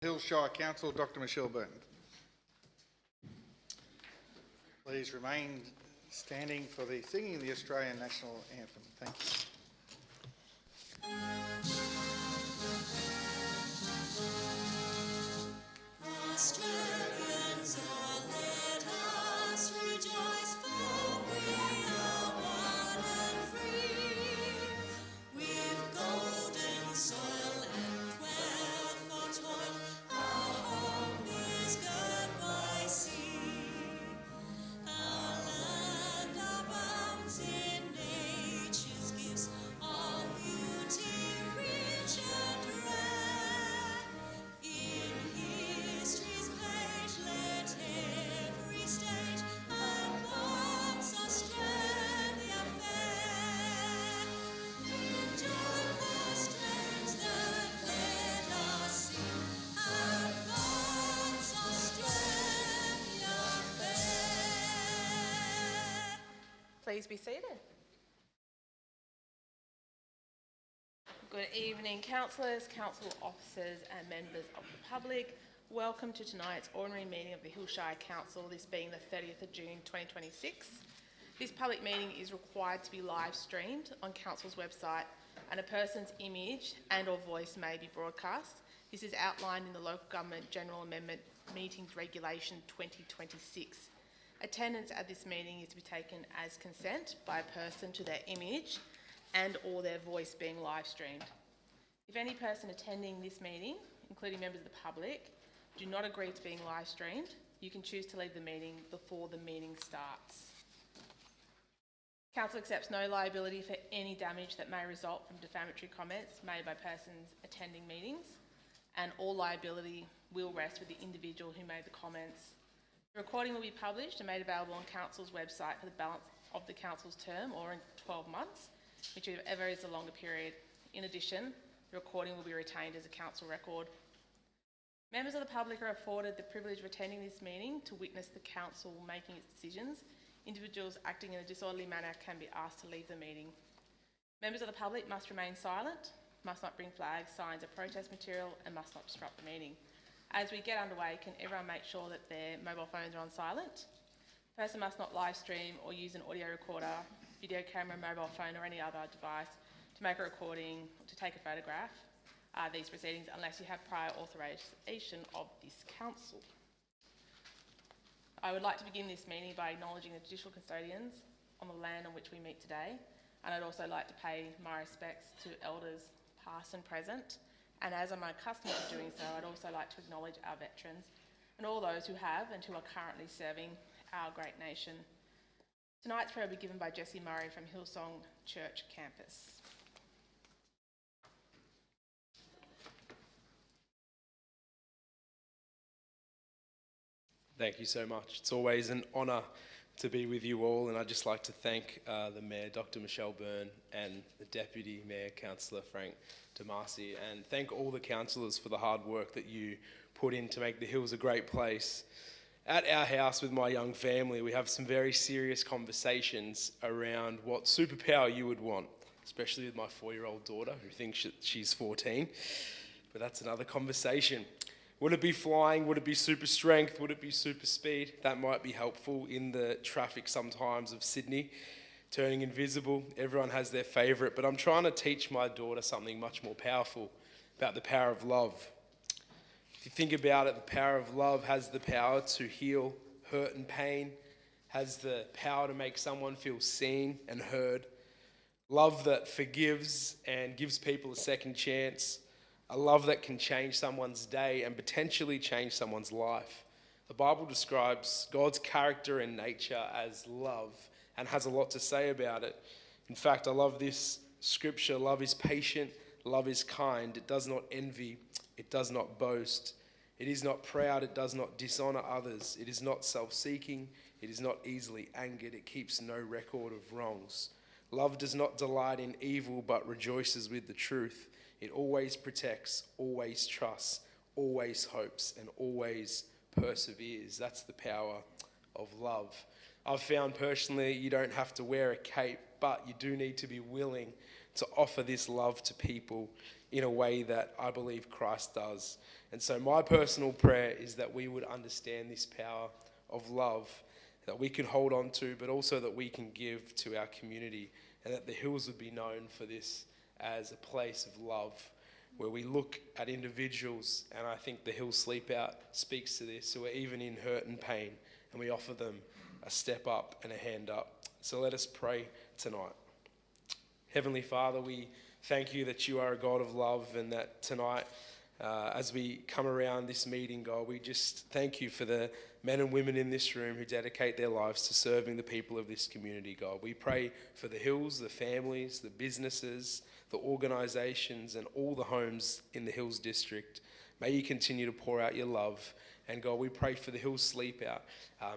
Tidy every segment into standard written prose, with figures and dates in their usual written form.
Hillshire Council, Dr. Michelle Byrne. Please remain standing for the singing of the Australian National Anthem. Thank you. Australians, oh, let us rejoice, for we are one and free. With golden soil and wealth for toil, our home is girt by sea. Our land abounds in nature's gifts, all beauty rich and rare. In history's page, let every stage advance Australia fair. In joyful strains that let us sing, advance Australia fair. Please be seated. Good evening, councillors, council officers and members of the public. Welcome to tonight's ordinary meeting of the Hillshire Council, this being the 30th of June 2026. This public meeting is required to be live streamed on council's website, and a person's image and or voice may be broadcast. This is outlined in the Local Government General Amendment Meetings Regulation 2026. Attendance at this meeting is to be taken as consent by a person to their image and or their voice being live streamed. If any person attending this meeting, including members of the public, do not agree to being live streamed, you can choose to leave the meeting before the meeting starts. Council accepts no liability for any damage that may result from defamatory comments made by persons attending meetings, and all liability will rest with the individual who made the comments. The recording will be published and made available on Council's website for the balance of the Council's term, or in 12 months, whichever is the longer period. In addition, the recording will be retained as a Council record. Members of the public are afforded the privilege of attending this meeting to witness the Council making its decisions. Individuals acting in a disorderly manner can be asked to leave the meeting. Members of the public must remain silent, must not bring flags, signs or protest material, and must not disrupt the meeting. As we get underway, can everyone make sure that their mobile phones are on silent? The person must not live stream or use an audio recorder, video camera, mobile phone or any other device to make a recording or to take a photograph these proceedings unless you have prior authorisation of this council. I would like to begin this meeting by acknowledging the traditional custodians on the land on which we meet today, and I'd also like to pay my respects to elders past and present, and as I'm accustomed to doing so, I'd also like to acknowledge our veterans and all those who have and who are currently serving our great nation. Tonight's prayer will be given by Jessie Murray from Hillsong Church Campus. Thank you so much. It's always an honour to be with you all, and I'd just like to thank the Mayor, Dr. Michelle Byrne, and the Deputy Mayor, Councillor Frank Damasi, and thank all the councillors for the hard work that you put in to make the Hills a great place. At our house with my young family, we have some very serious conversations around what superpower you would want, especially with my 4-year-old daughter who thinks she's 14, but that's another conversation. Would it be flying? Would it be super strength? Would it be super speed? That might be helpful in the traffic sometimes of Sydney. Turning invisible, everyone has their favourite, but I'm trying to teach my daughter something much more powerful about the power of love. If you think about it, the power of love has the power to heal hurt and pain, has the power to make someone feel seen and heard. Love that forgives and gives people a second chance. A love that can change someone's day and potentially change someone's life. The Bible describes God's character and nature as love and has a lot to say about it. In fact, I love this scripture. Love is patient, love is kind. It does not envy, it does not boast. It is not proud, it does not dishonour others. It is not self-seeking, it is not easily angered. It keeps no record of wrongs. Love does not delight in evil but rejoices with the truth. It always protects, always trusts, always hopes, and always perseveres. That's the power of love. I've found personally you don't have to wear a cape, but you do need to be willing to offer this love to people. in a way that I believe Christ does. And so my personal prayer is that we would understand this power of love that we can hold on to, but also that we can give to our community, and that the Hills would be known for this as a place of love, where we look at individuals, and I think the Hills Sleep Out speaks to this, who are even in hurt and pain, and we offer them a step up and a hand up. So let us pray tonight. Heavenly Father, we thank you that you are a God of love, and that tonight, as we come around this meeting, God, we just thank you for the men and women in this room who dedicate their lives to serving the people of this community, God. We pray for the Hills, the families, the businesses, the organisations, and all the homes in the Hills District. May you continue to pour out your love. And God, we pray for the Hills Sleep Out.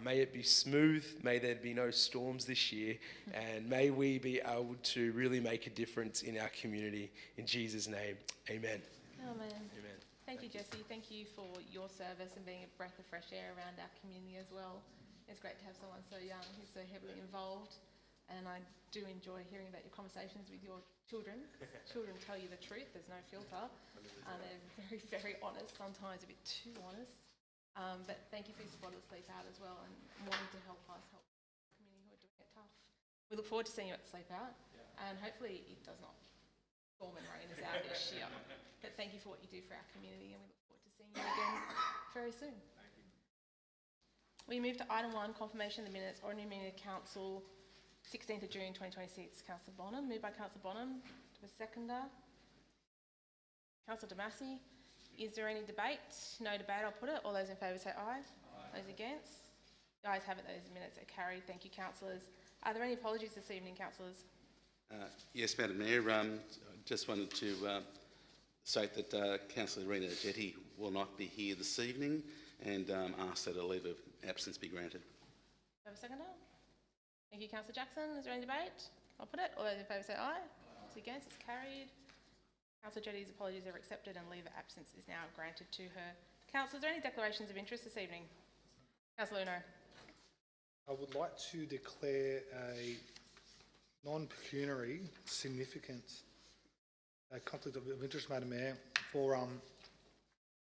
May it be smooth. May there be no storms this year. And may we be able to really make a difference in our community. In Jesus' name, amen. Amen. Amen. Thank you, Jesse. Thank you for your service and being a breath of fresh air around our community as well. It's great to have someone so young who's so heavily involved. And I do enjoy hearing about your conversations with your children. Children tell you the truth. There's no filter. They're very, very honest, sometimes a bit too honest. But thank you for your support of the Sleep Out as well, and wanting to help us help the community who are doing it tough. We look forward to seeing you at the Sleep Out, and hopefully it does not storm and rain us out this year. But thank you for what you do for our community, and we look forward to seeing you again very soon. We move to item 1, confirmation of the minutes, ordinary meeting of council, 16th of June 2026. Councillor Bonham, moved by Councillor Bonham. To a seconder. Councillor Damasi. Is there any debate? No debate, I'll put it. All those in favour say aye. Those against? The ayes have it, those minutes are carried. Thank you, councillors. Are there any apologies this evening, councillors? Yes, Madam Mayor. I just wanted to state that Councillor Rena Jetty will not be here this evening, and ask that a leave of absence be granted. Have a seconder? Thank you, Councillor Jackson. Is there any debate? I'll put it. All those in favour say aye. Those against? It's carried. Councillor Jetty's apologies are accepted and leave of absence is now granted to her. Councillors, are there any declarations of interest this evening? Councillor Uno. I would like to declare a non-pecuniary significant conflict of interest, Madam Mayor, for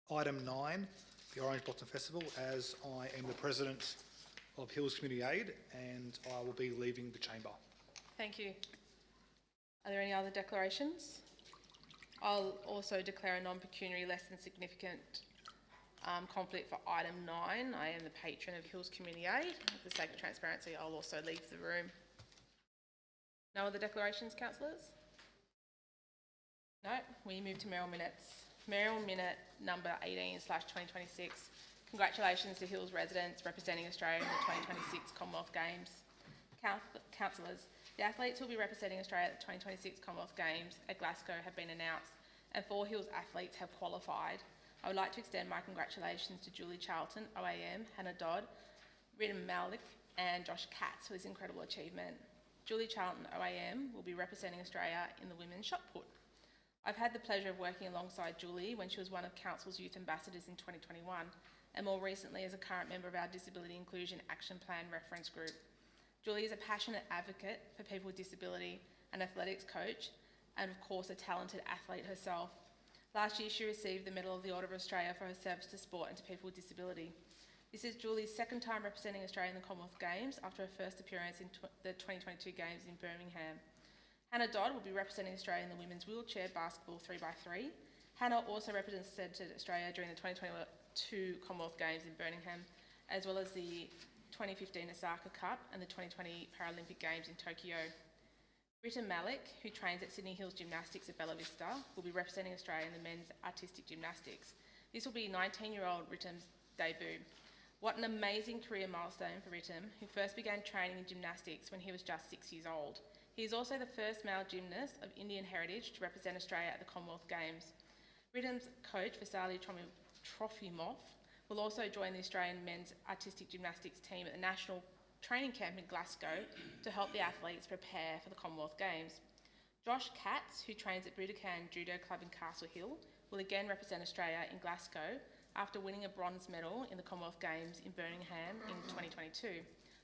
item 9, the Orange Blossom Festival, as I am the President of Hills Community Aid and I will be leaving the chamber. Thank you. Are there any other declarations? I'll also declare a non-pecuniary less than significant conflict for item 9. I am the patron of Hills Community Aid. For the sake of transparency, I'll also leave the room. No other declarations, councillors? No? We move to mayoral minutes. Mayoral minute number 18/2026. Congratulations to Hills residents representing Australia in the 2026 Commonwealth Games. Councillors, the athletes who will be representing Australia at the 2026 Commonwealth Games at Glasgow have been announced, and 4 Hills athletes have qualified. I would like to extend my congratulations to Julie Charlton, OAM, Hannah Dodd, Ritam Malik, and Josh Katz for this incredible achievement. Julie Charlton, OAM, will be representing Australia in the women's shot put. I've had the pleasure of working alongside Julie when she was one of Council's youth ambassadors in 2021, and more recently as a current member of our Disability Inclusion Action Plan reference group. Julie is a passionate advocate for people with disability, an athletics coach, and of course a talented athlete herself. Last year she received the Medal of the Order of Australia for her service to sport and to people with disability. This is Julie's second time representing Australia in the Commonwealth Games after her first appearance in the 2022 Games in Birmingham. Hannah Dodd will be representing Australia in the women's wheelchair basketball 3x3. Hannah also represented Australia during the 2022 Commonwealth Games in Birmingham, as well as the 2015 Osaka Cup and the 2020 Paralympic Games in Tokyo. Ritam Malik, who trains at Sydney Hills Gymnastics at Bella Vista, will be representing Australia in the men's artistic gymnastics. This will be 19-year-old Ritam's debut. What an amazing career milestone for Ritam, who first began training in gymnastics when he was just 6 years old. He is also the first male gymnast of Indian heritage to represent Australia at the Commonwealth Games. Ritam's coach, Vasily Trofimov, will also join the Australian men's artistic gymnastics team at the National Training Camp in Glasgow to help the athletes prepare for the Commonwealth Games. Josh Katz, who trains at Budokan Judo Club in Castle Hill, will again represent Australia in Glasgow after winning a bronze medal in the Commonwealth Games in Birmingham in 2022.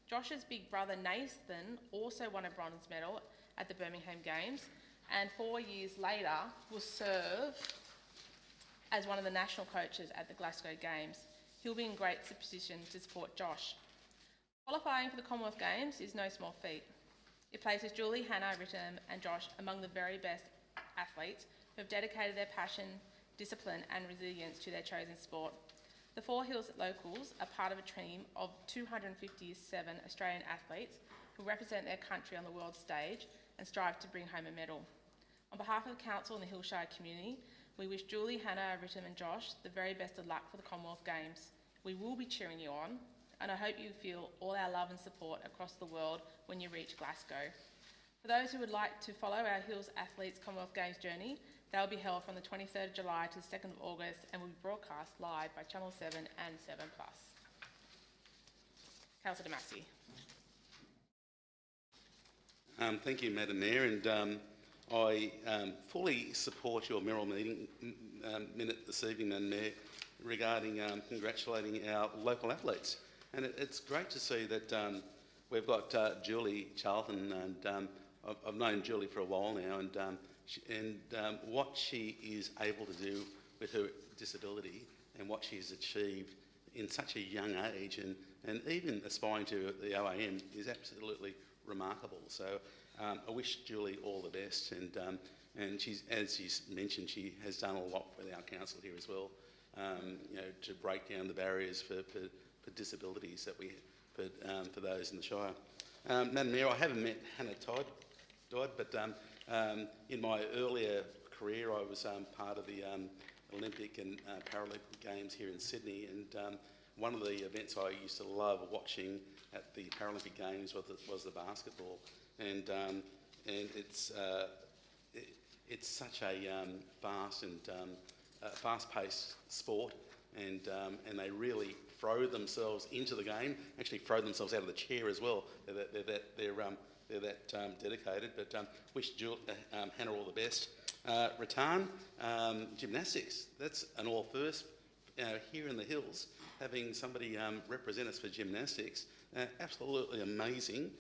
Josh's big brother Nathan also won a bronze medal at the Birmingham Games. and 4 years later will serve as one of the national coaches at the Glasgow Games. He'll be in great position to support Josh. Qualifying for the Commonwealth Games is no small feat. It places Julie, Hannah, Ritam and Josh among the very best athletes who have dedicated their passion, discipline and resilience to their chosen sport. The Four Hills locals are part of a team of 257 Australian athletes who represent their country on the world stage and strive to bring home a medal. On behalf of the Council and the Hillshire community, we wish Julie, Hannah, Ritam and Josh the very best of luck for the Commonwealth Games. We will be cheering you on, and I hope you feel all our love and support across the world when you reach Glasgow. For those who would like to follow our Hills Athletes Commonwealth Games journey, they will be held from the 23rd of July to the 2nd of August and will be broadcast live by Channel 7 and 7+. Councillor Damasi. Thank you, Madam Mayor, and I fully support your mayoral meeting minute this evening, Madam Mayor, regarding congratulating our local athletes. And it's great to see that we've got Julie Charlton, and I've known Julie for a while now, and what she is able to do with her disability and what she's achieved in such a young age, and even aspiring to the OAM is absolutely remarkable. So I wish Julie all the best, and she's, as you mentioned, she has done a lot with our council here as well, you know, to break down the barriers for disabilities that we for those in the Shire. Madam Mayor, I haven't met Hannah Todd, but in my earlier career I was part of the Olympic and Paralympic Games here in Sydney, and one of the events I used to love watching at the Paralympic Games was the basketball, and it's such a fast and fast-paced sport, and they really throw themselves into the game, actually throw themselves out of the chair as well. They're that dedicated. But wish Hannah all the best. Rattan, gymnastics. That's an all first here in the Hills. Having somebody represent us for gymnastics, absolutely amazing.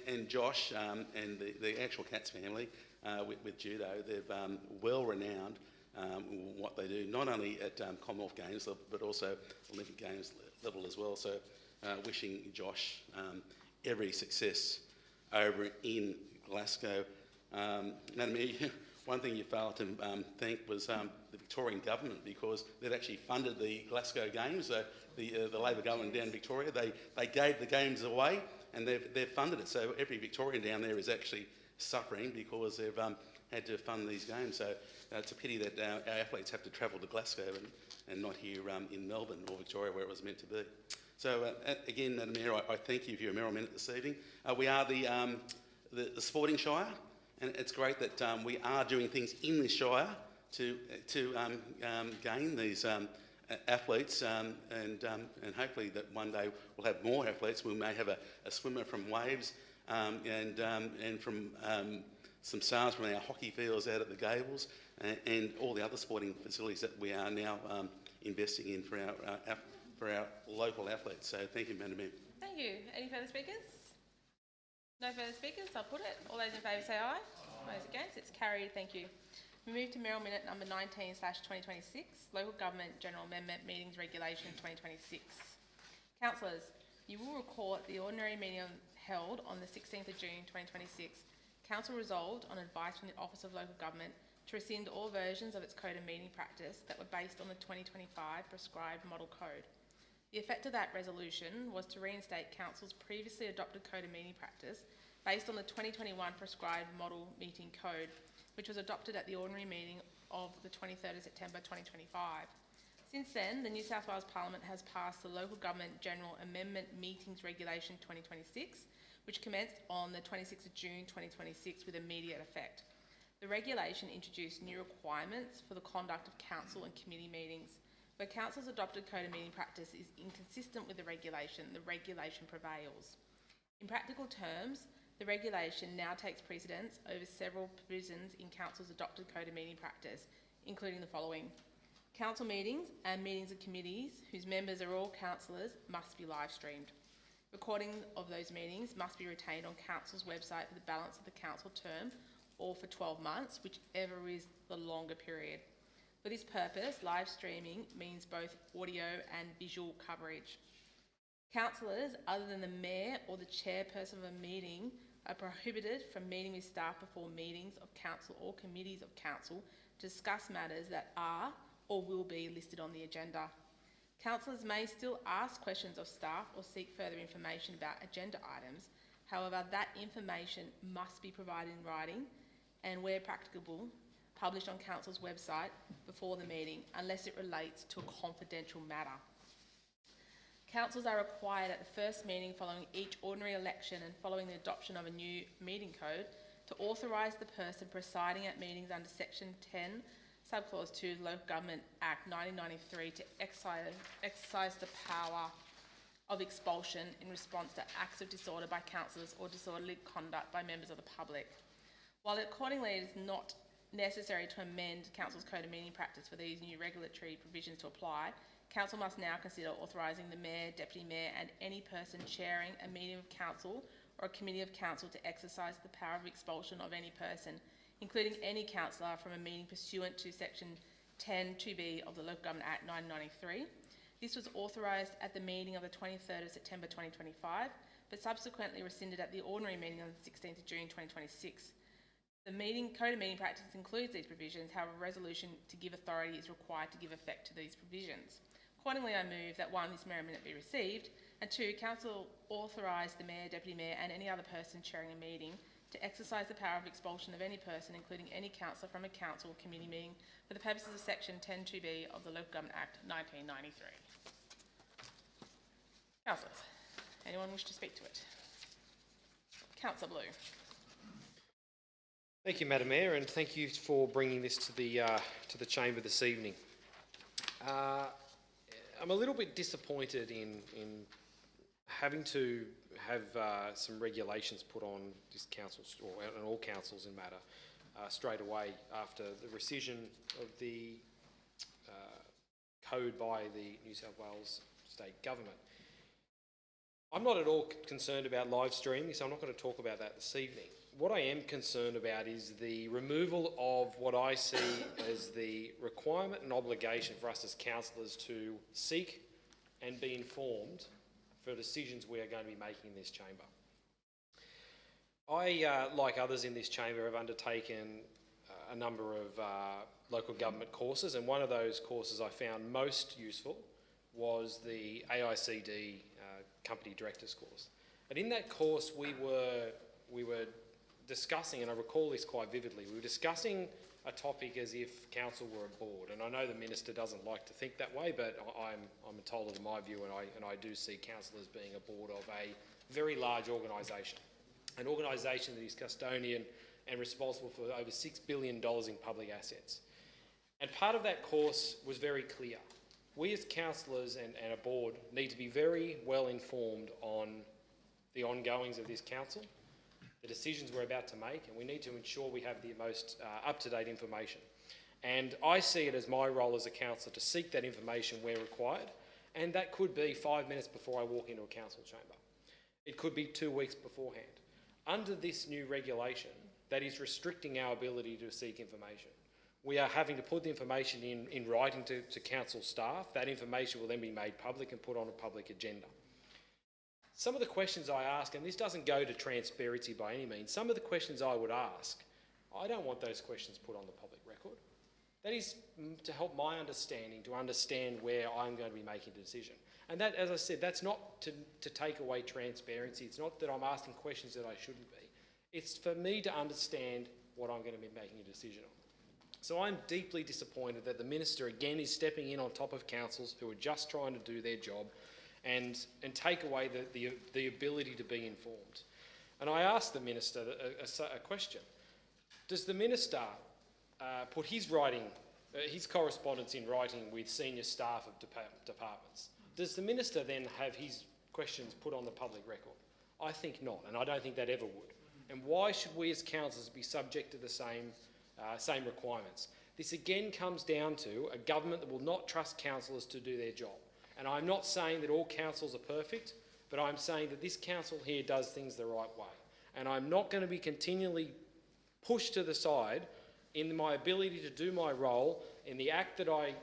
And Josh and the actual Cats family with judo, they're well renowned. What they do, not only at Commonwealth Games but also Olympic Games level as well. So wishing Josh every success over in Glasgow. Madam Mayor, one thing you failed to thank was the Victorian government, because they've actually funded the Glasgow Games. The Labor government down in Victoria, they gave the games away and they've funded it. So every Victorian down there is actually suffering because they've had to fund these games. So it's a pity that our athletes have to travel to Glasgow and not here in Melbourne or Victoria, where it was meant to be. So again, Madam Mayor, I thank you for your mayoral minute this evening. We are the Sporting Shire, and it's great that we are doing things in this Shire to gain these athletes, and hopefully that one day we'll have more athletes. We may have a swimmer from Waves, and from some stars from our hockey fields out at the Gables, and all the other sporting facilities that we are now investing in for our local athletes. So thank you, Madam Mayor. Thank you. Any further speakers? No further speakers, I'll put it. All those in favour say aye. Those against, it's carried. Thank you. We move to mayoral minute number 19/2026, Local Government General Amendment Meetings Regulation 2026. Councillors, you will record the ordinary meeting held on the 16th of June 2026. Council resolved, on advice from the Office of Local Government, to rescind all versions of its code of meeting practice that were based on the 2025 prescribed model code. The effect of that resolution was to reinstate Council's previously adopted code of meeting practice based on the 2021 prescribed model meeting code, which was adopted at the ordinary meeting of the 23rd of September 2025. Since then, the New South Wales Parliament has passed the Local Government General Amendment Meetings Regulation 2026, which commenced on the 26th of June 2026 with immediate effect. The regulation introduced new requirements for the conduct of council and committee meetings. Where council's adopted code of meeting practice is inconsistent with the regulation prevails. In practical terms, the regulation now takes precedence over several provisions in council's adopted code of meeting practice, including the following. Council meetings and meetings of committees whose members are all councillors must be live streamed. Recording of those meetings must be retained on council's website for the balance of the council term or for 12 months, whichever is the longer period. For this purpose, live streaming means both audio and visual coverage. Councillors, other than the Mayor or the chairperson of a meeting, are prohibited from meeting with staff before meetings of council or committees of council to discuss matters that are or will be listed on the agenda. Councillors may still ask questions of staff or seek further information about agenda items. However, that information must be provided in writing and, where practicable, published on Council's website before the meeting, unless it relates to a confidential matter. Councils are required at the first meeting following each ordinary election and following the adoption of a new meeting code to authorise the person presiding at meetings under Section 10, Subclause 2 of the Local Government Act 1993 to exercise the power of expulsion in response to acts of disorder by councillors or disorderly conduct by members of the public. While accordingly it is not necessary to amend Council's Code of Meeting Practice for these new regulatory provisions to apply, Council must now consider authorising the Mayor, Deputy Mayor and any person chairing a meeting of Council or a committee of Council to exercise the power of expulsion of any person, including any councillor, from a meeting pursuant to Section 10 2B of the Local Government Act 1993. This was authorised at the meeting of the 23rd of September 2025, but subsequently rescinded at the ordinary meeting on the 16th of June 2026. The Code of Meeting Practice includes these provisions. However, a resolution to give authority is required to give effect to these provisions. Accordingly, I move that 1, this mirror minute be received, and 2, Council authorise the Mayor, Deputy Mayor and any other person chairing a meeting to exercise the power of expulsion of any person, including any councillor, from a council or committee meeting for the purposes of Section 10 2B of the Local Government Act 1993. Councillors, anyone wish to speak to it? Councillor Blue. Thank you, Madam Mayor, and thank you for bringing this to the chamber this evening. I'm a little bit disappointed in having to have some regulations put on this council, or on all councils in matter, straight away after the rescission of the code by the New South Wales State Government. I'm not at all concerned about live streaming, so I'm not going to talk about that this evening. What I am concerned about is the removal of what I see as the requirement and obligation for us as councillors to seek and be informed for decisions we are going to be making in this chamber. I, like others in this chamber, have undertaken a number of local government courses, and one of those courses I found most useful was the AICD Company Directors course. And in that course we were discussing, and I recall this quite vividly, we were discussing a topic as if council were a board, and I know the minister doesn't like to think that way, but I'm told it in my view, and I do see council as being a board of a very large organisation, an organisation that is custodian and responsible for over $6 billion in public assets. And part of that course was very clear. We as councillors and a board need to be very well informed on the ongoings of this council, the decisions we're about to make, and we need to ensure we have the most up-to-date information. And I see it as my role as a councillor to seek that information where required, and that could be 5 minutes before I walk into a council chamber. It could be 2 weeks beforehand. Under this new regulation, that is restricting our ability to seek information. We are having to put the information in writing to council staff. That information will then be made public and put on a public agenda. Some of the questions I ask, and this doesn't go to transparency by any means, some of the questions I would ask, I don't want those questions put on the public record. That is to help my understanding, to understand where I'm going to be making a decision. And that, as I said, that's not to take away transparency. It's not that I'm asking questions that I shouldn't be. It's for me to understand what I'm going to be making a decision on. So I'm deeply disappointed that the minister again is stepping in on top of councils who are just trying to do their job and take away the ability to be informed. And I asked the minister a question. Does the minister put his correspondence in writing with senior staff of departments? Does the minister then have his questions put on the public record? I think not, and I don't think that ever would. And why should we as councillors be subject to the same requirements? This again comes down to a government that will not trust councillors to do their job. And I'm not saying that all councils are perfect, but I'm saying that this council here does things the right way. And I'm not going to be continually pushed to the side in my ability to do my role in the act that I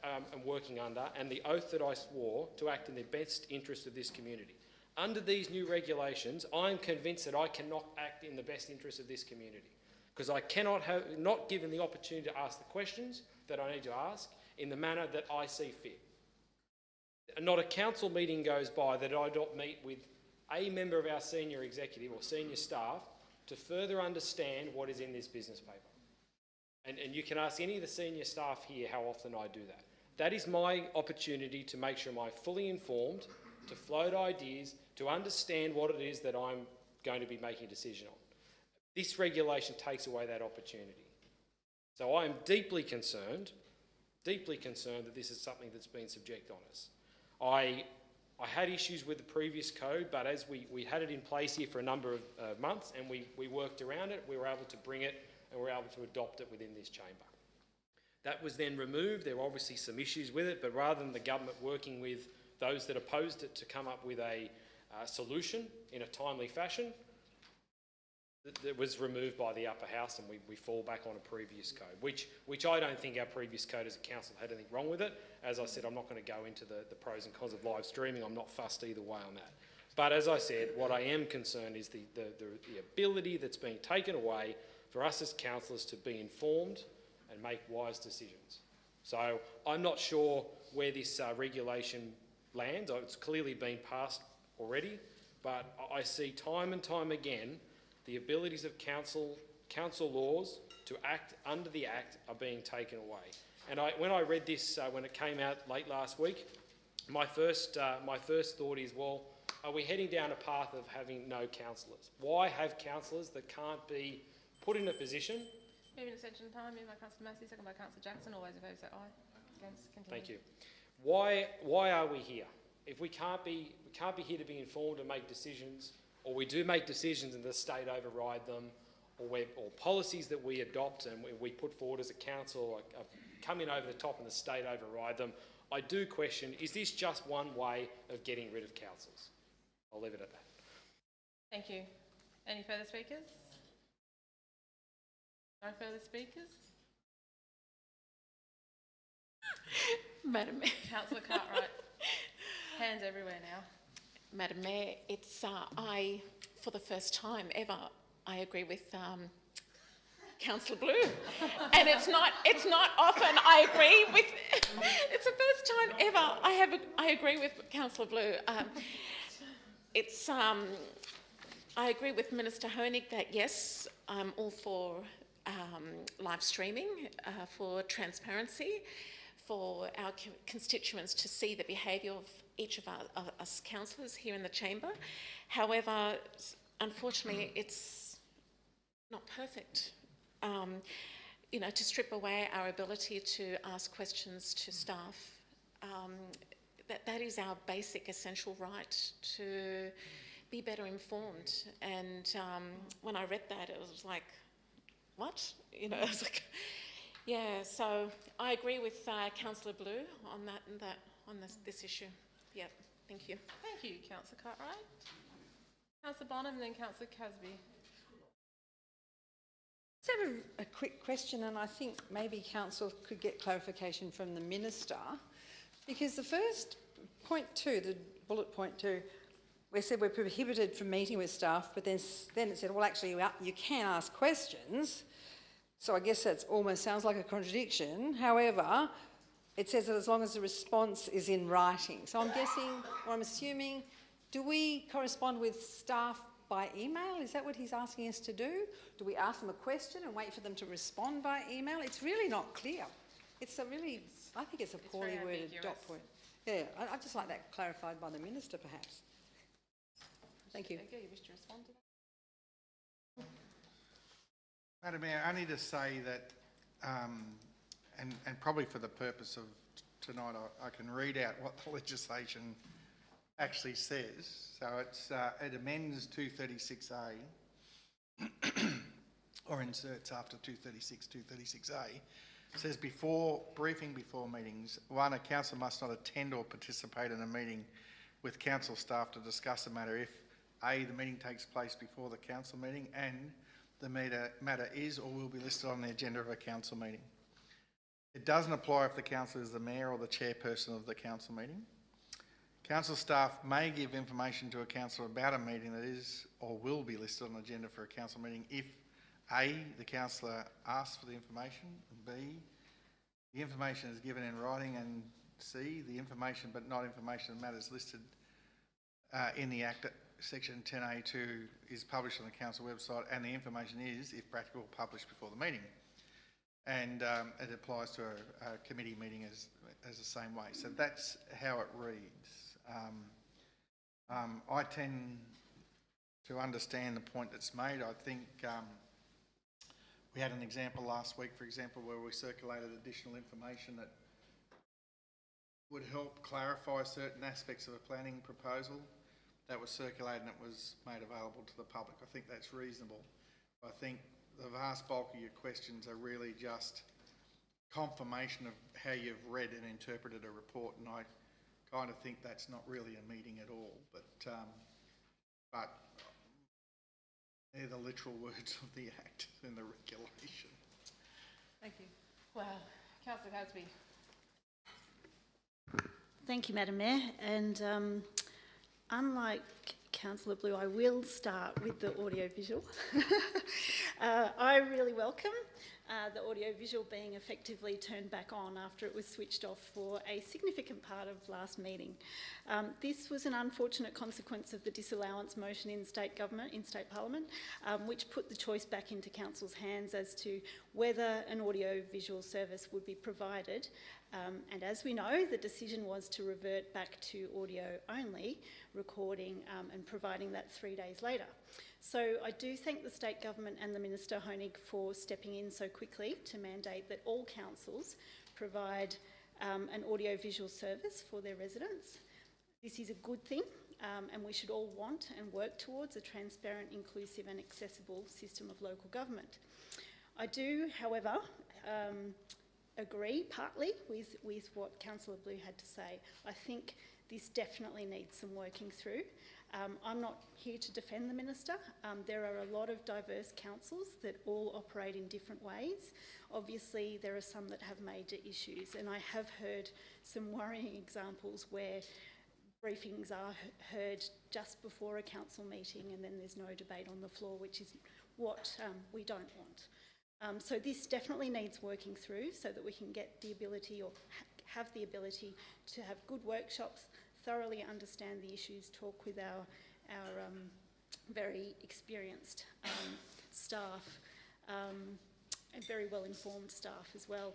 am working under and the oath that I swore to act in the best interest of this community. Under these new regulations, I'm convinced that I cannot act in the best interest of this community because I cannot have, not given the opportunity to ask the questions that I need to ask in the manner that I see fit. Not a council meeting goes by that I don't meet with a member of our senior executive or senior staff to further understand what is in this business paper. And you can ask any of the senior staff here how often I do that. That is my opportunity to make sure I'm fully informed, to float ideas, to understand what it is that I'm going to be making a decision on. This regulation takes away that opportunity. So I am deeply concerned that this is something that's been subject on us. I had issues with the previous code, but as we had it in place here for a number of months and we worked around it, we were able to bring it and we were able to adopt it within this chamber. That was then removed. There were obviously some issues with it, but rather than the government working with those that opposed it to come up with a solution in a timely fashion, that was removed by the upper house and we fall back on a previous code, which I don't think our previous code as a council had anything wrong with it. As I said, I'm not going to go into the pros and cons of live streaming. I'm not fussed either way on that. But as I said, what I am concerned is the ability that's being taken away for us as councillors to be informed and make wise decisions. So I'm not sure where this regulation lands. It's clearly been passed already, but I see time and time again the abilities of council laws to act under the Act are being taken away. And when I read this, when it came out late last week, my first thought is, well, are we heading down a path of having no councillors? Why have councillors that can't be put in a position? Moving extension of time, moved by Councillor Massey, second by Councillor Jackson. All those in favour say aye. Against, continue. Thank you. Why are we here? If we can't be here to be informed and make decisions, or we do make decisions and the state override them, or policies that we adopt and we put forward as a council come in over the top and the state override them, I do question, is this just one way of getting rid of councils? I'll leave it at that. Thank you. Any further speakers? No further speakers? Madam Mayor. Councillor Cartwright. Hands everywhere now. Madam Mayor, it's for the first time ever, I agree with Councillor Blue, and it's not often I agree with. It's the first time ever I agree with Councillor Blue. I agree with Minister Honig that yes, I'm all for live streaming, for transparency, for our constituents to see the behaviour of each of us councillors here in the chamber. However, unfortunately, it's not perfect. To strip away our ability to ask questions to staff, that is our basic essential right to be better informed. And when I read that, it was like, what? It was like, yeah. So I agree with Councillor Blue on this issue. Yep. Thank you. Thank you, Councillor Cartwright. Councillor Bonham and then Councillor Casby. I just have a quick question, and I think maybe council could get clarification from the minister, because the first point 2, the bullet point 2, we said we're prohibited from meeting with staff, but then it said, well, actually you can ask questions. So I guess that almost sounds like a contradiction. However, it says that as long as the response is in writing. So I'm guessing, or I'm assuming, do we correspond with staff by email? Is that what he's asking us to do? Do we ask them a question and wait for them to respond by email? It's really not clear. I think it's a poorly worded dot point. Yeah, I'd just like that clarified by the minister, perhaps. Thank you. Okay, you wish to respond to that? Madam Mayor, only to say that, and probably for the purpose of tonight, I can read out what the legislation actually says. So it amends 236A, or inserts after 236A. It says briefing before meetings. 1, a council must not attend or participate in a meeting with council staff to discuss a matter if A, the meeting takes place before the council meeting, and the matter is or will be listed on the agenda of a council meeting. It doesn't apply if the councillor is the mayor or the chairperson of the council meeting. Council staff may give information to a councillor about a meeting that is or will be listed on the agenda for a council meeting if A, the councillor asks for the information, and B, the information is given in writing, and C, the information but not information of matters listed in the Act, section 10A2 is published on the council website, and the information is, if practical, published before the meeting. And it applies to a committee meeting as the same way. So that's how it reads. I tend to understand the point that's made. I think we had an example last week, for example, where we circulated additional information that would help clarify certain aspects of a planning proposal. That was circulated and it was made available to the public. I think that's reasonable. I think the vast bulk of your questions are really just confirmation of how you've read and interpreted a report, and I kind of think that's not really a meeting at all. But they're the literal words of the Act and the regulation. Thank you. Wow. Councillor Casby. Thank you, Madam Mayor. And unlike Councillor Blue, I will start with the audiovisual. I really welcome the audiovisual being effectively turned back on after it was switched off for a significant part of last meeting. This was an unfortunate consequence of the disallowance motion in state parliament, which put the choice back into council's hands as to whether an audiovisual service would be provided. And as we know, the decision was to revert back to audio only, recording and providing that 3 days later. So I do thank the state government and the Minister Honig for stepping in so quickly to mandate that all councils provide an audiovisual service for their residents. This is a good thing, and we should all want and work towards a transparent, inclusive and accessible system of local government. I do, however, agree partly with what Councillor Blue had to say. I think this definitely needs some working through. I'm not here to defend the Minister. There are a lot of diverse councils that all operate in different ways. Obviously, there are some that have major issues, and I have heard some worrying examples where briefings are heard just before a council meeting and then there's no debate on the floor, which is what we don't want. So this definitely needs working through so that we can get the ability or have the ability to have good workshops, thoroughly understand the issues, talk with our very experienced staff and very well informed staff as well.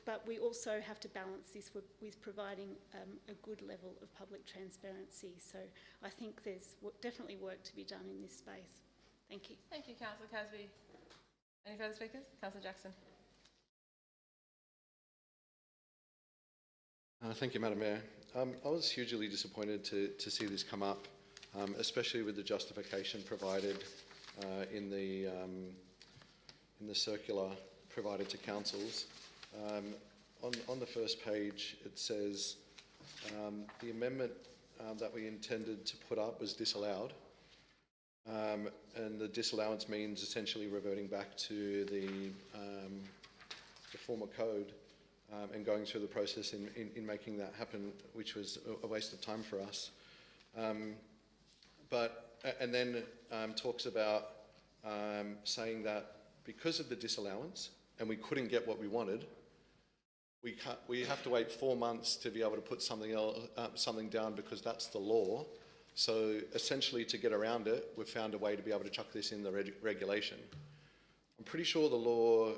But we also have to balance this with providing a good level of public transparency. So I think there's definitely work to be done in this space. Thank you. Thank you, Councillor Casby. Any further speakers? Councillor Jackson. Thank you, Madam Mayor. I was hugely disappointed to see this come up, especially with the justification provided in the circular provided to councils. On the first page, it says the amendment that we intended to put up was disallowed, and the disallowance means essentially reverting back to the former code. And going through the process in making that happen, which was a waste of time for us. And then talks about saying that because of the disallowance and we couldn't get what we wanted, we have to wait 4 months to be able to put something down because that's the law. So essentially, to get around it, we've found a way to be able to chuck this in the regulation. I'm pretty sure the law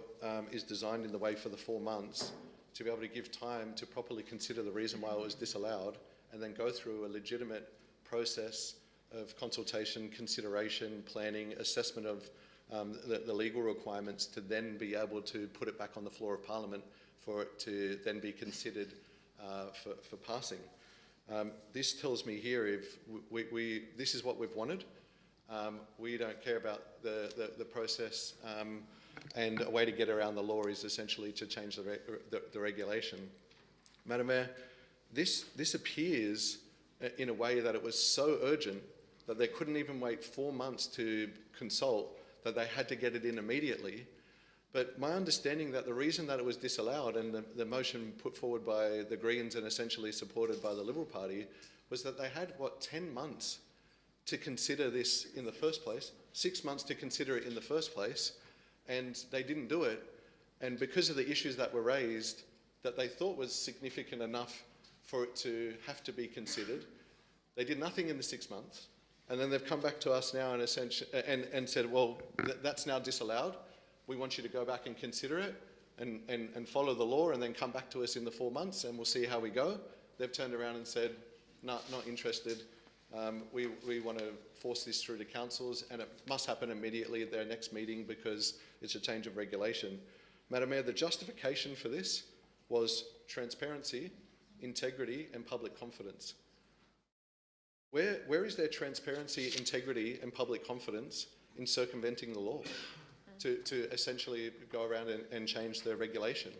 is designed in the way for the 4 months to be able to give time to properly consider the reason why it was disallowed and then go through a legitimate process of consultation, consideration, planning, assessment of the legal requirements to then be able to put it back on the floor of Parliament for it to then be considered for passing. This tells me here if this is what we've wanted. We don't care about the process, and a way to get around the law is essentially to change the regulation. Madam Mayor, this appears in a way that it was so urgent that they couldn't even wait 4 months to consult, that they had to get it in immediately. But my understanding that the reason that it was disallowed, and the motion put forward by the Greens and essentially supported by the Liberal Party, was that they had, 10 months to consider this in the first place, 6 months to consider it in the first place, and they didn't do it. And because of the issues that were raised, that they thought was significant enough for it to have to be considered, they did nothing in the 6 months. And then they've come back to us now and said, well, that's now disallowed. We want you to go back and consider it and follow the law, and then come back to us in the 4 months and we'll see how we go. They've turned around and said, no, not interested. We want to force this through to councils, and it must happen immediately at their next meeting because it's a change of regulation. Madam Mayor, the justification for this was transparency, integrity and public confidence. Where is there transparency, integrity and public confidence in circumventing the law to essentially go around and change the regulation?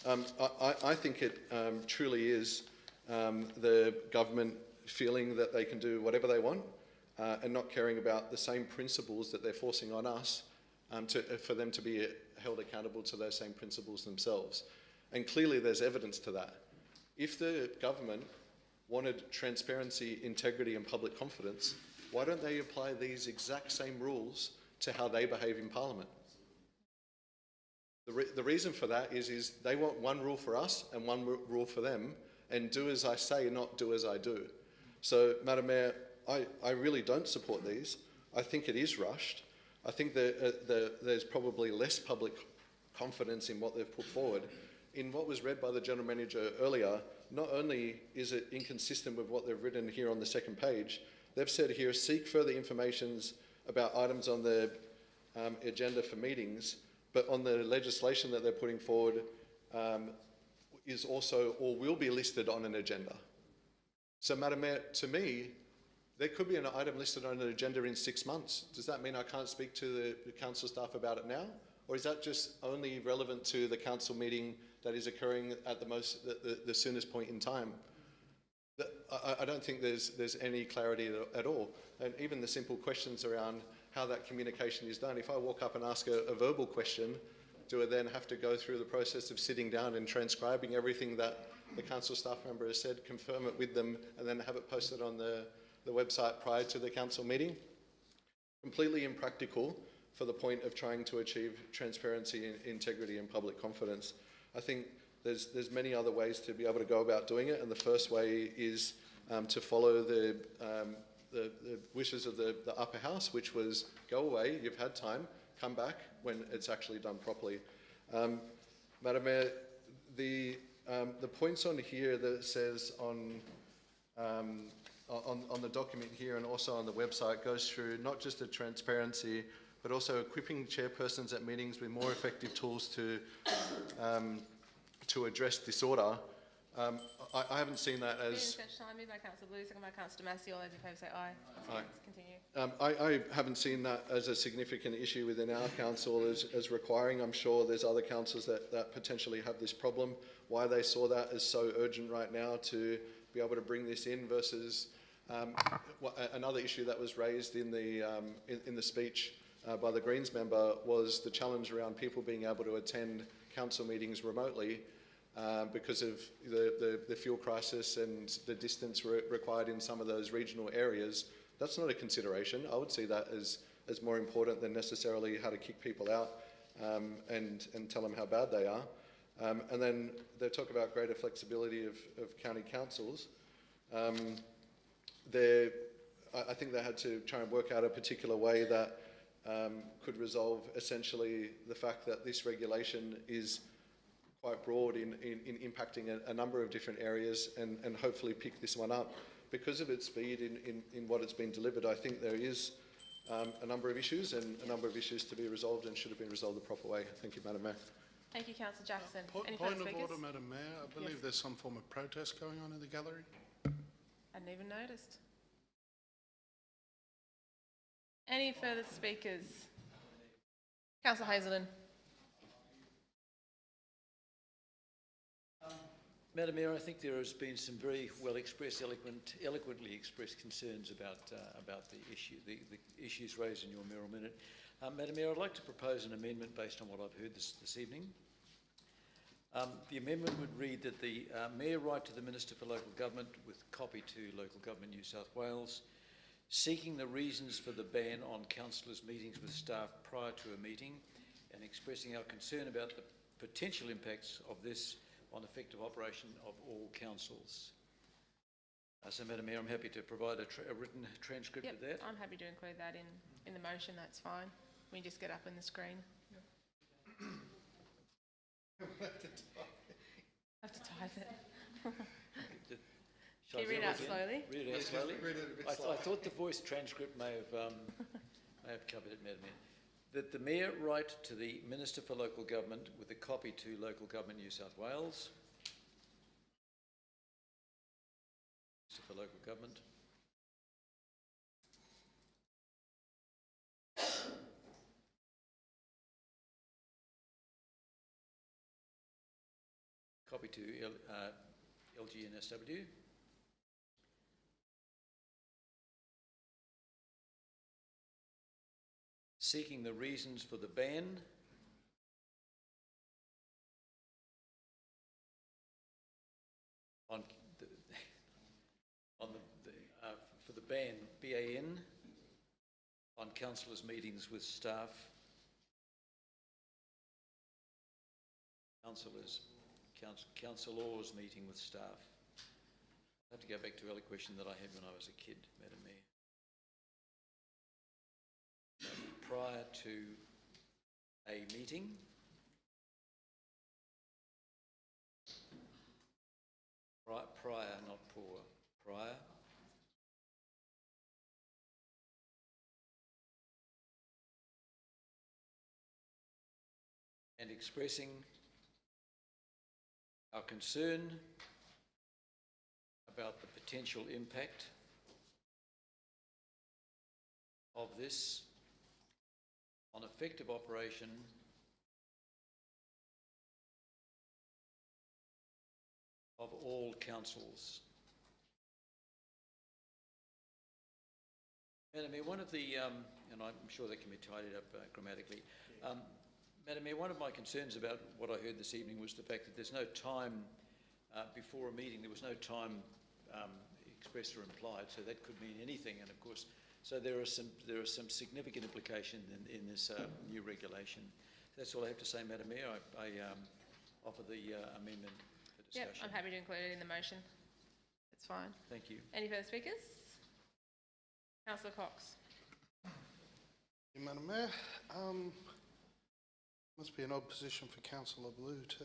I think it truly is the government feeling that they can do whatever they want and not caring about the same principles that they're forcing on us for them to be held accountable to those same principles themselves. And clearly there's evidence to that. If the government wanted transparency, integrity and public confidence, why don't they apply these exact same rules to how they behave in Parliament? The reason for that is they want one rule for us and one rule for them, and do as I say, not do as I do. So, Madam Mayor, I really don't support these. I think it is rushed. I think that there's probably less public confidence in what they've put forward. In what was read by the General Manager earlier, not only is it inconsistent with what they've written here on the second page, they've said here, seek further information about items on the agenda for meetings, but on the legislation that they're putting forward is also or will be listed on an agenda. So, Madam Mayor, to me, there could be an item listed on an agenda in 6 months. Does that mean I can't speak to the council staff about it now? Or is that just only relevant to the council meeting that is occurring at the soonest point in time? I don't think there's any clarity at all. And even the simple questions around how that communication is done. If I walk up and ask a verbal question, do I then have to go through the process of sitting down and transcribing everything that the council staff member has said, confirm it with them, and then have it posted on the website prior to the council meeting? Completely impractical for the point of trying to achieve transparency, integrity and public confidence. I think there's many other ways to be able to go about doing it, and the first way is to follow the wishes of the upper house, which was go away, you've had time, come back when it's actually done properly. Madam Mayor, the points on here that says on the document here and also on the website goes through not just the transparency, but also equipping chairpersons at meetings with more effective tools to address disorder. I haven't seen that as... I move by Councillor Blue, second by Councillor Massey. All those in favour say aye. Aye. Continue. I haven't seen that as a significant issue within our council as requiring. I'm sure there's other councils that potentially have this problem. Why they saw that as so urgent right now to be able to bring this in versus another issue that was raised in the speech by the Greens member was the challenge around people being able to attend council meetings remotely because of the fuel crisis and the distance required in some of those regional areas. That's not a consideration. I would see that as more important than necessarily how to kick people out and tell them how bad they are. And then they talk about greater flexibility of county councils. I think they had to try and work out a particular way that could resolve essentially the fact that this regulation is quite broad in impacting a number of different areas and hopefully pick this one up. Because of its speed in what it's been delivered, I think there is a number of issues and a number of issues to be resolved and should have been resolved the proper way. Thank you, Madam Mayor. Thank you, Councillor Jackson. Any Point further of speakers? order, Madam Mayor. I believe Yes. there's some form of protest going on in the gallery. Hadn't even noticed. Any further speakers? Councillor Hazelden. Madam Mayor, I think there has been some very well expressed, eloquently expressed concerns about the issues raised in your mayoral minute. Madam Mayor, I'd like to propose an amendment based on what I've heard this evening. The amendment would read that the Mayor write to the Minister for Local Government with copy to Local Government New South Wales, seeking the reasons for the ban on councillors' meetings with staff prior to a meeting and expressing our concern about the potential impacts of this on effective operation of all councils. So, Madam Mayor, I'm happy to provide a written transcript of that. I'm happy to include that in the motion, that's fine. We just get up on the screen. Have to type it. Shall I Can you read it out again? slowly? Read it out slowly? Read it a bit I slower. thought the voice transcript may have covered it, Madam Mayor. That the Mayor write to the Minister for Local Government with a copy to Local Government New South Wales, Minister for Local Government, copy to LGNSW, seeking the reasons for the ban on for the ban, BAN, on councillors' meetings with staff, councillors meeting with staff. I have to go back to a question that I had when I was a kid, Madam Mayor. Prior to a meeting, prior, not poor, prior, and expressing our concern about the potential impact of this on effective operation of all councils. Madam Mayor, one of the, and I'm sure that can be tidied up grammatically, Madam Mayor, one of my concerns about what I heard this evening was the fact that there's no time before a meeting, there was no time expressed or implied, so that could mean anything, and of course, so there are some significant implications in this new regulation. That's all I have to say, Madam Mayor. I offer the amendment for discussion. Yep, I'm happy to include it in the motion. That's fine. Thank you. Any further speakers? Councillor Cox. Madam Mayor, must be an odd position for Councillor Blue to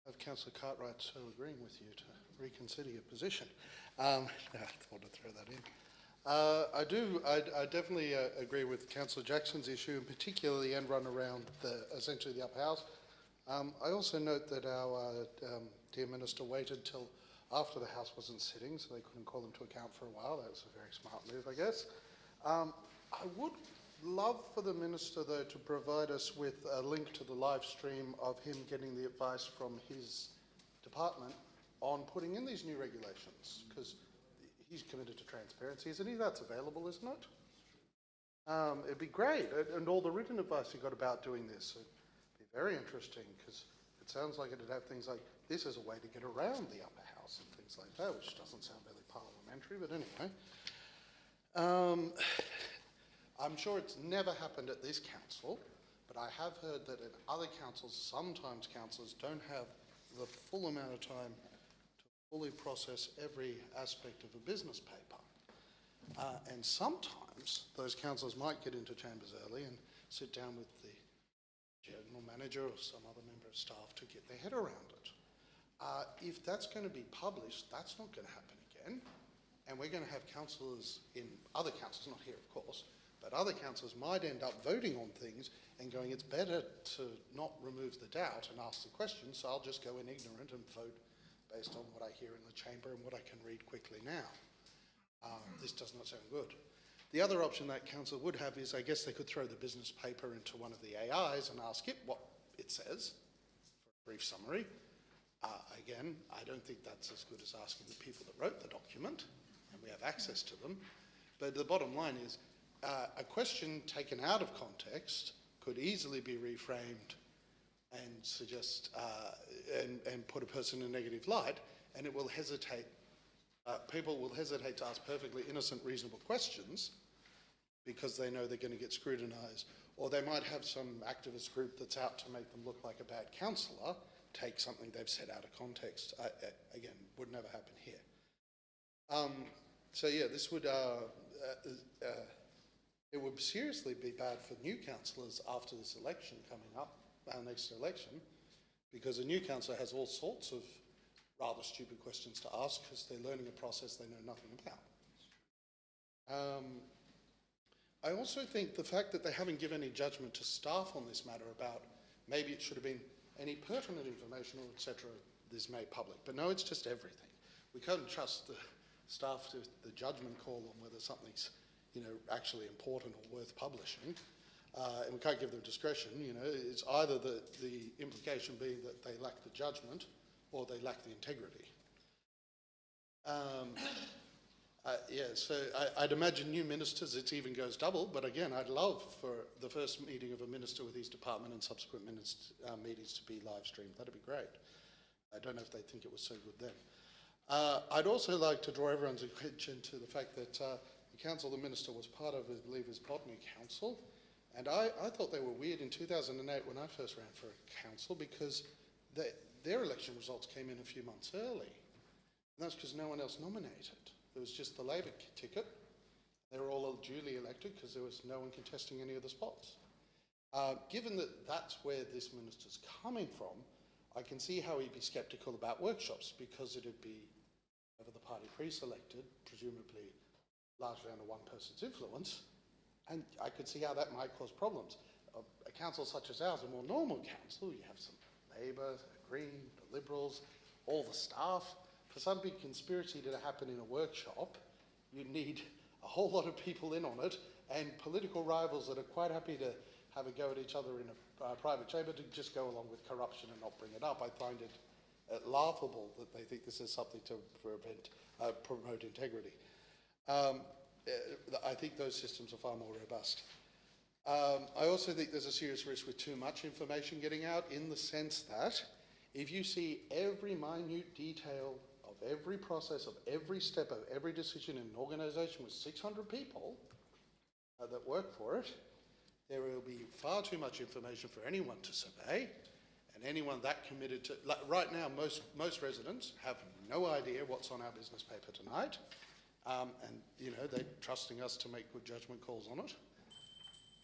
have Councillor Cartwright so agreeing with you to reconsider your position. I thought I'd throw that in. I definitely agree with Councillor Jackson's issue, and particularly the end run around essentially the upper house. I also note that our dear Minister waited till after the House wasn't sitting, so they couldn't call him to account for a while. That was a very smart move, I guess. I would love for the Minister, though, to provide us with a link to the live stream of him getting the advice from his department on putting in these new regulations, because he's committed to transparency, isn't he? That's available, isn't it? It'd be great, and all the written advice he got about doing this would be very interesting, because it sounds like it'd have things like, this is a way to get around the upper house and things like that, which doesn't sound really parliamentary, but anyway. I'm sure it's never happened at this council, but I have heard that at other councils, sometimes councillors don't have the full amount of time to fully process every aspect of a business paper. And sometimes those councillors might get into chambers early and sit down with the general manager or some other member of staff to get their head around it. If that's going to be published, that's not going to happen again. And we're going to have councillors in other councils, not here of course, but other councillors might end up voting on things and going, it's better to not remove the doubt and ask the question, so I'll just go in ignorant and vote based on what I hear in the chamber and what I can read quickly now. This does not sound good. The other option that council would have is, I guess they could throw the business paper into one of the AIs and ask it what it says, for a brief summary, Again, I don't think that's as good as asking the people that wrote the document, and we have access to them. But the bottom line is, a question taken out of context could easily be reframed and suggest and put a person in a negative light, and it will hesitate. People will hesitate to ask perfectly innocent, reasonable questions because they know they're going to get scrutinised, or they might have some activist group that's out to make them look like a bad councillor, take something they've said out of context. Again, would never happen here. So yeah, this would it would seriously be bad for new councillors after this election coming up, our next election, because a new councillor has all sorts of rather stupid questions to ask because they're learning a process they know nothing about. I also think the fact that they haven't given any judgment to staff on this matter about maybe it should have been any pertinent information or etc. is made public, but no, it's just everything. We can't trust the staff to the judgment call on whether something's, actually important or worth publishing, and we can't give them discretion. It's either the implication being that they lack the judgment or they lack the integrity. So I'd imagine new ministers, it even goes double, but again, I'd love for the first meeting of a minister with his department and subsequent meetings to be live streamed. That'd be great. I don't know if they think it was so good then. I'd also like to draw everyone's attention to the fact that the council the minister was part of, I believe, is Botany Council, and I thought they were weird in 2008 when I first ran for council because their election results came in a few months early, and that's because no one else nominated. There was just the Labor ticket. They were all duly elected because there was no one contesting any of the spots. Given that that's where this minister's coming from, I can see how he'd be sceptical about workshops because it'd be over the party pre-selected, presumably largely under one person's influence, and I could see how that might cause problems. A council such as ours, a more normal council, you have some Labor, Green, the Liberals, all the staff. For some big conspiracy to happen in a workshop, you need a whole lot of people in on it, and political rivals that are quite happy to have a go at each other in a private chamber to just go along with corruption and not bring it up. I find it laughable that they think this is something to promote integrity. I think those systems are far more robust. I also think there's a serious risk with too much information getting out, in the sense that if you see every minute detail of every process, of every step, of every decision in an organisation with 600 people that work for it, there will be far too much information for anyone to survey, and anyone that committed to... right now, most residents have no idea what's on our business paper tonight, and, they're trusting us to make good judgment calls on it,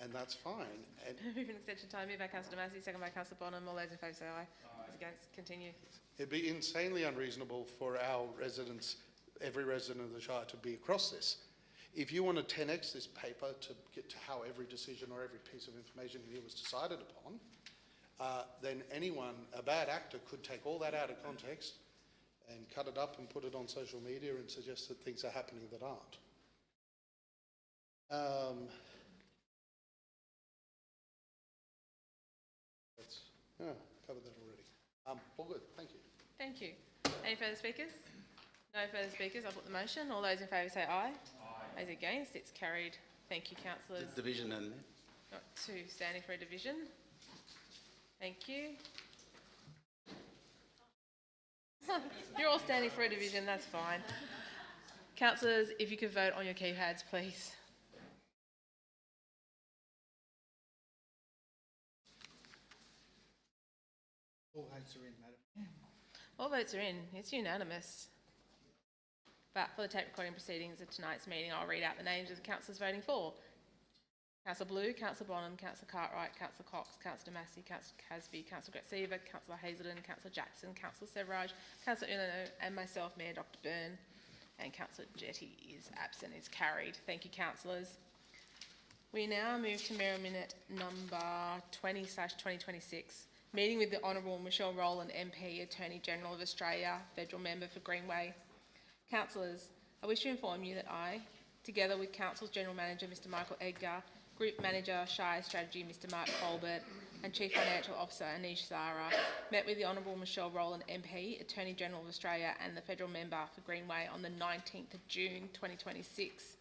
and that's fine. And Move an extension time, moved by Councillor Massey, second by Councillor Bonham. All those in favour say aye. Those against, continue. it'd be insanely unreasonable for our residents, every resident of the Shire, to be across this. If you want to 10x this paper to get to how every decision or every piece of information here was decided upon, then anyone, a bad actor, could take all that out of context and cut it up and put it on social media and suggest that things are happening that aren't. Covered that already. All good, thank you. Thank you. Any further speakers? No further speakers. I'll put the motion. All those in favour say aye. Aye. Those against, it's carried. Thank you, councillors. Division and... Not two standing for a division. Thank you. You're all standing for a division, that's fine. Councillors, if you could vote on your keypads, please. All votes are in, madam. All votes are in. It's unanimous. But for the tape recording proceedings of tonight's meeting, I'll read out the names of the councillors voting for. Councillor Blue, Councillor Bonham, Councillor Cartwright, Councillor Cox, Councillor Massey, Councillor Casby, Councillor Gretsiva, Councillor Hazelden, Councillor Jackson, Councillor Severage, Councillor Unano, and myself, Mayor Dr. Byrne. And Councillor Jetty is absent, is carried. Thank you, councillors. We now move to Mayor Minute number 20/2026. Meeting with the Honourable Michelle Rowland MP, Attorney General of Australia, Federal Member for Greenway. Councillors, I wish to inform you that I, together with Council's General Manager Mr Michael Edgar, Group Manager Shire Strategy Mr Mark Colbert, and Chief Financial Officer Anish Zara met with the Honourable Michelle Rowland MP, Attorney General of Australia and the Federal Member for Greenway on the 19th of June 2026.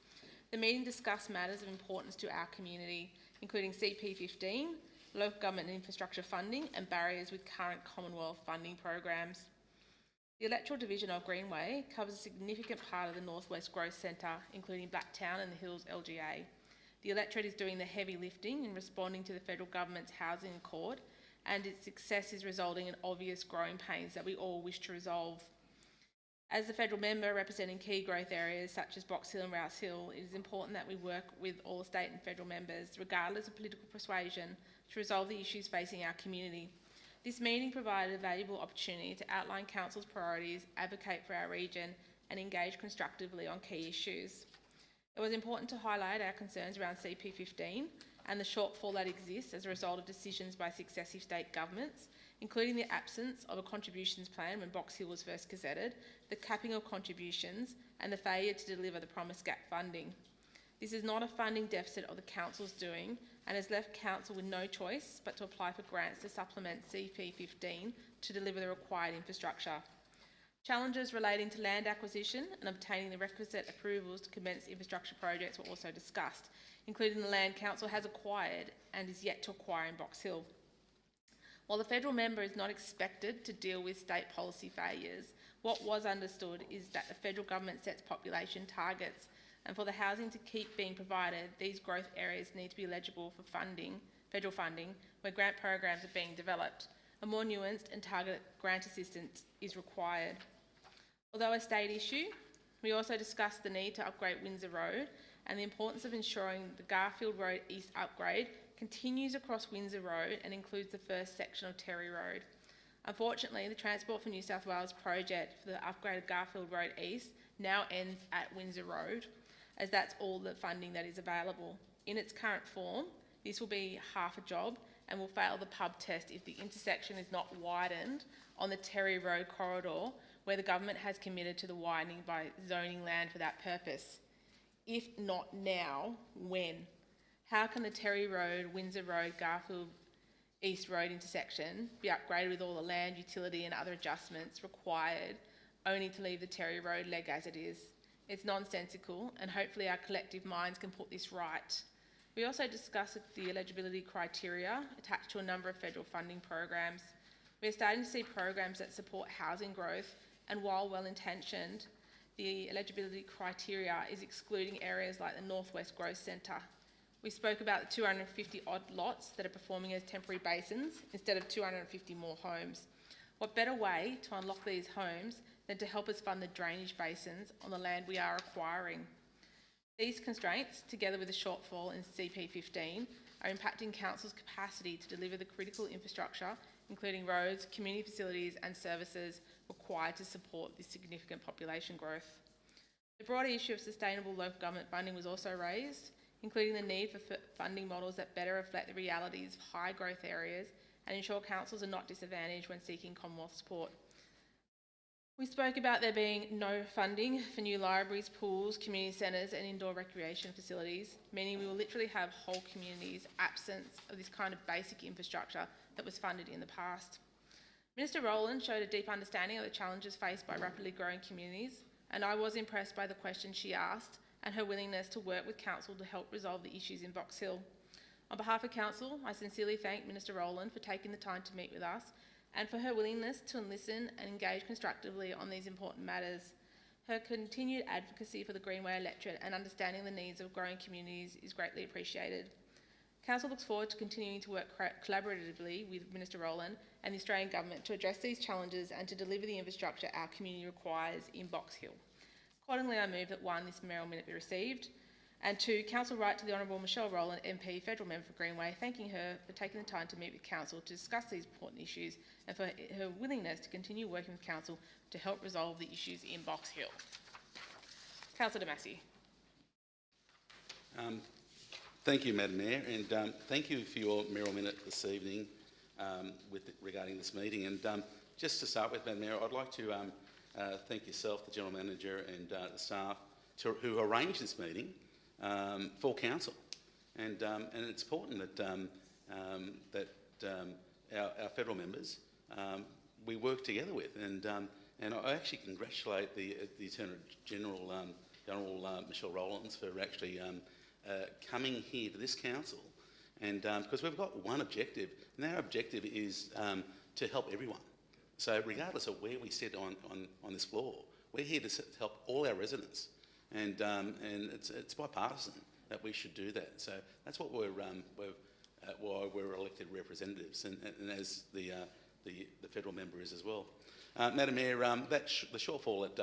The meeting discussed matters of importance to our community, including CP15, local government and infrastructure funding and barriers with current Commonwealth funding programs. The electoral division of Greenway covers a significant part of the Northwest Growth Centre, including Blacktown and the Hills LGA. The electorate is doing the heavy lifting in responding to the federal government's housing accord, and its success is resulting in obvious growing pains that we all wish to resolve. As the federal member representing key growth areas such as Box Hill and Rouse Hill, it is important that we work with all state and federal members, regardless of political persuasion, to resolve the issues facing our community. This meeting provided a valuable opportunity to outline Council's priorities, advocate for our region, and engage constructively on key issues. It was important to highlight our concerns around CP15 and the shortfall that exists as a result of decisions by successive state governments, including the absence of a contributions plan when Box Hill was first gazetted, the capping of contributions, and the failure to deliver the promised gap funding. This is not a funding deficit of the Council's doing and has left Council with no choice but to apply for grants to supplement CP15 to deliver the required infrastructure. Challenges relating to land acquisition and obtaining the requisite approvals to commence infrastructure projects were also discussed, including the land Council has acquired and is yet to acquire in Box Hill. While the federal member is not expected to deal with state policy failures, what was understood is that the federal government sets population targets, and for the housing to keep being provided, these growth areas need to be eligible for funding, federal funding, where grant programs are being developed. A more nuanced and targeted grant assistance is required. Although a state issue, we also discussed the need to upgrade Windsor Road and the importance of ensuring the Garfield Road East upgrade continues across Windsor Road and includes the first section of Terry Road. Unfortunately, the Transport for New South Wales project for the upgraded Garfield Road East now ends at Windsor Road, as that's all the funding that is available. In its current form, this will be half a job and will fail the pub test if the intersection is not widened on the Terry Road corridor, where the government has committed to the widening by zoning land for that purpose. If not now, when? How can the Terry Road, Windsor Road, Garfield East Road intersection be upgraded with all the land, utility and other adjustments required only to leave the Terry Road leg as it is? It's nonsensical, and hopefully our collective minds can put this right. We also discussed the eligibility criteria attached to a number of federal funding programs. We're starting to see programs that support housing growth, and while well-intentioned, the eligibility criteria is excluding areas like the Northwest Growth Centre. We spoke about the 250 odd lots that are performing as temporary basins instead of 250 more homes. What better way to unlock these homes than to help us fund the drainage basins on the land we are acquiring? These constraints, together with a shortfall in CP15, are impacting Council's capacity to deliver the critical infrastructure, including roads, community facilities and services required to support this significant population growth. The broader issue of sustainable local government funding was also raised, including the need for funding models that better reflect the realities of high growth areas and ensure councils are not disadvantaged when seeking Commonwealth support. We spoke about there being no funding for new libraries, pools, community centres and indoor recreation facilities, meaning we will literally have whole communities absence of this kind of basic infrastructure that was funded in the past. Minister Rowland showed a deep understanding of the challenges faced by rapidly growing communities, and I was impressed by the questions she asked and her willingness to work with Council to help resolve the issues in Box Hill. On behalf of Council, I sincerely thank Minister Rowland for taking the time to meet with us and for her willingness to listen and engage constructively on these important matters. Her continued advocacy for the Greenway electorate and understanding the needs of growing communities is greatly appreciated. Council looks forward to continuing to work collaboratively with Minister Rowland and the Australian Government to address these challenges and to deliver the infrastructure our community requires in Box Hill. Accordingly, I move that 1, this mayoral minute be received, and 2, Council write to the Honourable Michelle Rowland MP, Federal Member for Greenway, thanking her for taking the time to meet with Council to discuss these important issues and for her willingness to continue working with Council to help resolve the issues in Box Hill. Councillor De Massey. Thank you, Madam Mayor, and thank you for your mayoral minute this evening regarding this meeting. And just to start with, Madam Mayor, I'd like to thank yourself, the General Manager and the staff who arranged this meeting for Council. And it's important that our federal members we work together with, and I actually congratulate the Attorney General, Michelle Rowlands, for actually coming here to this council, and because we've got one objective, and our objective is to help everyone. So regardless of where we sit on this floor, we're here to help all our residents, and it's bipartisan that we should do that. So that's what why we're elected representatives, and as the federal member is as well. Madam Mayor, the shortfall at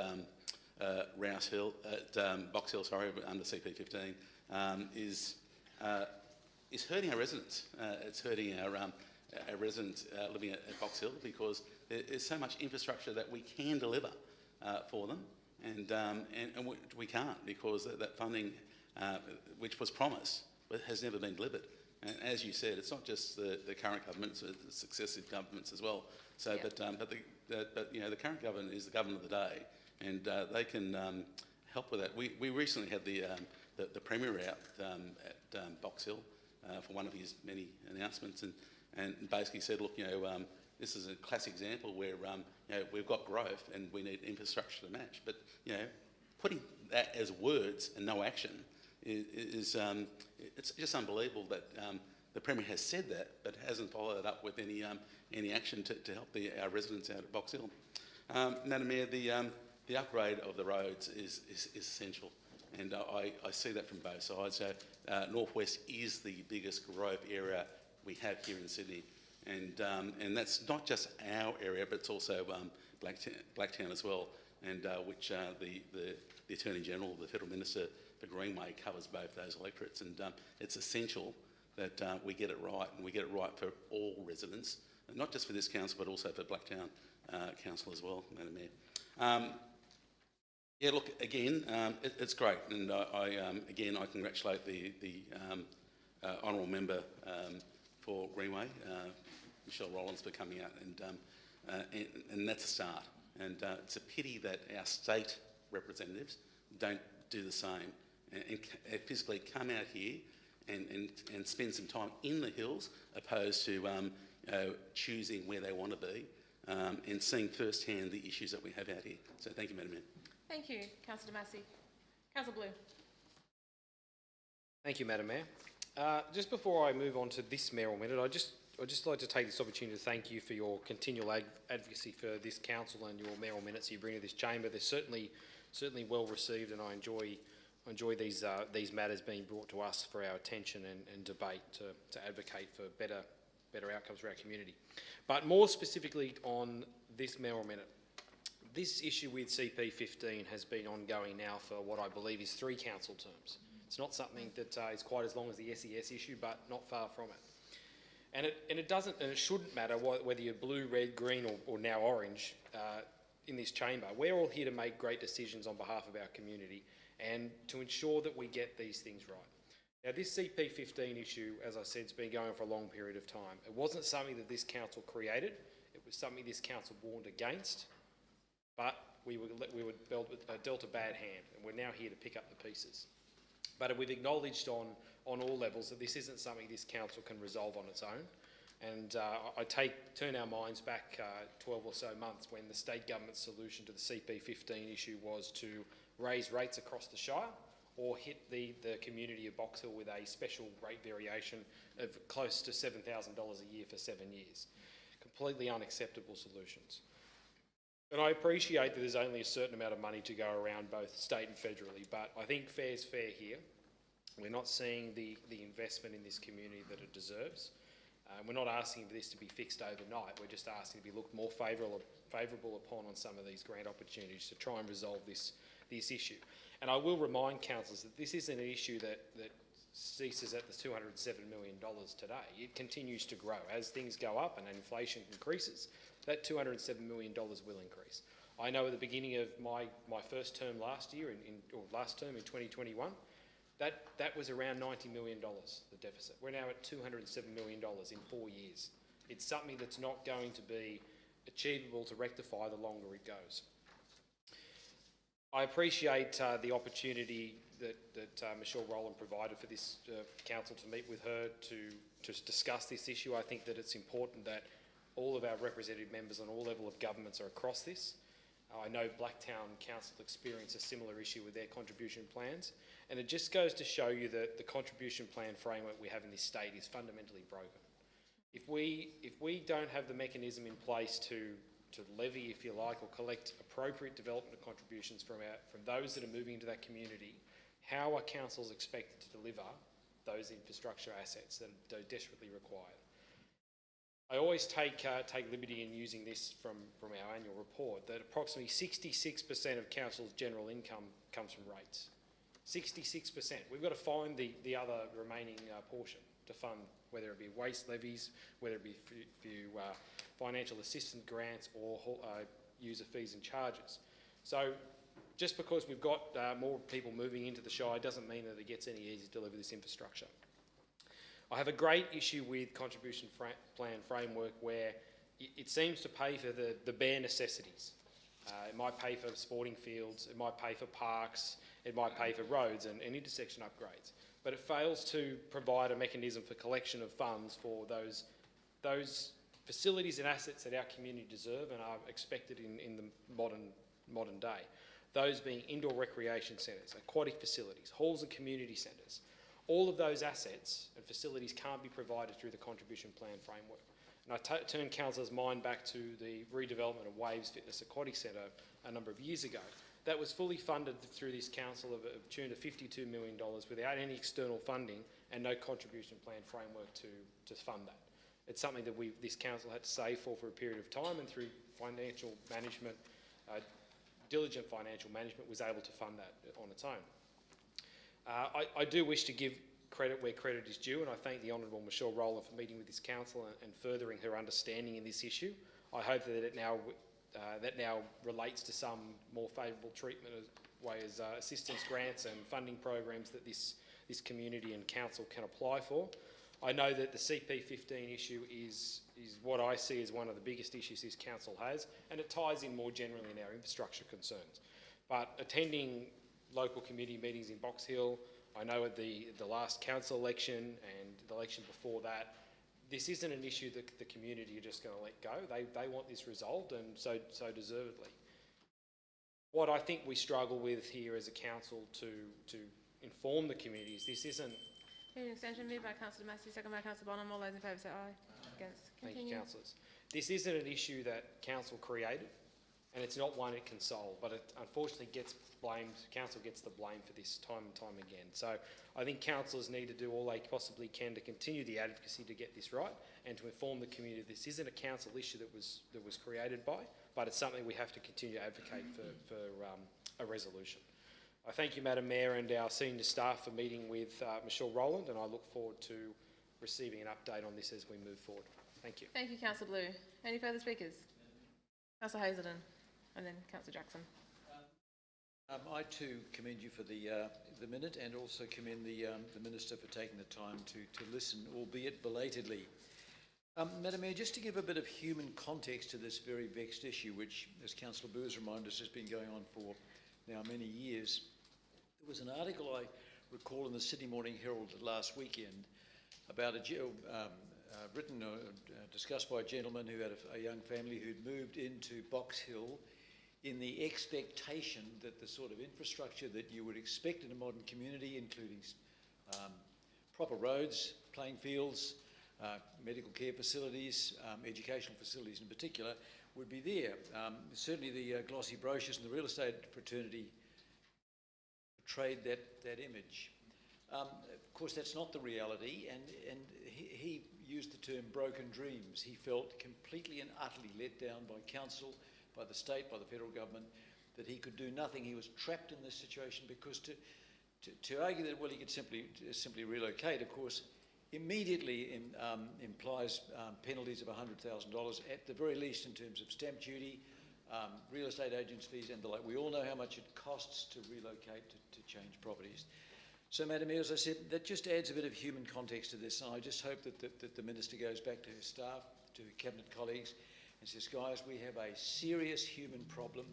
Rouse Hill, at Box Hill, sorry, under CP15, is hurting our residents. It's hurting our residents living at Box Hill, because there's so much infrastructure that we can deliver for them, and we can't, because that funding, which was promised, but has never been delivered. And as you said, it's not just the current government, it's successive governments as well. So, Yeah. but you know, the current government is the government of the day, and they can help with that. We recently had the Premier out at Box Hill for one of his many announcements, and basically said, look, you know, this is a classic example where you know, we've got growth and we need infrastructure to match. But you know, putting that as words and no action is it's just unbelievable that the Premier has said that, but hasn't followed it up with any action to help our residents out at Box Hill. Madam Mayor, the upgrade of the roads is essential, and I see that from both sides. So Northwest is the biggest growth area we have here in Sydney, and that's not just our area, but it's also Blacktown as well, and which the Attorney General, the Federal Minister for Greenway, covers both those electorates, and it's essential that we get it right, and we get it right for all residents, not just for this council, but also for Blacktown Council as well, Madam Mayor. Yeah, look, again, it's great, and again, I congratulate the honourable member for Greenway, Michelle Rowlands, for coming out, and that's a start. And it's a pity that our state representatives don't do the same and physically come out here and spend some time in the hills, opposed to choosing where they want to be, and seeing firsthand the issues that we have out here. So thank you, Madam Mayor. Thank you, Councillor Massey. Councillor Blue. Thank you, Madam Mayor. Just before I move on to this mayoral minute, I'd just like to take this opportunity to thank you for your continual advocacy for this council and your mayoral minutes you bring to this chamber. They're certainly well received, and I enjoy these matters being brought to us for our attention and debate to advocate for better outcomes for our community. But more specifically on this mayoral minute, this issue with CP15 has been ongoing now for what I believe is 3 council terms. It's not something that is quite as long as the SES issue, but not far from it. And it shouldn't matter whether you're blue, red, green, or now orange in this chamber. We're all here to make great decisions on behalf of our community and to ensure that we get these things right. Now, this CP15 issue, as I said, has been going for a long period of time. It wasn't something that this council created. It was something this council warned against, but we were dealt a bad hand, and we're now here to pick up the pieces. But we've acknowledged on all levels that this isn't something this council can resolve on its own. And I turn our minds back 12 or so months when the state government's solution to the CP15 issue was to raise rates across the Shire or hit the community of Box Hill with a special rate variation of close to $7,000 a year for 7 years. Completely unacceptable solutions. And I appreciate that there's only a certain amount of money to go around both state and federally, but I think fair's fair here. We're not seeing the investment in this community that it deserves. We're not asking for this to be fixed overnight. We're just asking to be looked more favourable upon on some of these grant opportunities to try and resolve this issue. And I will remind councillors that this isn't an issue that ceases at the $207 million today. It continues to grow. As things go up and inflation increases, that $207 million will increase. I know at the beginning of my first term last year, last term in 2021, that was around $90 million, the deficit. We're now at $207 million in 4 years. It's something that's not going to be achievable to rectify the longer it goes. I appreciate the opportunity that Michelle Rowland provided for this council to meet with her to discuss this issue. I think that it's important that all of our representative members on all levels of governments are across this. I know Blacktown Council experienced a similar issue with their contribution plans, and it just goes to show you that the contribution plan framework we have in this state is fundamentally broken. If we don't have the mechanism in place to levy, if you like, or collect appropriate development contributions from those that are moving into that community, how are councils expected to deliver those infrastructure assets that are desperately required? I always take liberty in using this from our annual report, that approximately 66% of council's general income comes from rates. 66%. We've got to find the other remaining portion to fund, whether it be waste levies, whether it be financial assistance grants or user fees and charges. So just because we've got more people moving into the Shire doesn't mean that it gets any easier to deliver this infrastructure. I have a great issue with contribution plan framework where it seems to pay for the bare necessities. It might pay for sporting fields, it might pay for parks, it might pay for roads and intersection upgrades, but it fails to provide a mechanism for collection of funds for those facilities and assets that our community deserve and are expected in the modern day. Those being indoor recreation centres, aquatic facilities, halls and community centres. All of those assets and facilities can't be provided through the contribution plan framework. And I turn council's mind back to the redevelopment of Waves Fitness Aquatic Centre a number of years ago. That was fully funded through this council of a tune of $52 million without any external funding and no contribution plan framework to fund that. It's something that this council had to save for a period of time, and through financial management, diligent financial management, was able to fund that on its own. I do wish to give credit where credit is due, and I thank the Honourable Michelle Rowland for meeting with this council and furthering her understanding in this issue. I hope that it now relates to some more favourable treatment as assistance grants and funding programs that this community and council can apply for. I know that the CP15 issue is what I see as one of the biggest issues this council has, and it ties in more generally in our infrastructure concerns. But attending local committee meetings in Box Hill, I know at the last council election and the election before that, this isn't an issue that the community are just going to let go. They want this resolved, and so deservedly. What I think we struggle with here as a council to inform the community is this isn't... Hearing extension moved by Councillor Massey, second by Councillor Bonham. All those in favour say aye. Against. Thank Continue. you, councillors. This isn't an issue that council created, and it's not one it can solve, but it unfortunately gets blamed. Council gets the blame for this time and time again. So I think councillors need to do all they possibly can to continue the advocacy to get this right and to inform the community this isn't a council issue that was created by, but it's something we have to continue to advocate for a resolution. I thank you, Madam Mayor, and our senior staff for meeting with Michelle Rowland, and I look forward to receiving an update on this as we move forward. Thank you. Thank you, Councillor Blue. Any further speakers? Councillor Hazelden, and then Councillor Jackson. I too commend you for the minute, and also commend the Minister for taking the time to listen, albeit belatedly. Madam Mayor, just to give a bit of human context to this very vexed issue, which, as Councillor Blue has reminded us, has been going on for now many years. There was an article I recall in the Sydney Morning Herald last weekend about discussed by a gentleman who had a young family who'd moved into Box Hill in the expectation that the sort of infrastructure that you would expect in a modern community, including proper roads, playing fields, medical care facilities, educational facilities in particular, would be there. Certainly the glossy brochures in the real estate fraternity portrayed that image. Of course, that's not the reality, and he used the term broken dreams. He felt completely and utterly let down by council, by the state, by the federal government, that he could do nothing. He was trapped in this situation because to argue that, well, he could simply relocate, of course, immediately implies penalties of $100,000 at the very least in terms of stamp duty, real estate agents' fees and the like. We all know how much it costs to relocate, to change properties. So, Madam Mayor, as I said, that just adds a bit of human context to this, and I just hope that the Minister goes back to her staff, to her Cabinet colleagues, and says, guys, we have a serious human problem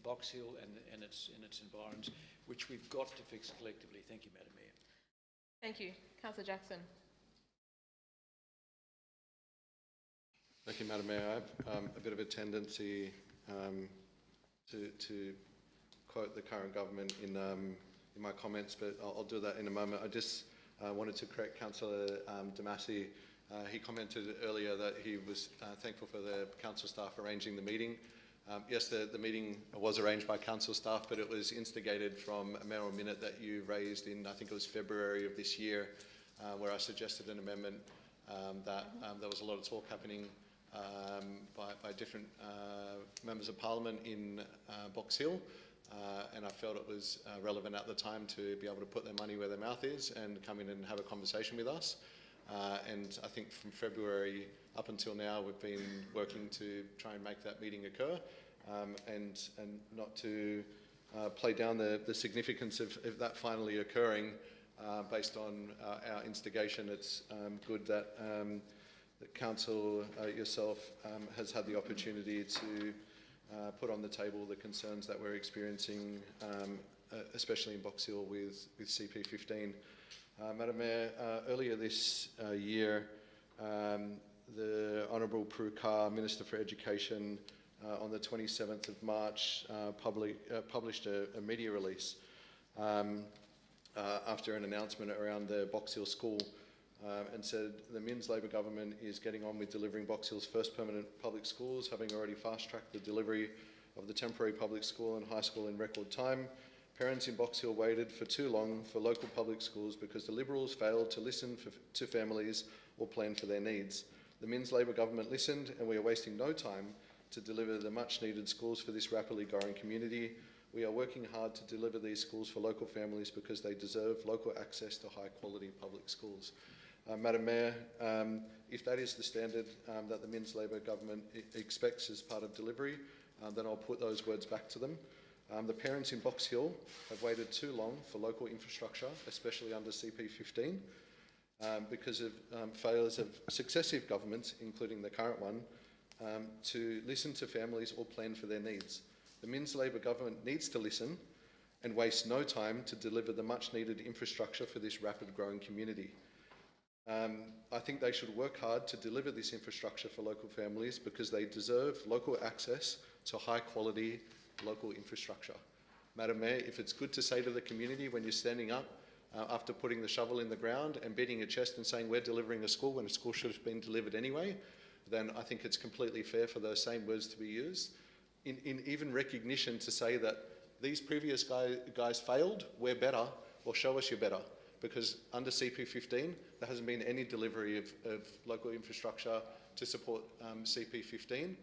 Box Hill and its environs, which we've got to fix collectively. Thank you, Madam Mayor. Thank you. Councillor Jackson. Thank you, Madam Mayor. I have a bit of a tendency to quote the current government in my comments, but I'll do that in a moment. I just wanted to correct Councillor Damasi. He commented earlier that he was thankful for the council staff arranging the meeting. Yes, the meeting was arranged by council staff, but it was instigated from a mayoral minute that you raised in, I think it was February of this year, where I suggested an amendment that there was a lot of talk happening by different members of parliament in Box Hill, and I felt it was relevant at the time to be able to put their money where their mouth is and come in and have a conversation with us. And I think from February up until now, we've been working to try and make that meeting occur, and not to play down the significance of that finally occurring based on our instigation. It's good that the council yourself has had the opportunity to put on the table the concerns that we're experiencing, especially in Box Hill with CP15. Madam Mayor, earlier this year, the Honourable Prue Car, Minister for Education, on the 27th of March, published a media release after an announcement around the Box Hill School, and said the Minns Labor government is getting on with delivering Box Hill's first permanent public schools, having already fast-tracked the delivery of the temporary public school and high school in record time. Parents in Box Hill waited for too long for local public schools because the Liberals failed to listen to families or plan for their needs. The Minns Labor government listened, and we are wasting no time to deliver the much-needed schools for this rapidly growing community. We are working hard to deliver these schools for local families because they deserve local access to high-quality public schools. Madam Mayor, if that is the standard that the Minns Labor government expects as part of delivery, then I'll put those words back to them. The parents in Box Hill have waited too long for local infrastructure, especially under CP15, because of failures of successive governments, including the current one, to listen to families or plan for their needs. The Minns Labor government needs to listen and waste no time to deliver the much-needed infrastructure for this rapid growing community. I think they should work hard to deliver this infrastructure for local families because they deserve local access to high-quality local infrastructure. Madam Mayor, if it's good to say to the community when you're standing up after putting the shovel in the ground and beating your chest and saying we're delivering a school when a school should have been delivered anyway, then I think it's completely fair for those same words to be used. In even recognition to say that these previous guys failed, we're better, or show us you're better. Because under CP15, there hasn't been any delivery of local infrastructure to support CP15,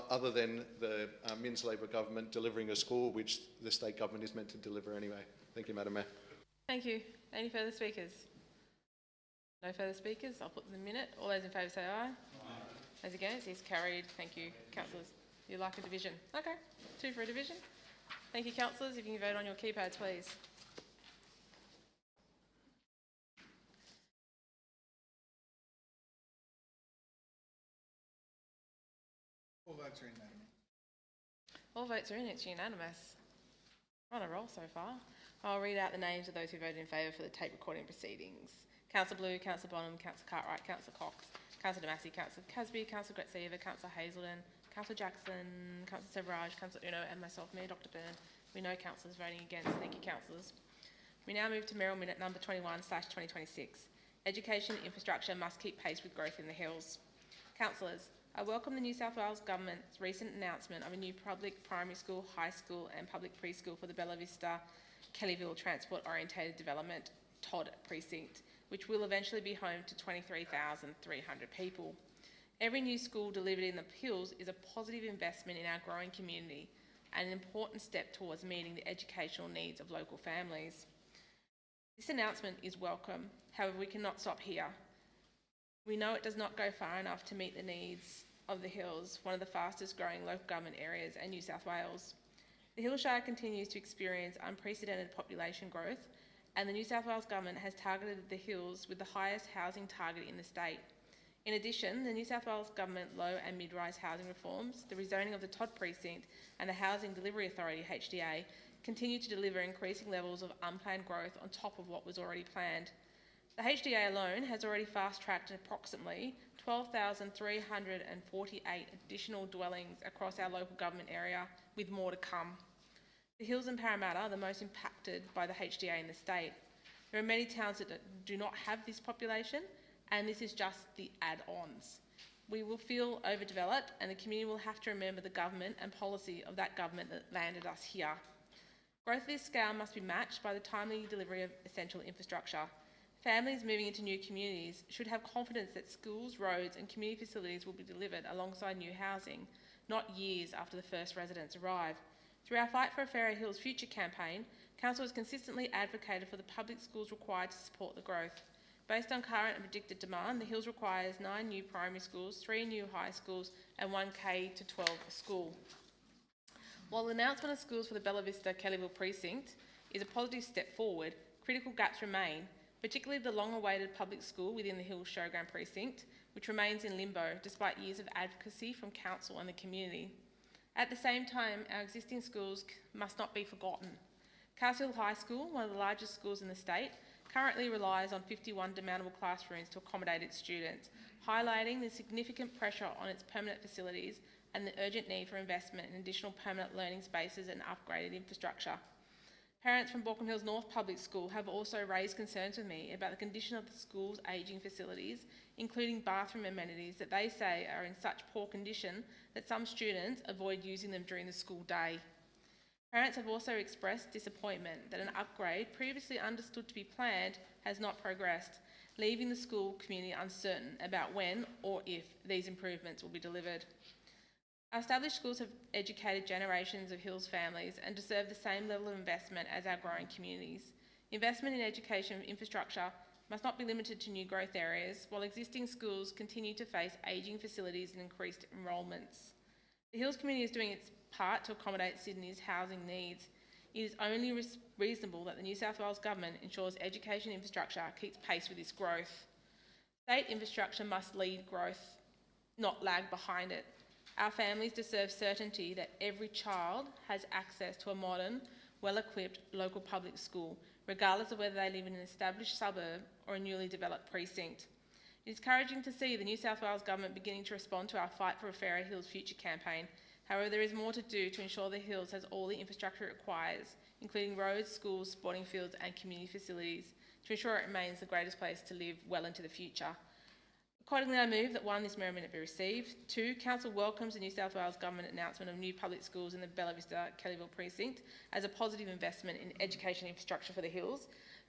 other than the Minns Labor government delivering a school which the state government is meant to deliver anyway. Thank you, Madam Mayor. Thank you. Any further speakers? No further speakers. I'll put them in a minute. All those in favour say aye. Aye. Those against? Is carried. Thank you, councillors. You like a division? Okay. 2 for a division. Thank you, councillors. If you can vote on your keypads, please. All votes are in, Madam Mayor. All votes are in. It's unanimous. On a roll so far. I'll read out the names of those who voted in favour for the tape recording proceedings. Councillor Blue, Councillor Bonham, Councillor Cartwright, Councillor Cox, Councillor Damasi, Councillor Casby, Councillor Gretzeva, Councillor Hazelden, Councillor Jackson, Councillor Severage, Councillor Uno and myself, Mayor Dr Byrne. We know councillors voting against. Thank you, councillors. We now move to Mayoral Minute number 21/2026. Education infrastructure must keep pace with growth in the hills. Councillors, I welcome the New South Wales Government's recent announcement of a new public primary school, high school and public preschool for the Bella Vista Kellyville Transport Orientated Development TOD precinct, which will eventually be home to 23,300 people. Every new school delivered in the hills is a positive investment in our growing community and an important step towards meeting the educational needs of local families. This announcement is welcome, however we cannot stop here. We know it does not go far enough to meet the needs of the hills, one of the fastest growing local government areas in New South Wales. The Hill Shire continues to experience unprecedented population growth, and the New South Wales Government has targeted the hills with the highest housing target in the state. In addition, the New South Wales Government low and mid-rise housing reforms, the rezoning of the Todd Precinct and the Housing Delivery Authority, HDA, continue to deliver increasing levels of unplanned growth on top of what was already planned. The HDA alone has already fast-tracked approximately 12,348 additional dwellings across our local government area, with more to come. The Hills and Parramatta are the most impacted by the HDA in the state. There are many towns that do not have this population, and this is just the add-ons. We will feel overdeveloped, and the community will have to remember the government and policy of that government that landed us here. Growth of this scale must be matched by the timely delivery of essential infrastructure. Families moving into new communities should have confidence that schools, roads and community facilities will be delivered alongside new housing, not years after the first residents arrive. Through our Fight for a Fairer Hills Future campaign, Council has consistently advocated for the public schools required to support the growth. Based on current and predicted demand, the Hills requires 9 new primary schools, 3 new high schools and 1 K-12 school. While the announcement of schools for the Bella Vista Kellyville precinct is a positive step forward, critical gaps remain, particularly the long-awaited public school within the Hills Showground precinct, which remains in limbo despite years of advocacy from council and the community. At the same time, our existing schools must not be forgotten. Castle Hill High School, one of the largest schools in the state, currently relies on 51 demountable classrooms to accommodate its students, highlighting the significant pressure on its permanent facilities and the urgent need for investment in additional permanent learning spaces and upgraded infrastructure. Parents from Baulkham Hills North Public School have also raised concerns with me about the condition of the school's ageing facilities, including bathroom amenities that they say are in such poor condition that some students avoid using them during the school day. Parents have also expressed disappointment that an upgrade previously understood to be planned has not progressed, leaving the school community uncertain about when or if these improvements will be delivered. Our established schools have educated generations of Hills families and deserve the same level of investment as our growing communities. Investment in education infrastructure must not be limited to new growth areas, while existing schools continue to face ageing facilities and increased enrolments. The Hills community is doing its part to accommodate Sydney's housing needs. It is only reasonable that the New South Wales Government ensures education infrastructure keeps pace with this growth. State infrastructure must lead growth, not lag behind it. Our families deserve certainty that every child has access to a modern, well-equipped local public school, regardless of whether they live in an established suburb or a newly developed precinct. It is encouraging to see the New South Wales Government beginning to respond to our Fight for a Fairer Hills Future campaign. However, there is more to do to ensure the Hills has all the infrastructure it requires, including roads, schools, sporting fields and community facilities, to ensure it remains the greatest place to live well into the future. Accordingly, I move that 1, this mirror minute be received. 2, Council welcomes the New South Wales Government announcement of new public schools in the Bella Vista Kellyville precinct as a positive investment in education infrastructure for the Hills.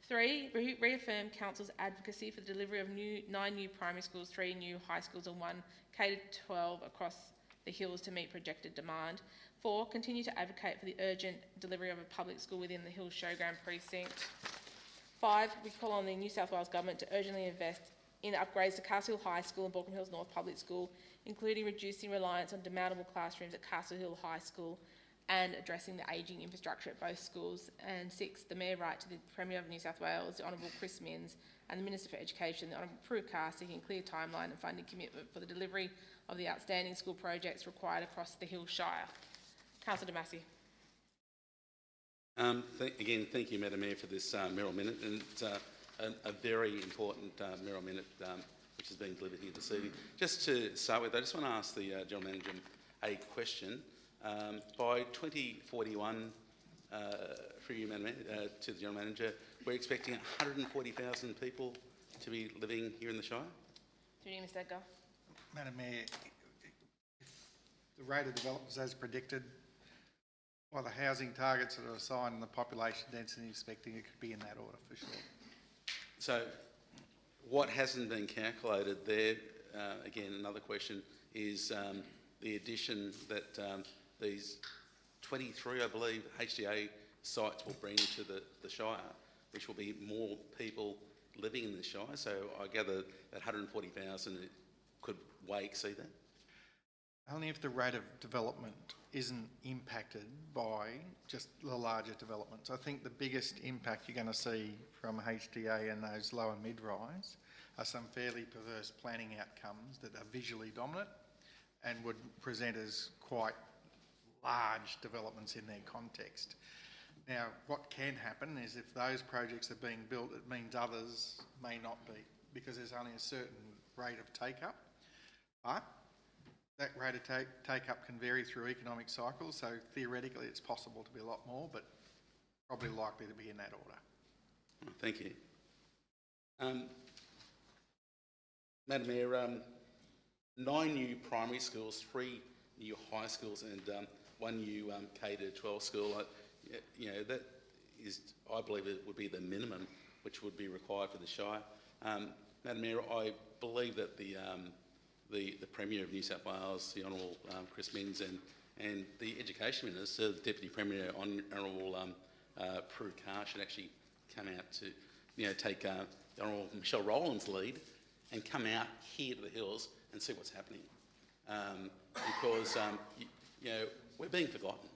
3, reaffirm Council's advocacy for the delivery of 9 new primary schools, 3 new high schools and 1 K-12 across the Hills to meet projected demand. 4, continue to advocate for the urgent delivery of a public school within the Hills Showground precinct. 5, we call on the New South Wales Government to urgently invest in upgrades to Castle Hill High School and Baulkham Hills North Public School, including reducing reliance on demountable classrooms at Castle Hill High School and addressing the ageing infrastructure at both schools. And 6, the Mayor write to the Premier of New South Wales, the Honourable Chris Minns, and the Minister for Education, the Honourable Prue Carr, seeking a clear timeline and funding commitment for the delivery of the outstanding school projects required across the Hills Shire. Councillor Damasi. Again, thank you, Madam Mayor, for this Merrill Minute, and it's a very important Merrill Minute which has been delivered here this evening. Just to start with, I just want to ask the General Manager a question. By 2041, through you, Madam Mayor, to the General Manager, we're expecting 140,000 people to be living here in the Shire? Through you, Mr Edgar. Madam Mayor, if the rate of development is as predicted, by the housing targets that are assigned and the population density expecting, it could be in that order for sure. So what hasn't been calculated there, again, another question, is the addition that these 23, I believe, HDA sites will bring to the Shire, which will be more people living in the Shire. So I gather that 140,000 could way exceed that. Only if the rate of development isn't impacted by just the larger developments. I think the biggest impact you're going to see from HDA and those low and mid-rise are some fairly perverse planning outcomes that are visually dominant and would present as quite large developments in their context. Now, what can happen is if those projects are being built, it means others may not be, because there's only a certain rate of take-up. But that rate of take-up can vary through economic cycles, so theoretically it's possible to be a lot more, but probably likely to be in that order. Thank you. Madam Mayor, 9 new primary schools, 3 new high schools and 1 new K-12 school. That is, I believe it would be the minimum which would be required for the Shire. Madam Mayor, I believe that the Premier of New South Wales, the Honourable Chris Minns, and the Education Minister, the Deputy Premier, Honourable Prue Carr, should actually come out to, take the Honourable Michelle Rowland's lead and come out here to the Hills and see what's happening. Because, we're being forgotten.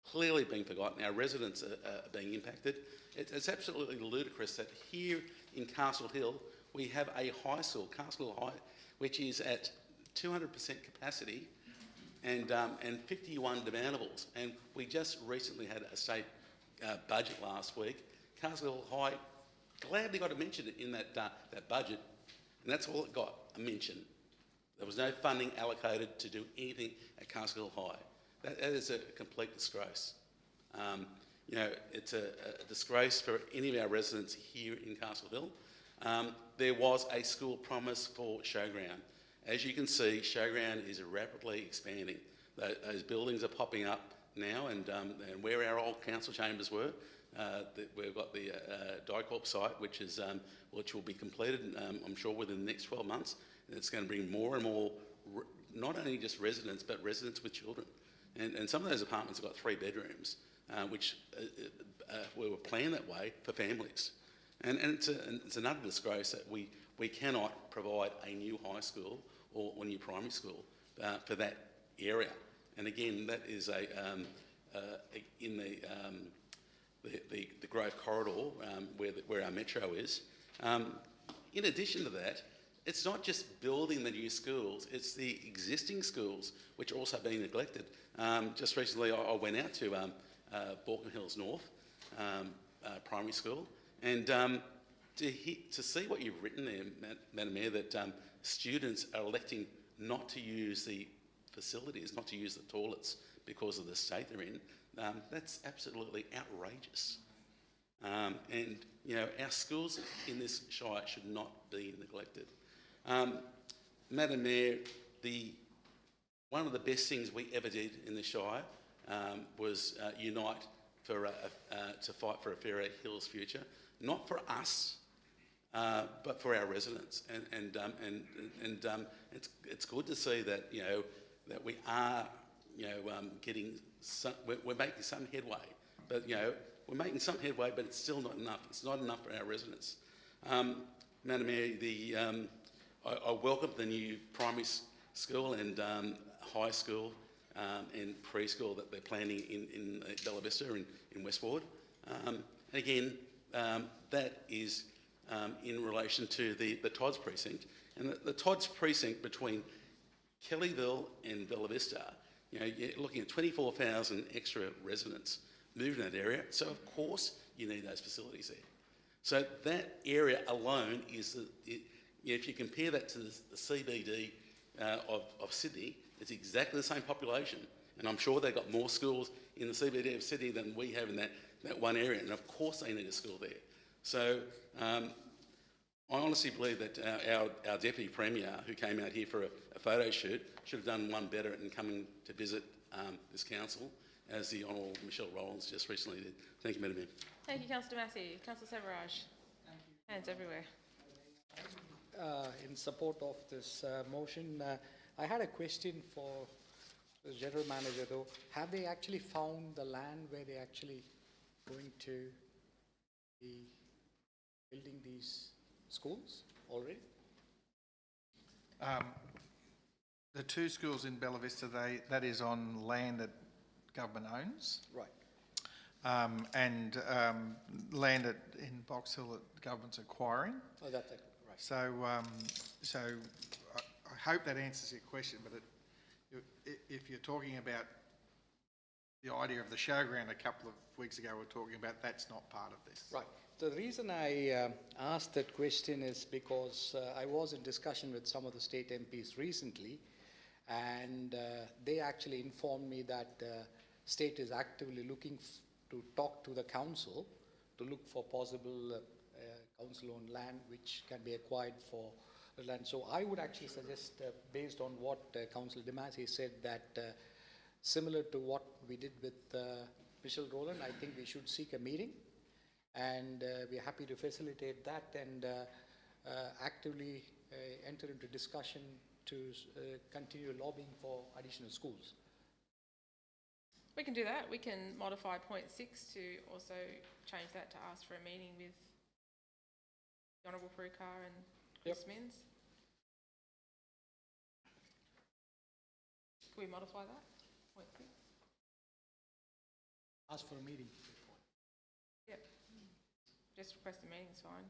Clearly being forgotten. Our residents are being impacted. It's absolutely ludicrous that here in Castle Hill we have a high school, Castle Hill High, which is at 200% capacity and 51 demandables. And we just recently had a state budget last week. Castle Hill High gladly got a mention in that budget, and that's all it got, a mention. There was no funding allocated to do anything at Castle Hill High. That is a complete disgrace. It's a disgrace for any of our residents here in Castle Hill. There was a school promise for Showground. As you can see, Showground is rapidly expanding. Those buildings are popping up now, and where our old council chambers were, we've got the DICORP site, which will be completed, I'm sure, within the next 12 months. And it's going to bring more and more, not only just residents, but residents with children. And some of those apartments have got 3 bedrooms, which were planned that way for families. And it's another disgrace that we cannot provide a new high school or new primary school for that area. And again, that is in the Grove Corridor where our metro is. In addition to that, it's not just building the new schools, it's the existing schools which are also being neglected. Just recently I went out to Baulkham Hills North Primary School, and to see what you've written there, Madam Mayor, that students are electing not to use the facilities, not to use the toilets because of the state they're in, that's absolutely outrageous. And our schools in this Shire should not be neglected. Madam Mayor, one of the best things we ever did in the Shire was unite to fight for a fairer Hills future, not for us, but for our residents. And it's good to see that that we are getting we're making some headway, but we're making some headway, but it's still not enough. It's not enough for our residents. Madam Mayor, I welcome the new primary school and high school and preschool that they're planning in Bella Vista in West Ward. And again, that is in relation to the Todd's precinct. And the Todd's precinct between Kellyville and Bella Vista, you're looking at 24,000 extra residents moving in that area. So of course you need those facilities there. So that area alone is, if you compare that to the CBD of Sydney, it's exactly the same population. And I'm sure they've got more schools in the CBD of Sydney than we have in that one area. And of course they need a school there. So I honestly believe that our Deputy Premier, who came out here for a photo shoot, should have done one better in coming to visit this council, as the Honourable Michelle Rowlands just recently did. Thank you, Madam Mayor. Thank you, Councillor Massey. Councillor Severaj. Hands everywhere. In support of this motion, I had a question for the General Manager though. Have they actually found the land where they're actually going to be building these schools already? The 2 schools in Bella Vista, that is on land that government owns. Right. And land in Box Hill that the government's acquiring. Oh, that's it. Right. So, I hope that answers your question, but if you're talking about the idea of the showground a couple of weeks ago, we're talking about, that's not part of this. Right. The reason I asked that question is because I was in discussion with some of the state MPs recently, and they actually informed me that the state is actively looking to talk to the council to look for possible council-owned land which can be acquired for the land. So I would actually suggest, based on what Councillor Damasi said, that similar to what we did with Michelle Rowland, I think we should seek a meeting, and we're happy to facilitate that and actively enter into discussion to continue lobbying for additional schools. We can do that. We can modify point 6 to also change that to ask for a meeting with the Honourable Prukar and Chris Minns. Can we modify that? Point 6? Ask for a meeting. Yep. Just request a meeting is fine.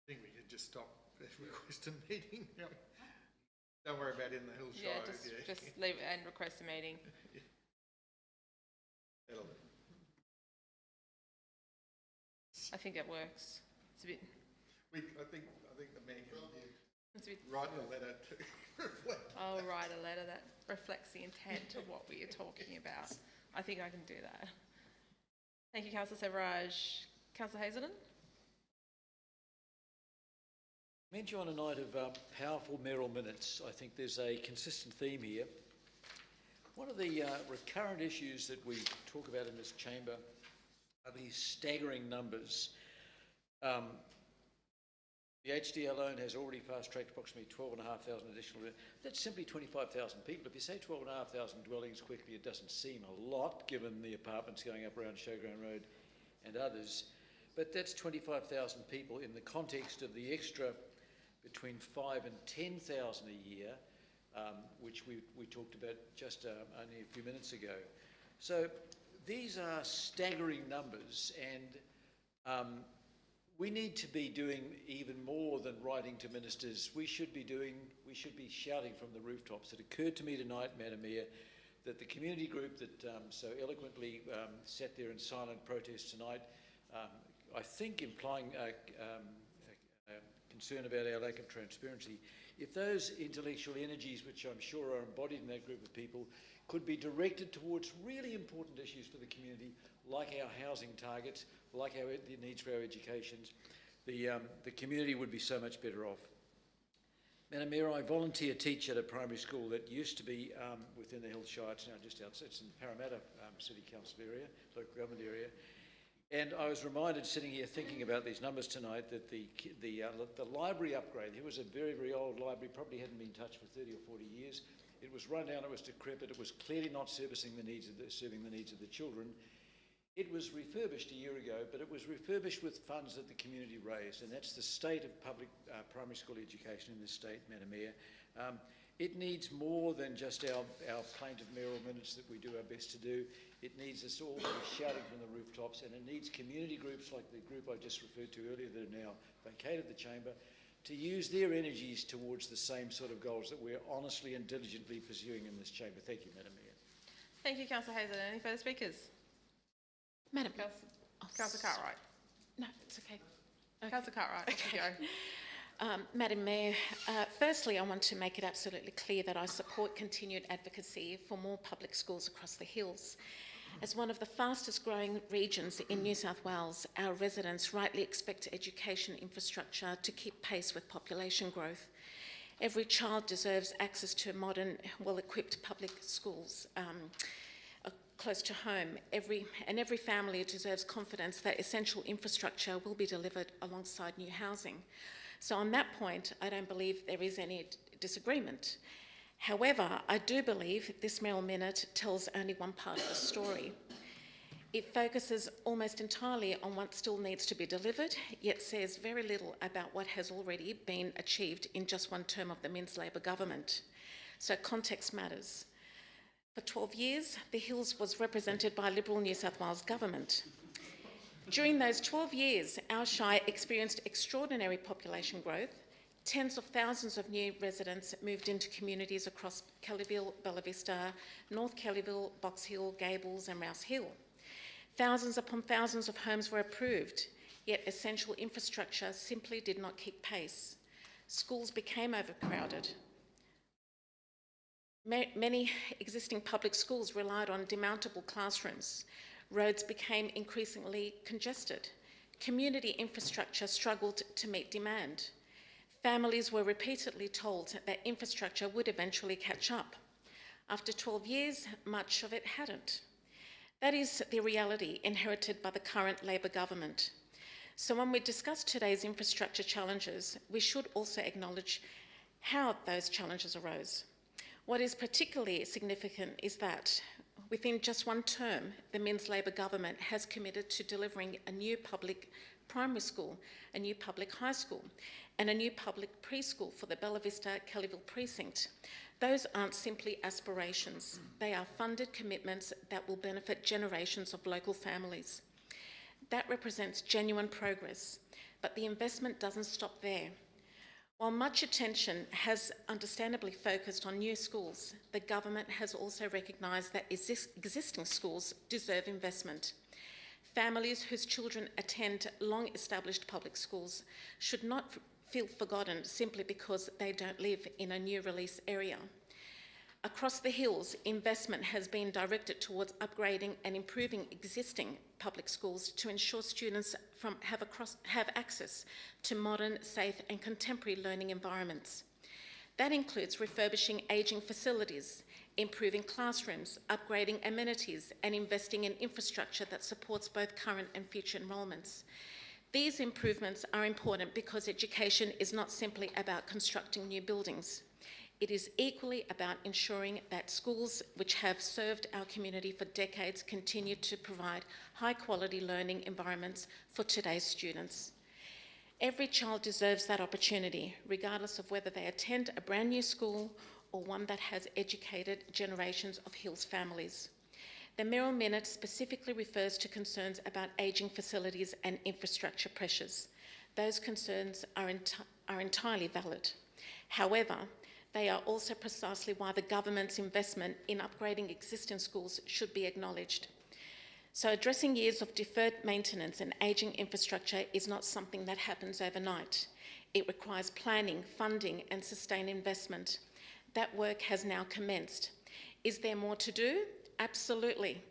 I think we could just stop, request a meeting. Don't worry about in the Hill Shire. Yeah, just leave it and request a meeting. That'll- I think that works. It's a bit. I think the mayor can It's a bit. write a letter to reflect. I'll write a letter that reflects the intent of what we are talking about. I think I can do that. Thank you, Councillor Severage. Councillor Hazelden? Mention on a night of powerful mayoral minutes, I think there's a consistent theme here. One of the recurrent issues that we talk about in this chamber are these staggering numbers. The HDL alone has already fast-tracked approximately 12,500 additional. That's simply 25,000 people. If you say 12,500 dwellings quickly, it doesn't seem a lot, given the apartments going up around Showground Road and others. But that's 25,000 people in the context of the extra between 5,000 and 10,000 a year, which we talked about just only a few minutes ago. So these are staggering numbers, and we need to be doing even more than writing to ministers. We should be shouting from the rooftops. It occurred to me tonight, Madam Mayor, that the community group that so eloquently sat there in silent protest tonight, I think implying concern about our lack of transparency, if those intellectual energies, which I'm sure are embodied in that group of people, could be directed towards really important issues for the community, like our housing targets, like the needs for our educations, the community would be so much better off. Madam Mayor, I volunteer teach at a primary school that used to be within the Hill Shire. It's now just outside, it's in the Parramatta City Council area, local government area. And I was reminded, sitting here thinking about these numbers tonight, that the library upgrade, it was a very, very old library, probably hadn't been touched for 30 or 40 years. It was run down, it was decrepit, it was clearly not serving the needs of the children. It was refurbished a year ago, but it was refurbished with funds that the community raised, and that's the state of public primary school education in this state, Madam Mayor. It needs more than just our plaintive mayoral minutes that we do our best to do. It needs us all to be shouting from the rooftops, and it needs community groups like the group I just referred to earlier that have now vacated the chamber to use their energies towards the same sort of goals that we're honestly and diligently pursuing in this chamber. Thank you, Madam Mayor. Thank you, Councillor Hazelden. Any further speakers? Madam. Councillor Cartwright. No, it's okay. Councillor Cartwright, off you go. Madam Mayor, firstly, I want to make it absolutely clear that I support continued advocacy for more public schools across the hills. As one of the fastest growing regions in New South Wales, our residents rightly expect education infrastructure to keep pace with population growth. Every child deserves access to modern, well-equipped public schools close to home. Every family deserves confidence that essential infrastructure will be delivered alongside new housing. So on that point, I don't believe there is any disagreement. However, I do believe this mayoral minute tells only one part of the story. It focuses almost entirely on what still needs to be delivered, yet says very little about what has already been achieved in just one term of the Minns Labor government. So context matters. For 12 years, the Hills was represented by a Liberal New South Wales government. During those 12 years, our shire experienced extraordinary population growth. Tens of thousands of new residents moved into communities across Kellyville, Bella Vista, North Kellyville, Box Hill, Gables and Rouse Hill. Thousands upon thousands of homes were approved, yet essential infrastructure simply did not keep pace. Schools became overcrowded. Many existing public schools relied on demountable classrooms. Roads became increasingly congested. Community infrastructure struggled to meet demand. Families were repeatedly told that infrastructure would eventually catch up. After 12 years, much of it hadn't. That is the reality inherited by the current Labor government. So when we discuss today's infrastructure challenges, we should also acknowledge how those challenges arose. What is particularly significant is that within just one term, the Minns Labor government has committed to delivering a new public primary school, a new public high school, and a new public preschool for the Bella Vista Kellyville precinct. Those aren't simply aspirations. They are funded commitments that will benefit generations of local families. That represents genuine progress, but the investment doesn't stop there. While much attention has understandably focused on new schools, the government has also recognised that existing schools deserve investment. Families whose children attend long-established public schools should not feel forgotten simply because they don't live in a new release area. Across the Hills, investment has been directed towards upgrading and improving existing public schools to ensure students have access to modern, safe and contemporary learning environments. That includes refurbishing ageing facilities, improving classrooms, upgrading amenities and investing in infrastructure that supports both current and future enrolments. These improvements are important because education is not simply about constructing new buildings. It is equally about ensuring that schools which have served our community for decades continue to provide high-quality learning environments for today's students. Every child deserves that opportunity, regardless of whether they attend a brand new school or one that has educated generations of Hills families. The Mirror Minute specifically refers to concerns about ageing facilities and infrastructure pressures. Those concerns are entirely valid. However, they are also precisely why the government's investment in upgrading existing schools should be acknowledged. So addressing years of deferred maintenance and ageing infrastructure is not something that happens overnight. It requires planning, funding and sustained investment. That work has now commenced. Is there more to do? Absolutely.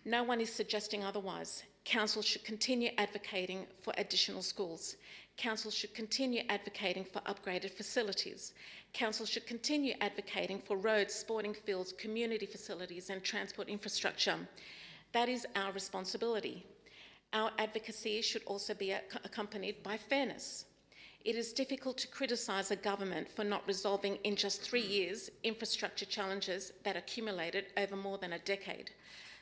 No one is suggesting otherwise. Council should continue advocating for additional schools. Council should continue advocating for upgraded facilities. Council should continue advocating for roads, sporting fields, community facilities and transport infrastructure. That is our responsibility. Our advocacy should also be accompanied by fairness. It is difficult to criticise a government for not resolving in just 3 years infrastructure challenges that accumulated over more than a decade.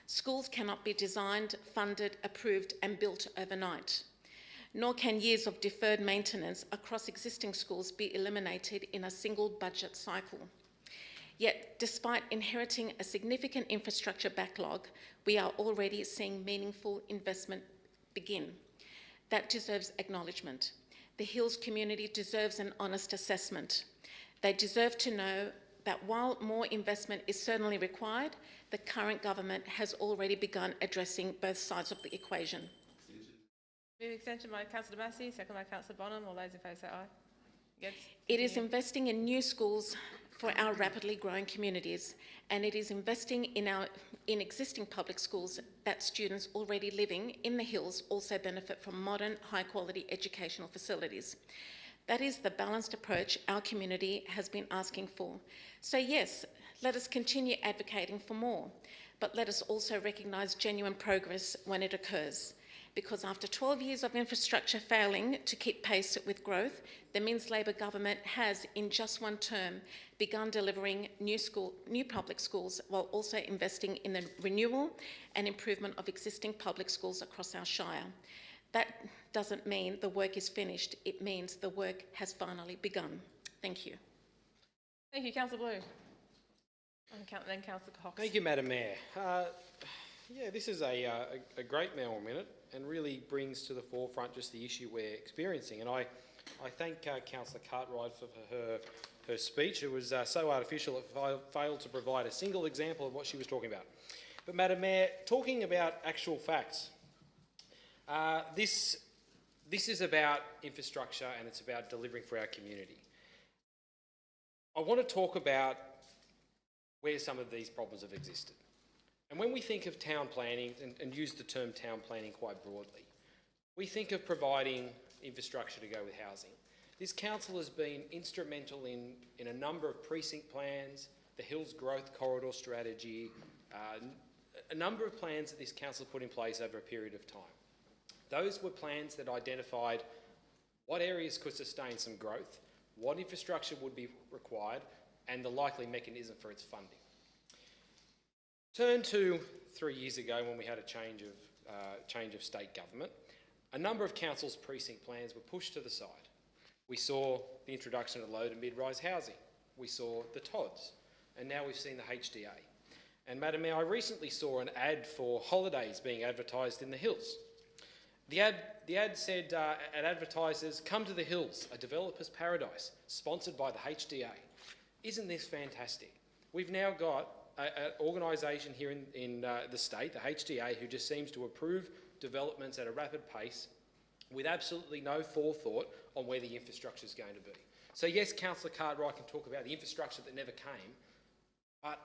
Schools cannot be designed, funded, approved and built overnight. Nor can years of deferred maintenance across existing schools be eliminated in a single budget cycle. Yet, despite inheriting a significant infrastructure backlog, we are already seeing meaningful investment begin. That deserves acknowledgement. The Hills community deserves an honest assessment. They deserve to know that while more investment is certainly required, the current government has already begun addressing both sides of the equation. Move extension by Councillor Massey, second by Councillor Bonham. All those in favour say aye. Against? It is investing in new schools for our rapidly growing communities, and it is investing in existing public schools that students already living in the Hills also benefit from modern, high-quality educational facilities. That is the balanced approach our community has been asking for. So yes, let us continue advocating for more, but let us also recognise genuine progress when it occurs. because after 12 years of infrastructure failing to keep pace with growth, the Minns Labor government has, in just one term, begun delivering new public schools while also investing in the renewal and improvement of existing public schools across our shire. That doesn't mean the work is finished, it means the work has finally begun. Thank you. Thank you, Councillor Blue. And then Councillor Cox. Thank you, Madam Mayor. Yeah, this is a great Melbourne Minute and really brings to the forefront just the issue we're experiencing. And I thank Councillor Cartwright for her speech. It was so artificial it failed to provide a single example of what she was talking about. But Madam Mayor, talking about actual facts, this is about infrastructure and it's about delivering for our community. I want to talk about where some of these problems have existed. And when we think of town planning, and use the term town planning quite broadly, we think of providing infrastructure to go with housing. This council has been instrumental in a number of precinct plans, the Hills Growth Corridor strategy, a number of plans that this council put in place over a period of time. Those were plans that identified what areas could sustain some growth, what infrastructure would be required, and the likely mechanism for its funding. Turn to 3 years ago when we had a change of state government. A number of council's precinct plans were pushed to the side. We saw the introduction of low to mid-rise housing. We saw the TODs, and now we've seen the HDA. And Madam Mayor, I recently saw an ad for holidays being advertised in the Hills. The ad said, at advertisers, "Come to the Hills, a developer's paradise," sponsored by the HDA. Isn't this fantastic? We've now got an organisation here in the state, the HDA, who just seems to approve developments at a rapid pace with absolutely no forethought on where the infrastructure is going to be. So yes, Councillor Cartwright can talk about the infrastructure that never came, but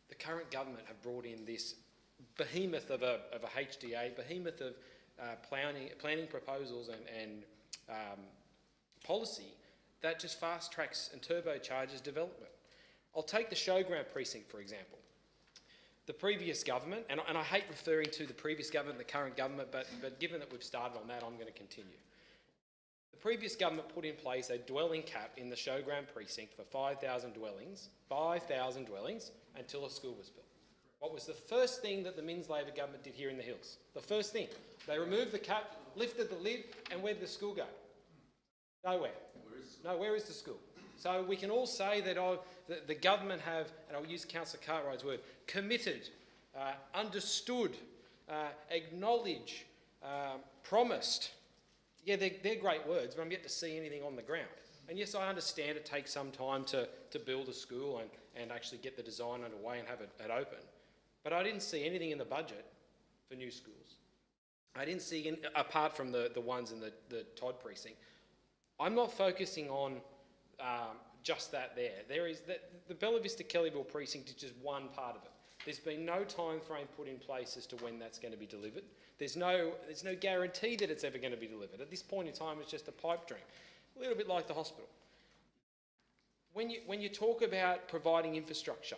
the current government have brought in this behemoth of a HDA, behemoth of planning proposals and policy that just fast tracks and turbocharges development. I'll take the Showground precinct, for example. The previous government, and I hate referring to the previous government and the current government, but given that we've started on that, I'm going to continue. The previous government put in place a dwelling cap in the Showground precinct for 5,000 dwellings, until a school was built. What was the first thing that the Minns Labor government did here in the Hills? The first thing. They removed the cap, lifted the lid, and where did the school go? Nowhere. Where is the school? So we can all say that the government have, and I'll use Councillor Cartwright's word, committed, understood, acknowledged, promised. Yeah, they're great words, but I'm yet to see anything on the ground. And yes, I understand it takes some time to build a school and actually get the design underway and have it open. But I didn't see anything in the budget for new schools. I didn't see, apart from the ones in the Todd precinct. I'm not focusing on just that there. The Bella Vista Kellyville precinct is just one part of it. There's been no time frame put in place as to when that's going to be delivered. There's no guarantee that it's ever going to be delivered. At this point in time, it's just a pipe dream, a little bit like the hospital. When you talk about providing infrastructure,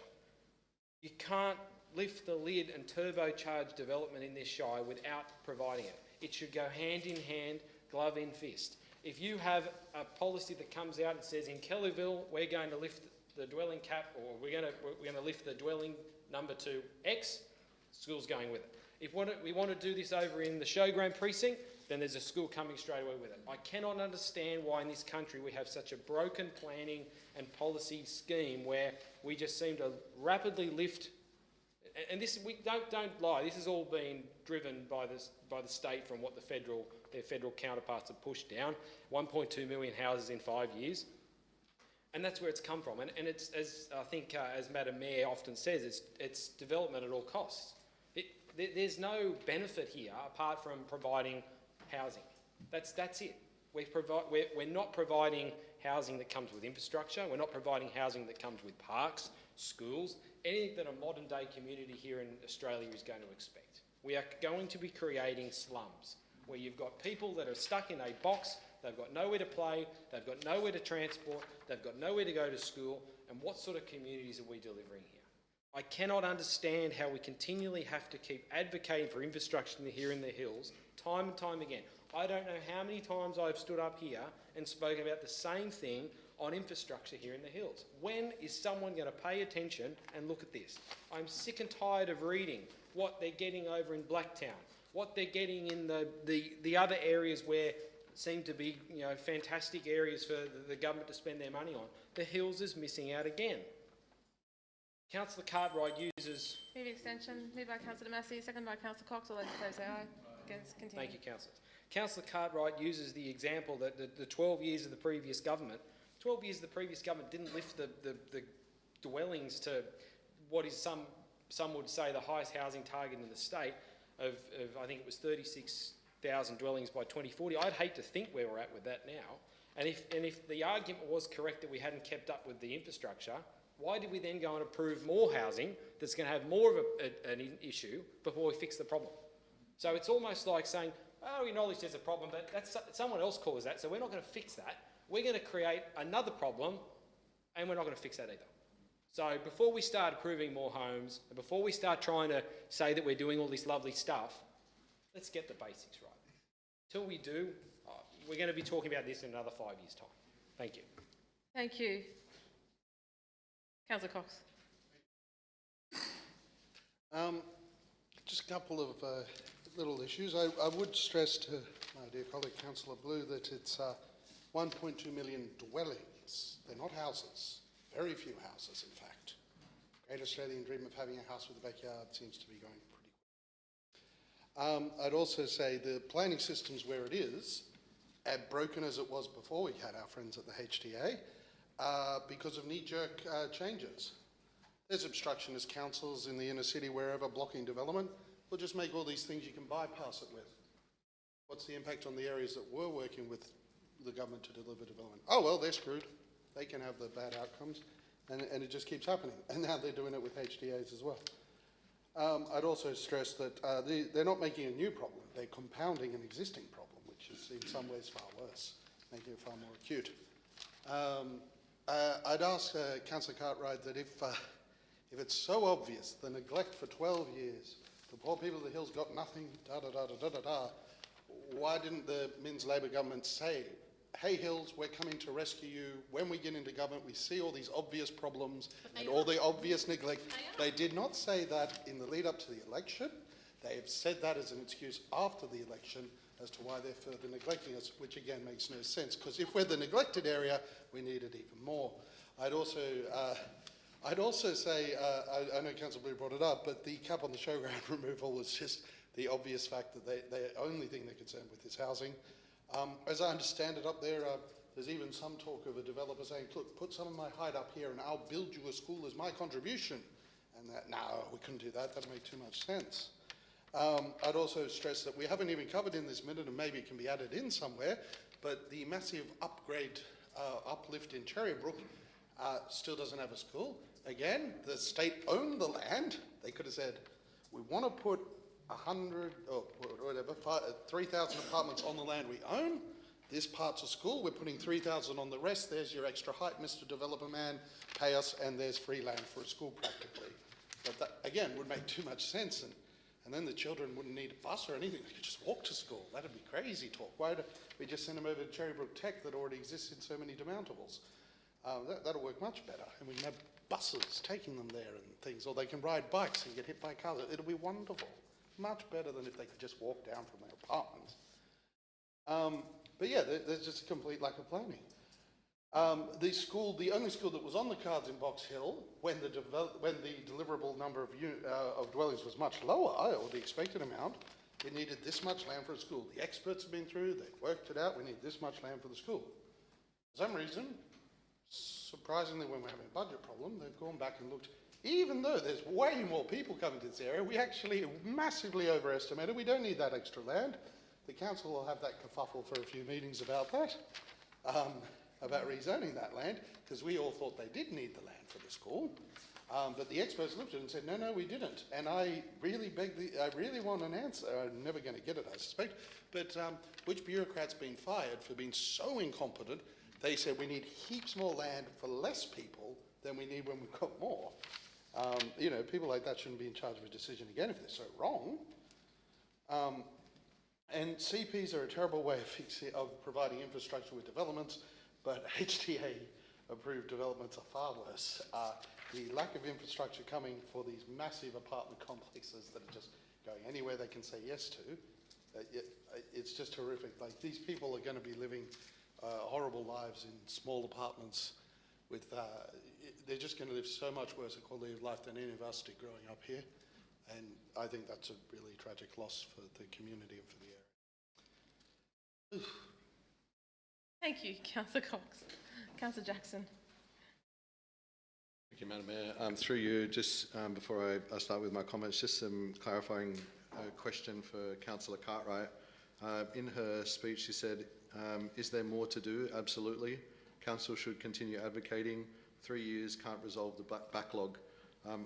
you can't lift the lid and turbocharge development in this shire without providing it. It should go hand in hand, glove in fist. If you have a policy that comes out and says in Kellyville we're going to lift the dwelling cap, or we're going to lift the dwelling number to X, school's going with it. If we want to do this over in the Showground precinct, then there's a school coming straight away with it. I cannot understand why in this country we have such a broken planning and policy scheme where we just seem to rapidly lift. And this, we don't lie. This has all been driven by the state from what their federal counterparts have pushed down. 1.2 million houses in 5 years, and that's where it's come from. And it's, as I think as Madam Mayor often says, it's development at all costs. There's no benefit here apart from providing housing. That's it. We're not providing housing that comes with infrastructure. We're not providing housing that comes with parks, schools, anything that a modern day community here in Australia is going to expect. We are going to be creating slums where you've got people that are stuck in a box, they've got nowhere to play, they've got nowhere to transport, they've got nowhere to go to school, and what sort of communities are we delivering here? I cannot understand how we continually have to keep advocating for infrastructure here in the hills, time and time again. I don't know how many times I've stood up here and spoken about the same thing on infrastructure here in the hills. When is someone going to pay attention and look at this? I'm sick and tired of reading what they're getting over in Blacktown, what they're getting in the other areas where seem to be, you know, fantastic areas for the government to spend their money on. The hills is missing out again. Councillor Cartwright uses... Move extension, moved by Councillor Massey, seconded by Councillor Cox. All those in favour say aye. Against, continue. Thank you, councillors. Councillor Cartwright uses the example that the 12 years of the previous government, 12 years of the previous government didn't lift the dwellings to what is some would say the highest housing target in the state of I think it was 36,000 dwellings by 2040. I'd hate to think where we're at with that now. And if the argument was correct that we hadn't kept up with the infrastructure, why did we then go and approve more housing that's going to have more of an issue before we fix the problem? So it's almost like saying, oh, we acknowledge there's a problem, but that's someone else caused that, so we're not going to fix that. We're going to create another problem, and we're not going to fix that either. So before we start approving more homes, and before we start trying to say that we're doing all this lovely stuff, let's get the basics right. Till we do, we're going to be talking about this in another 5 years' time. Thank you. Thank you. Councillor Cox. Just a couple of little issues. I would stress to my dear colleague Councillor Blue that it's 1.2 million dwellings. They're not houses. Very few houses, in fact. Great Australian dream of having a house with a backyard seems to be going pretty quick. I'd also say the planning system's where it is, as broken as it was before we had our friends at the HTA, because of knee-jerk changes. There's obstructionist councils in the inner city wherever blocking development. We'll just make all these things you can bypass it with. What's the impact on the areas that were working with the government to deliver development? Oh, well, they're screwed. They can have the bad outcomes, and it just keeps happening. And now they're doing it with HDAs as well. I'd also stress that they're not making a new problem. They're compounding an existing problem, which is in some ways far worse, making it far more acute. I'd ask Councillor Cartwright that if it's so obvious, the neglect for 12 years, the poor people of the hills got nothing, why didn't the Minns Labor government say, hey Hills, we're coming to rescue you. When we get into government, we see all these obvious problems and all the obvious neglect. They did not say that in the lead up to the election. They have said that as an excuse after the election as to why they're further neglecting us, which again makes no sense, because if we're the neglected area, we need it even more. I'd also say, I know Councillor Blue brought it up, but the cap on the showground removal was just the obvious fact that the only thing they're concerned with is housing. As I understand it up there, there's even some talk of a developer saying, look, put some of my hide up here and I'll build you a school as my contribution. And that, no, we couldn't do that. That'd make too much sense. I'd also stress that we haven't even covered in this minute, and maybe it can be added in somewhere, but the massive uplift in Cherrybrook still doesn't have a school. Again, the state owned the land. They could have said, we want to put 100 or whatever, 3,000 apartments on the land we own. This part's a school. We're putting 3,000 on the rest. There's your extra height, Mr. Developer Man. Pay us, and there's free land for a school practically. But that, again, would make too much sense. And then the children wouldn't need a bus or anything. They could just walk to school. That'd be crazy talk. Why don't we just send them over to Cherrybrook Tech that already exists in so many demountables? That'll work much better. And we can have buses taking them there and things, or they can ride bikes and get hit by cars. It'll be wonderful. Much better than if they could just walk down from their apartments. But yeah, there's just a complete lack of planning. The only school that was on the cards in Box Hill when the deliverable number of dwellings was much lower, or the expected amount, it needed this much land for a school. The experts have been through, they've worked it out, we need this much land for the school. For some reason, surprisingly when we're having a budget problem, they've gone back and looked, even though there's way more people coming to this area, we actually massively overestimated, we don't need that extra land. The council will have that kerfuffle for a few meetings about that. About rezoning that land, because we all thought they did need the land for the school. But the experts looked at it and said, no, we didn't. And I really want an answer. I'm never going to get it, I suspect. But which bureaucrat's been fired for being so incompetent, they said we need heaps more land for less people than we need when we've got more. You know, people like that shouldn't be in charge of a decision again if they're so wrong. And CPs are a terrible way of providing infrastructure with developments, but HDA-approved developments are far worse. The lack of infrastructure coming for these massive apartment complexes that are just going anywhere they can say yes to, it's just horrific. Like, these people are going to be living horrible lives in small apartments with, they're just going to live so much worse a quality of life than any of us did growing up here. And I think that's a really tragic loss for the community and for the area. Thank you, Councillor Cox. Councillor Jackson. Thank you, Madam Mayor. Through you, just before I start with my comments, just some clarifying question for Councillor Cartwright. In her speech, she said, is there more to do? Absolutely. Council should continue advocating. 3 years can't resolve the backlog.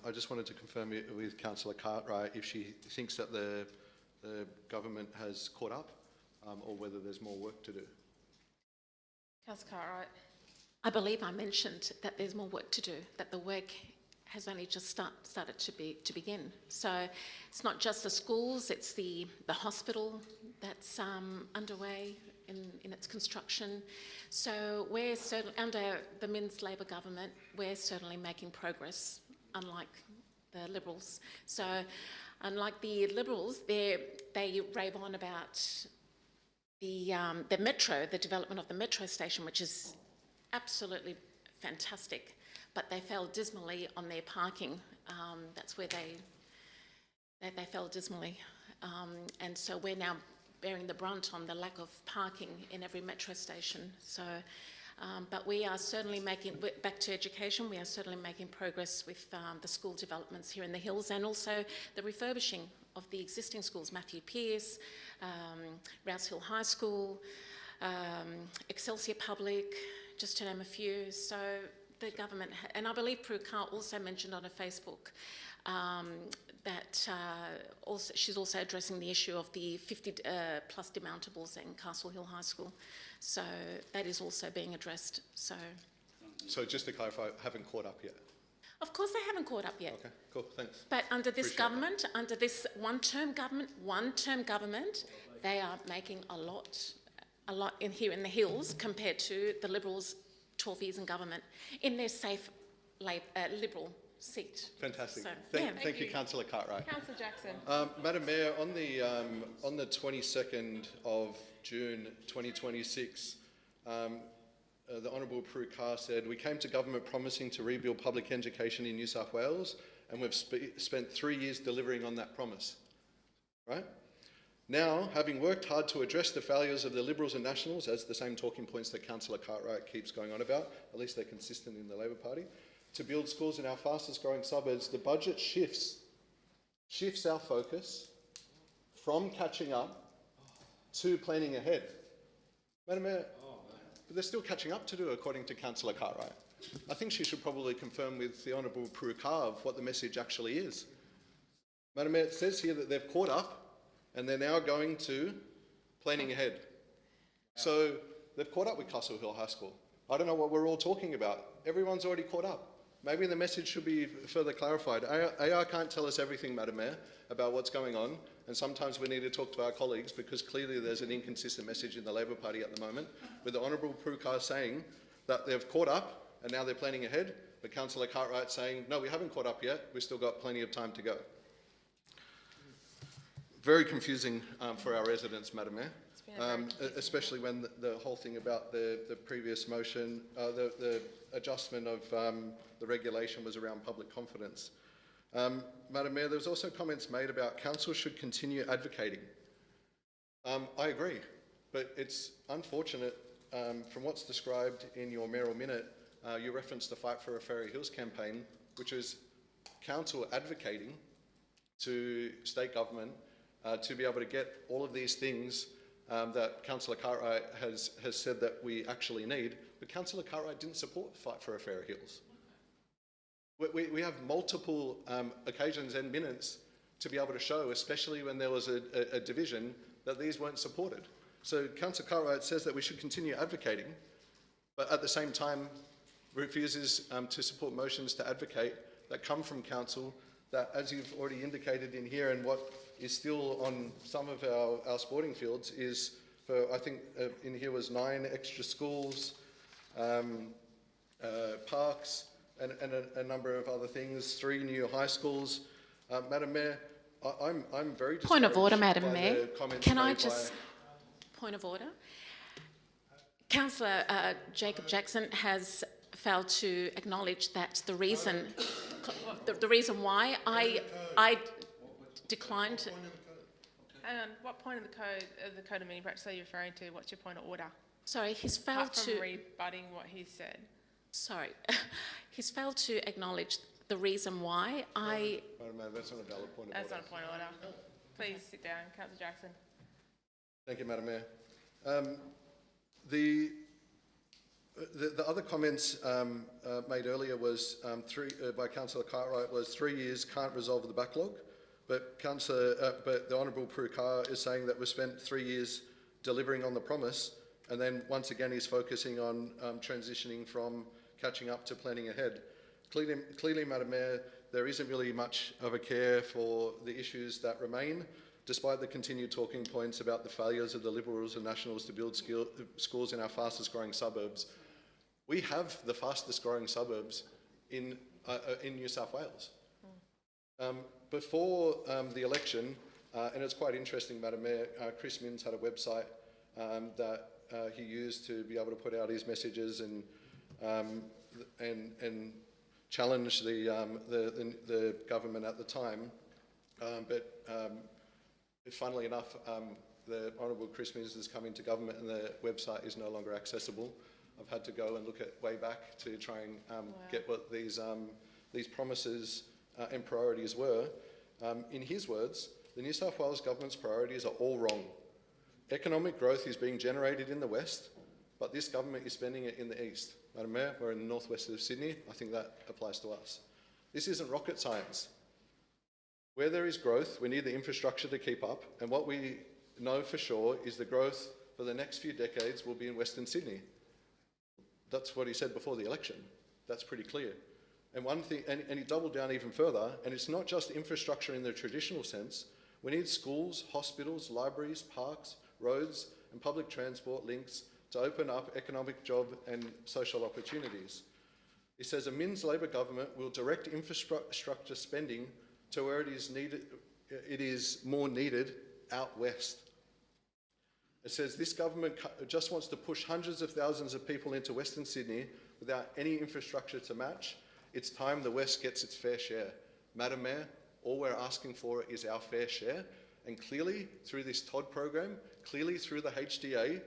I just wanted to confirm with Councillor Cartwright if she thinks that the government has caught up or whether there's more work to do. Councillor Cartwright. I believe I mentioned that there's more work to do, that the work has only just started to begin. So it's not just the schools, it's the hospital that's underway in its construction. So we're certainly, under the Minns Labor government, we're certainly making progress, unlike the Liberals. So unlike the Liberals, they rave on about the metro, the development of the metro station, which is absolutely fantastic, but they fell dismally on their parking. That's where they fell dismally. And so we're now bearing the brunt on the lack of parking in every metro station. So, but we are certainly back to education, we are certainly making progress with the school developments here in the Hills, and also the refurbishing of the existing schools, Matthew Pearce, Rouse Hill High School, Excelsior Public, just to name a few. So the government, and I believe Prue Carr also mentioned on her Facebook that she's also addressing the issue of the 50 plus demountables in Castle Hill High School. So that is also being addressed. So just to clarify, haven't caught up yet? Of course they haven't caught up yet. Okay, cool, thanks. But under this Appreciate government, that. under this one-term government, they are making a lot in here in the Hills compared to the Liberals 12 years in government in their safe Liberal seat. Fantastic. So, thank you, Councillor Cartwright. Councillor Jackson. Madam Mayor, on the 22nd of June 2026, the Honourable Prue Carr said, "We came to government promising to rebuild public education in New South Wales, and we've spent 3 years delivering on that promise." Right? Now, having worked hard to address the failures of the Liberals and Nationals, as the same talking points that Councillor Cartwright keeps going on about, at least they're consistent in the Labor Party, to build schools in our fastest growing suburbs, the budget shifts our focus from catching up to planning ahead. Madam Mayor, but there's still catching up to do, according to Councillor Cartwright. I think she should probably confirm with the Honourable Prue Carr what the message actually is. Madam Mayor, it says here that they've caught up and they're now going to planning ahead. So they've caught up with Castle Hill High School. I don't know what we're all talking about. Everyone's already caught up. Maybe the message should be further clarified. AR can't tell us everything, Madam Mayor, about what's going on, and sometimes we need to talk to our colleagues because clearly there's an inconsistent message in the Labor Party at the moment, with the Honourable Prue Carr saying that they've caught up and now they're planning ahead, but Councillor Cartwright saying, no, we haven't caught up yet, we've still got plenty of time to go. Very confusing for our residents, Madam Mayor. Especially when the whole thing about the previous motion, the adjustment of the regulation was around public confidence. Madam Mayor, there was also comments made about council should continue advocating. I agree, but it's unfortunate from what's described in your mayoral minute, you referenced the Fight for a Fairy Hills campaign, which is council advocating to state government to be able to get all of these things that Councillor Cartwright has said that we actually need, but Councillor Cartwright didn't support the Fight for a Fairer Hills. We have multiple occasions and minutes to be able to show, especially when there was a division, that these weren't supported. So Councillor Cartwright says that we should continue advocating, but at the same time refuses to support motions to advocate that come from council that, as you've already indicated in here, and what is still on some of our sporting fields is for, I think in here was 9 extra schools, parks, and a number of other things, 3 new high schools. Madam Mayor, I'm very discouraged Point of order, Madam by Mayor. the comments Can I made just, point of order? Councillor Jacob Jackson has failed to acknowledge that the reason why I declined to... Hang on, what point of the code of meeting practice are you referring to? What's your point of order? Sorry, he's failed Apart from to... rebutting what he said. Sorry, he's failed to acknowledge the reason why I... Madam Mayor, that's not a valid point of That's order. not a point of order. Please sit down, Councillor Jackson. Thank you, Madam Mayor. The other comments made earlier was by Councillor Cartwright was 3 years can't resolve the backlog, but but the Honourable Prue Carr is saying that we've spent 3 years delivering on the promise, and then once again he's focusing on transitioning from catching up to planning ahead. Clearly, Madam Mayor, there isn't really much of a care for the issues that remain, despite the continued talking points about the failures of the Liberals and Nationals to build schools in our fastest growing suburbs. We have the fastest growing suburbs in New South Wales. Before the election, and it's quite interesting, Madam Mayor, Chris Minns had a website that he used to be able to put out his messages and challenge the government at the time. Funnily enough, the Honourable Chris Minns has come into government and the website is no longer accessible. I've had to go and look at way back to try and get what these promises and priorities were. In his words, the New South Wales government's priorities are all wrong. Economic growth is being generated in the west, but this government is spending it in the east. Madam Mayor, we're in the northwest of Sydney. I think that applies to us. This isn't rocket science. Where there is growth, we need the infrastructure to keep up, and what we know for sure is the growth for the next few decades will be in Western Sydney. That's what he said before the election. That's pretty clear. And one thing, and he doubled down even further, and it's not just infrastructure in the traditional sense. We need schools, hospitals, libraries, parks, roads, and public transport links to open up economic, job and social opportunities. He says a Minns Labor government will direct infrastructure spending to where it is more needed out west. It says this government just wants to push hundreds of thousands of people into Western Sydney without any infrastructure to match. It's time the West gets its fair share. Madam Mayor, all we're asking for is our fair share, and clearly through this TOD program, clearly through the HDA,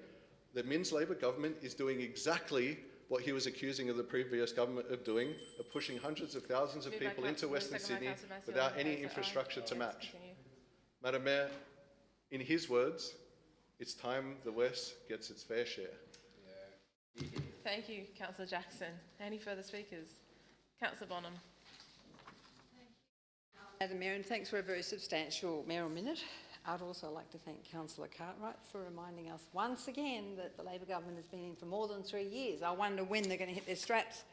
the Minns Labor government is doing exactly what he was accusing of the previous government of doing, of pushing hundreds of thousands of people into Western Sydney without any infrastructure to match. Madam Mayor, in his words, it's time the West gets its fair share. Thank you, Councillor Jackson. Any further speakers? Councillor Bonham. Madam Mayor, and thanks for a very substantial mayoral minute. I'd also like to thank Councillor Cartwright for reminding us once again that the Labor government has been in for more than 3 years. I wonder when they're going to hit their straps.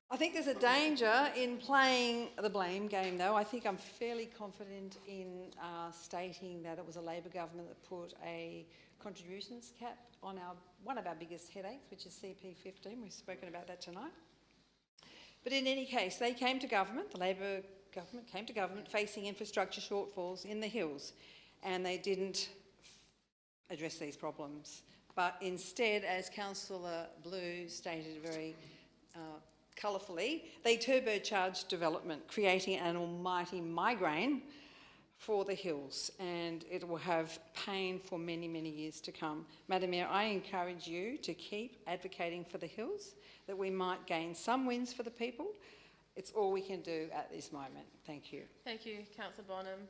I think there's a danger in playing the blame game, though. I think I'm fairly confident in stating that it was a Labor government that put a contributions cap on one of our biggest headaches, which is CP15. We've spoken about that tonight. But in any case, they came to government, the Labor government came to government facing infrastructure shortfalls in the hills, and they didn't address these problems. But instead, as Councillor Blue stated very colourfully, they turbocharged development, creating an almighty migraine for the hills, and it will have pain for many, many years to come. Madam Mayor, I encourage you to keep advocating for the hills, that we might gain some wins for the people. It's all we can do at this moment. Thank you. Thank you, Councillor Bonham.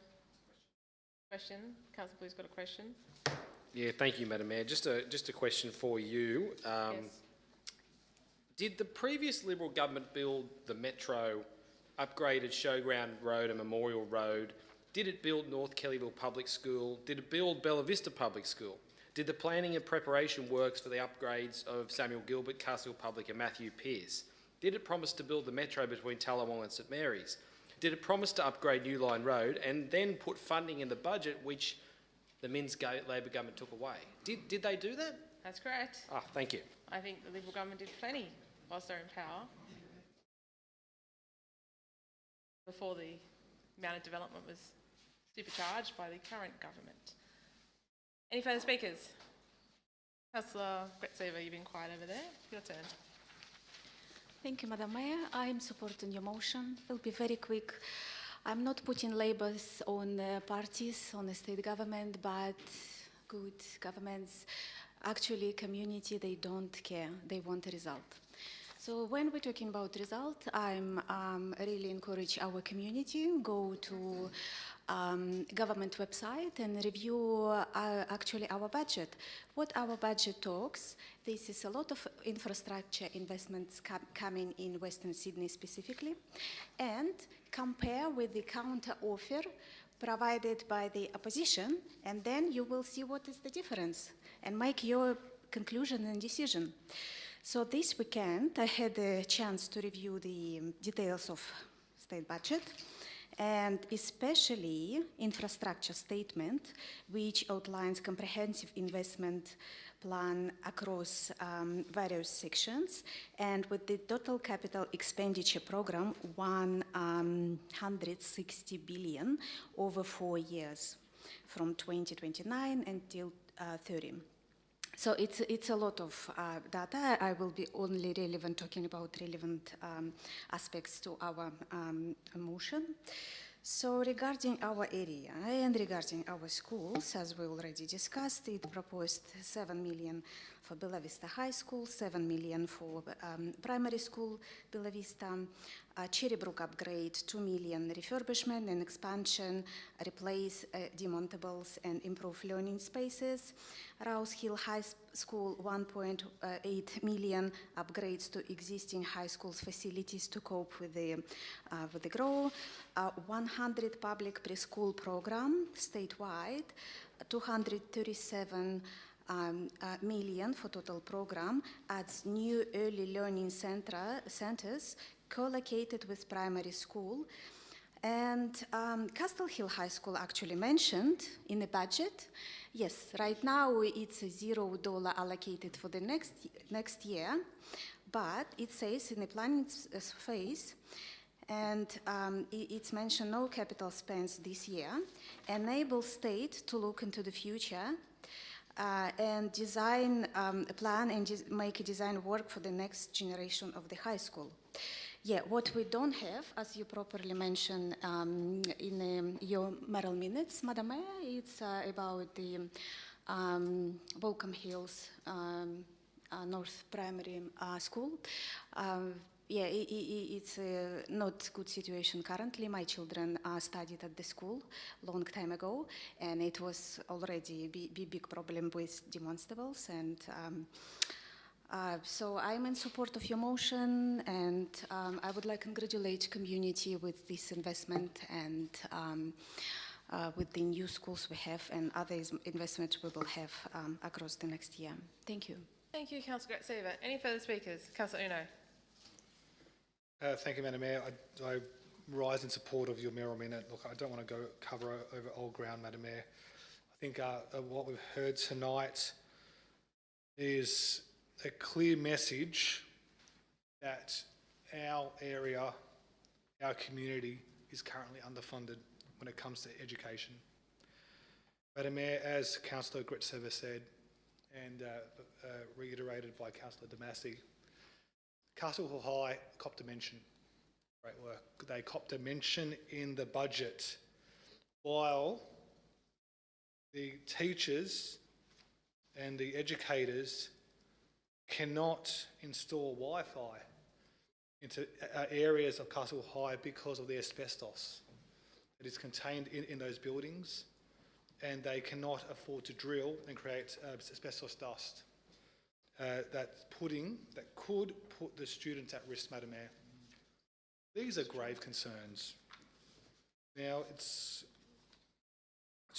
Question? Councillor Blue's got a question. Yeah, thank you, Madam Mayor. Just a question for you. Yes. Did the previous Liberal government build the Metro, upgraded Showground Road and Memorial Road? Did it build North Kellyville Public School? Did it build Bella Vista Public School? Did the planning and preparation works for the upgrades of Samuel Gilbert, Castle Public and Matthew Pearce? Did it promise to build the metro between Tallawong and St Mary's? Did it promise to upgrade New Line Road and then put funding in the budget which the Minns Labor government took away? Did they do that? That's correct. Ah, thank you. I think the Liberal government did plenty whilst they're in power before the amount of development was supercharged by the current government. Any further speakers? Councillor Gretzeva, you've been quiet over there. Your turn. Thank you, Madam Mayor. I am supporting your motion. Will be very quick. I'm not putting labels on parties, on the state government, but good governments, actually community, they don't care. They want a result. So when we're talking about result, I'm really encourage our community, go to government website and review actually our budget. What our budget talks, this is a lot of infrastructure investments coming in Western Sydney specifically, and compare with the counter offer provided by the opposition, and then you will see what is the difference and make your conclusion and decision. So this weekend, I had a chance to review the details of state budget, and especially infrastructure statement, which outlines comprehensive investment plan across various sections, and with the total capital expenditure program, 160 billion over 4 years, from 2029 until 30. So it's a lot of data. I will be only talking about relevant aspects to our motion. So regarding our area and regarding our schools, as we already discussed, it proposed 7 million for Bella Vista High School, 7 million for primary school Bella Vista, Cherrybrook upgrade, 2 million refurbishment and expansion, replace demontables and improve learning spaces. Rouse Hill High School, 1.8 million upgrades to existing high school's facilities to cope with the growth. 100 public preschool program statewide, 237 million for total program, adds new early learning centers co-located with primary school. And Castle Hill High School actually mentioned in the budget. Yes, right now it's $0 allocated for the next year, but it says in the planning phase, and it's mentioned no capital spends this year, enable state to look into the future and design a plan and make a design work for the next generation of the high school. Yeah, what we don't have, as you properly mentioned in your mayoral minutes, Madam Mayor, it's about the Volcom Hills North Primary School. Yeah, it's a not good situation currently. My children studied at the school long time ago, and it was already a big problem with demonstrables. And so I'm in support of your motion, and I would like to congratulate community with this investment and with the new schools we have and other investments we will have across the next year. Thank you. Thank you, Councillor Gretzeva. Any further speakers? Councillor Uno. Thank you, Madam Mayor. I rise in support of your mayoral minute. Look, I don't want to go cover over old ground, Madam Mayor. I think what we've heard tonight is a clear message that our area, our community is currently underfunded when it comes to education. Madam Mayor, as Councillor Gretzeva said, and reiterated by Councillor Damasi, Castle Hill High copped a mention. Great work. They copped a mention in the budget, while the teachers and the educators cannot install Wi-Fi into areas of Castle High because of the asbestos that is contained in those buildings, and they cannot afford to drill and create asbestos dust. That could put the students at risk, Madam Mayor. These are grave concerns. Now, it's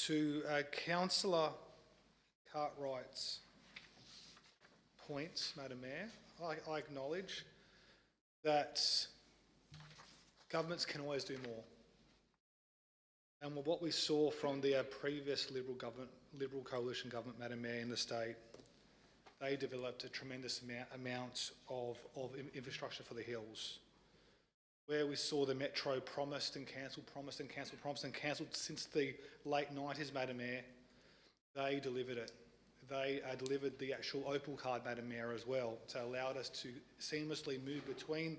to Councillor Cartwright's points, Madam Mayor. I acknowledge that governments can always do more. And what we saw from the previous Liberal coalition government, Madam Mayor, in the state, they developed a tremendous amount of infrastructure for the hills, where we saw the Metro promised and cancelled, promised and cancelled, promised and cancelled since the late 90s, Madam Mayor. They delivered it. They delivered the actual Opal card, Madam Mayor, as well, to allow us to seamlessly move between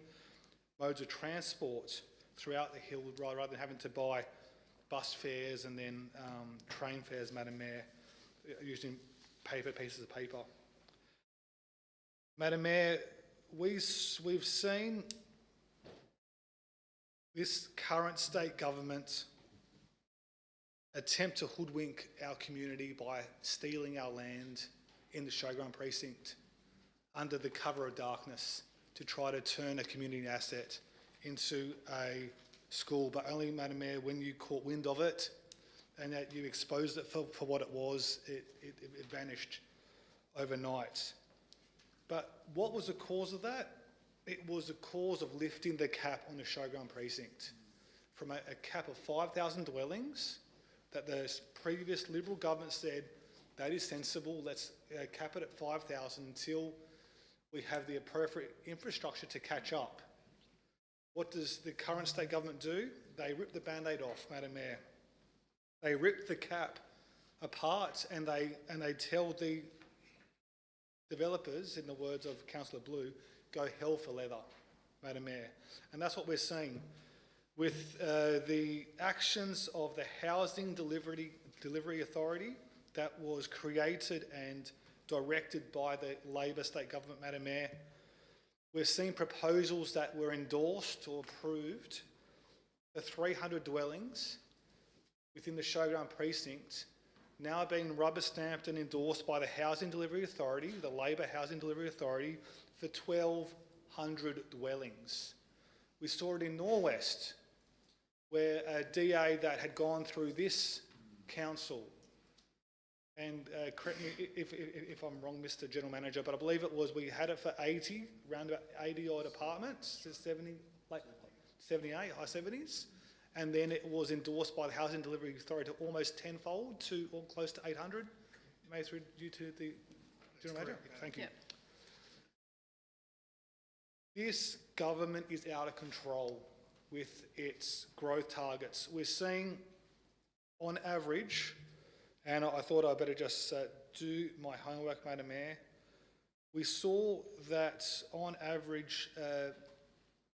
modes of transport throughout the hill rather than having to buy bus fares and then train fares, Madam Mayor, using pieces of paper. Madam Mayor, we've seen this current state government attempt to hoodwink our community by stealing our land in the Showground precinct under the cover of darkness to try to turn a community asset into a school, but only, Madam Mayor, when you caught wind of it and that you exposed it for what it was, it vanished overnight. But what was the cause of that? It was the cause of lifting the cap on the Showground precinct from a cap of 5,000 dwellings that the previous Liberal government said that is sensible, let's cap it at 5,000 until we have the appropriate infrastructure to catch up. What does the current state government do? They rip the Band-Aid off, Madam Mayor. They rip the cap apart and they tell the developers, in the words of Councillor Blue, go hell for leather, Madam Mayor. And that's what we're seeing with the actions of the Housing Delivery Authority that was created and directed by the Labor state government, Madam Mayor. We've seen proposals that were endorsed or approved for 300 dwellings within the Showground precinct now being rubber stamped and endorsed by the Housing Delivery Authority, the Labor Housing Delivery Authority, for 1,200 dwellings. We saw it in Norwest, where a DA that had gone through this council, and correct me if I'm wrong, Mr. General Manager, but I believe it was, we had it for 80, around about 80 odd apartments, 70, like 78, high 70s. And then it was endorsed by the Housing Delivery Authority to almost tenfold to or close to 800. May I through due to the General Manager? Thank you. Yep. This government is out of control with its growth targets. We're seeing, on average, and I thought I'd better just do my homework, Madam Mayor. We saw that, on average,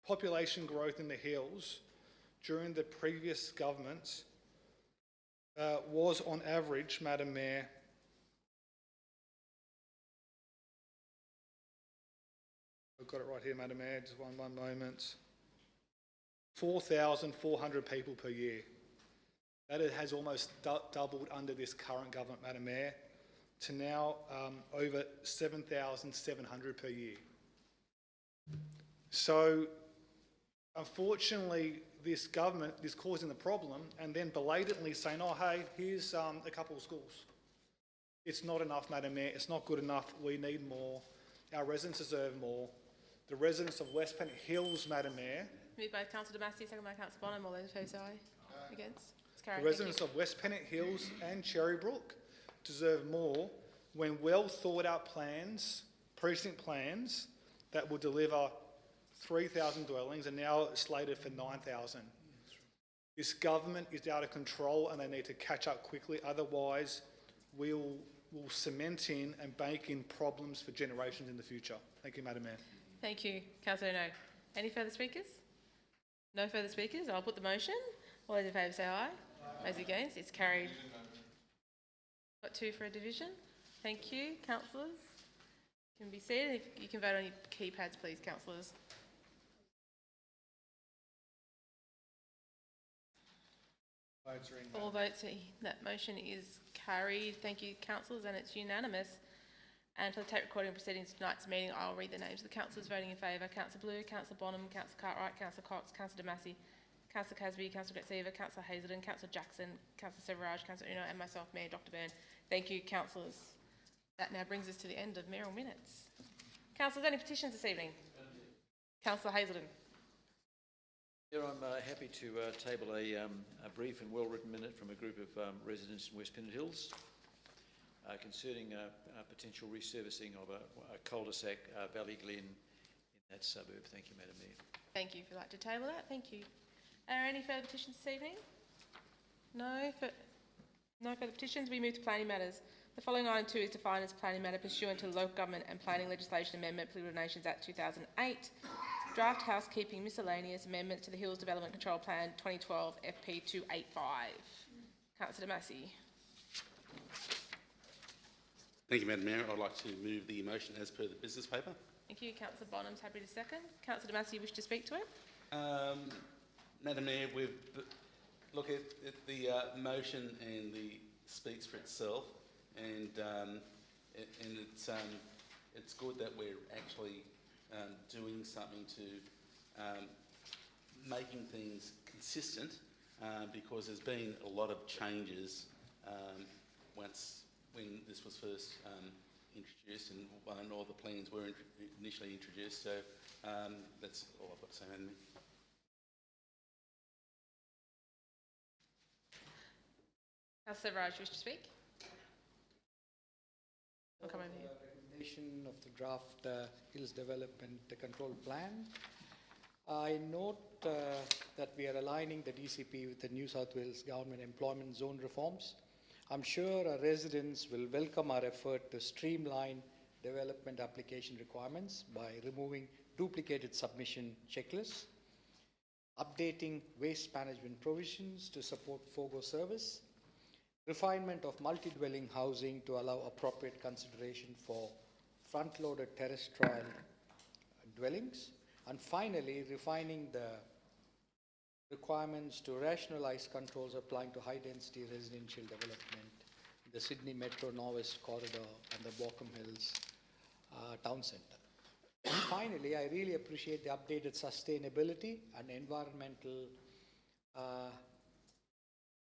population growth in the hills during the previous government was, on average, Madam Mayor, I've got it right here, Madam Mayor, just one moment, 4,400 people per year. That it has almost doubled under this current government, Madam Mayor, to now over 7,700 per year. So, unfortunately, this government is causing the problem and then belatedly saying, oh, hey, here's a couple of schools. It's not enough, Madam Mayor. It's not good enough. We need more. Our residents deserve more. The residents of West Pennant Hills, Madam Mayor. Moved by Councillor Damasi, second by Councillor Bonham. All those in favour say aye. Against? It's carried. The residents of West Pennant Hills and Cherrybrook deserve more when well thought out plans, precinct plans, that will deliver 3,000 dwellings are now slated for 9,000. This government is out of control and they need to catch up quickly, otherwise we'll cement in and bake in problems for generations in the future. Thank you, Madam Mayor. Thank you, Councillor No. Any further speakers? No further speakers. I'll put the motion. All those in favour say aye. Those against? It's carried. Got two for a division. Thank you, councillors. You can be seated. If you can vote on your keypads, please, councillors. All votes, that motion is carried. Thank you, councillors, and it's unanimous. And for the tape recording proceedings of tonight's meeting, I'll read the names of the councillors voting in favour. Councillor Blue, Councillor Bonham, Councillor Cartwright, Councillor Cox, Councillor Damasi, Councillor Casby, Councillor Gretsiva, Councillor Hazelden, Councillor Jackson, Councillor Severage, Councillor Uno, and myself, Mayor Dr. Byrne. Thank you, councillors. That now brings us to the end of mayoral minutes. Councillors, any petitions this evening? Councillor Hazelden. Chair, I'm happy to table a brief and well-written minute from a group of residents in West Pennant Hills concerning potential resurfacing of a cul-de-sac, Valley Glen, in that suburb. Thank you, Madam Mayor. Thank you. If you'd like to table that, thank you. Are there any further petitions this evening? No further petitions. We move to planning matters. The following item 2 is defined as planning matter pursuant to the Local Government and Planning Legislation Amendment, Political Nations Act 2008. Draft housekeeping miscellaneous amendments to the Hills Development Control Plan 2012 FP 285. Councillor Massey. Thank you, Madam Mayor. I'd like to move the motion as per the business paper. Thank you. Councillor Bonham's happy to second. Councillor Massey, you wish to speak to it? Madam Mayor, we've look at the motion and the speaks for itself, and it's good that we're actually doing something to making things consistent, because there's been a lot of changes when this was first introduced and all the plans were initially introduced. So that's all I've got to say, Madam Mayor. Councillor Raj, you wish to speak? I'll come over here. Recommendation of the draft Hills Development Control Plan. I note that we are aligning the DCP with the New South Wales Government Employment Zone reforms. I'm sure our residents will welcome our effort to streamline development application requirements by removing duplicated submission checklists, updating waste management provisions to support FOGO service, refinement of multi-dwelling housing to allow appropriate consideration for front-loaded terrestrial dwellings, and finally refining the requirements to rationalize controls applying to high-density residential development in the Sydney Metro Norwest Corridor and the Walkham Hills Town Centre. And finally, I really appreciate the updated sustainability and environmental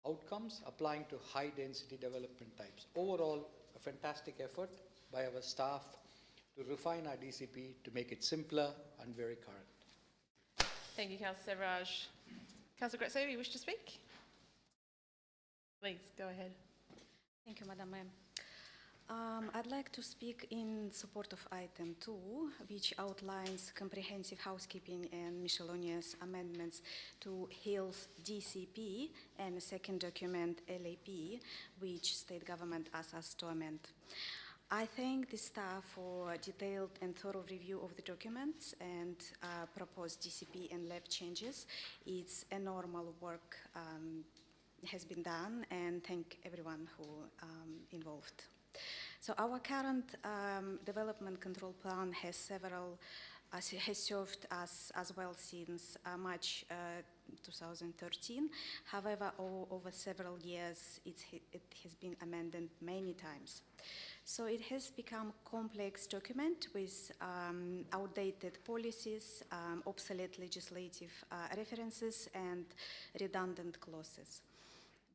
outcomes applying to high-density development types. Overall, a fantastic effort by our staff to refine our DCP to make it simpler and very current. Thank you, Councillor Raj. Councillor Graziosi, you wish to speak? Please, go ahead. Thank you, Madam Mayor. I'd like to speak in support of item 2, which outlines comprehensive housekeeping and miscellaneous amendments to Hills DCP and a second document LAP, which state government asked us to amend. I thank the staff for a detailed and thorough review of the documents and proposed DCP and LAP changes. It's a normal work has been done, and thank everyone who involved. So our current development control plan has served us as well since March 2013. However, over several years, it has been amended many times. So it has become a complex document with outdated policies, obsolete legislative references, and redundant clauses.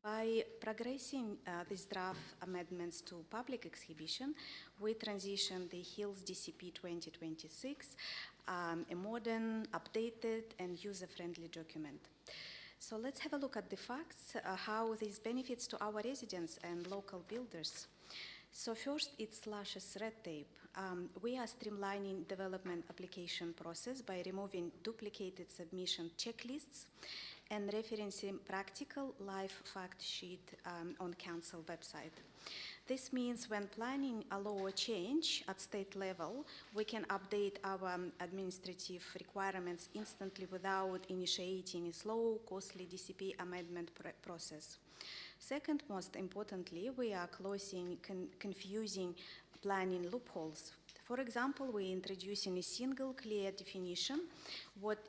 By progressing these draft amendments to public exhibition, we transition the Hills DCP 2026, a modern, updated, and user-friendly document. So let's have a look at the facts, how this benefits to our residents and local builders. So first, it slashes red tape. We are streamlining development application process by removing duplicated submission checklists and referencing practical live fact sheet on council website. This means when planning a law change at state level, we can update our administrative requirements instantly without initiating a slow, costly DCP amendment process. Second, most importantly, we are closing confusing planning loopholes. For example, we are introducing a single clear definition what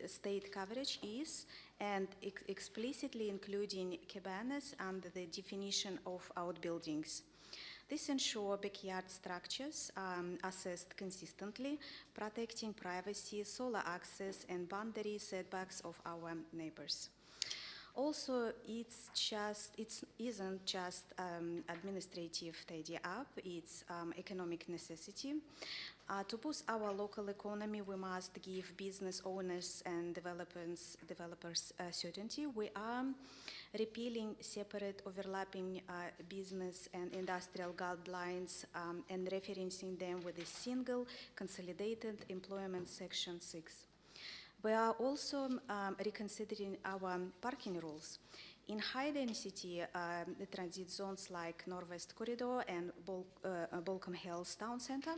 state coverage is, and explicitly including cabanas under the definition of outbuildings. This ensures backyard structures are assessed consistently, protecting privacy, solar access, and boundary setbacks of our neighbors. Also, it isn't just administrative tidy up, it's economic necessity. To boost our local economy, we must give business owners and developers certainty. We are repealing separate overlapping business and industrial guidelines and referencing them with a single consolidated employment section 6. We are also reconsidering our parking rules. In high-density transit zones like Northwest Corridor and Balcombe Hills Town Centre,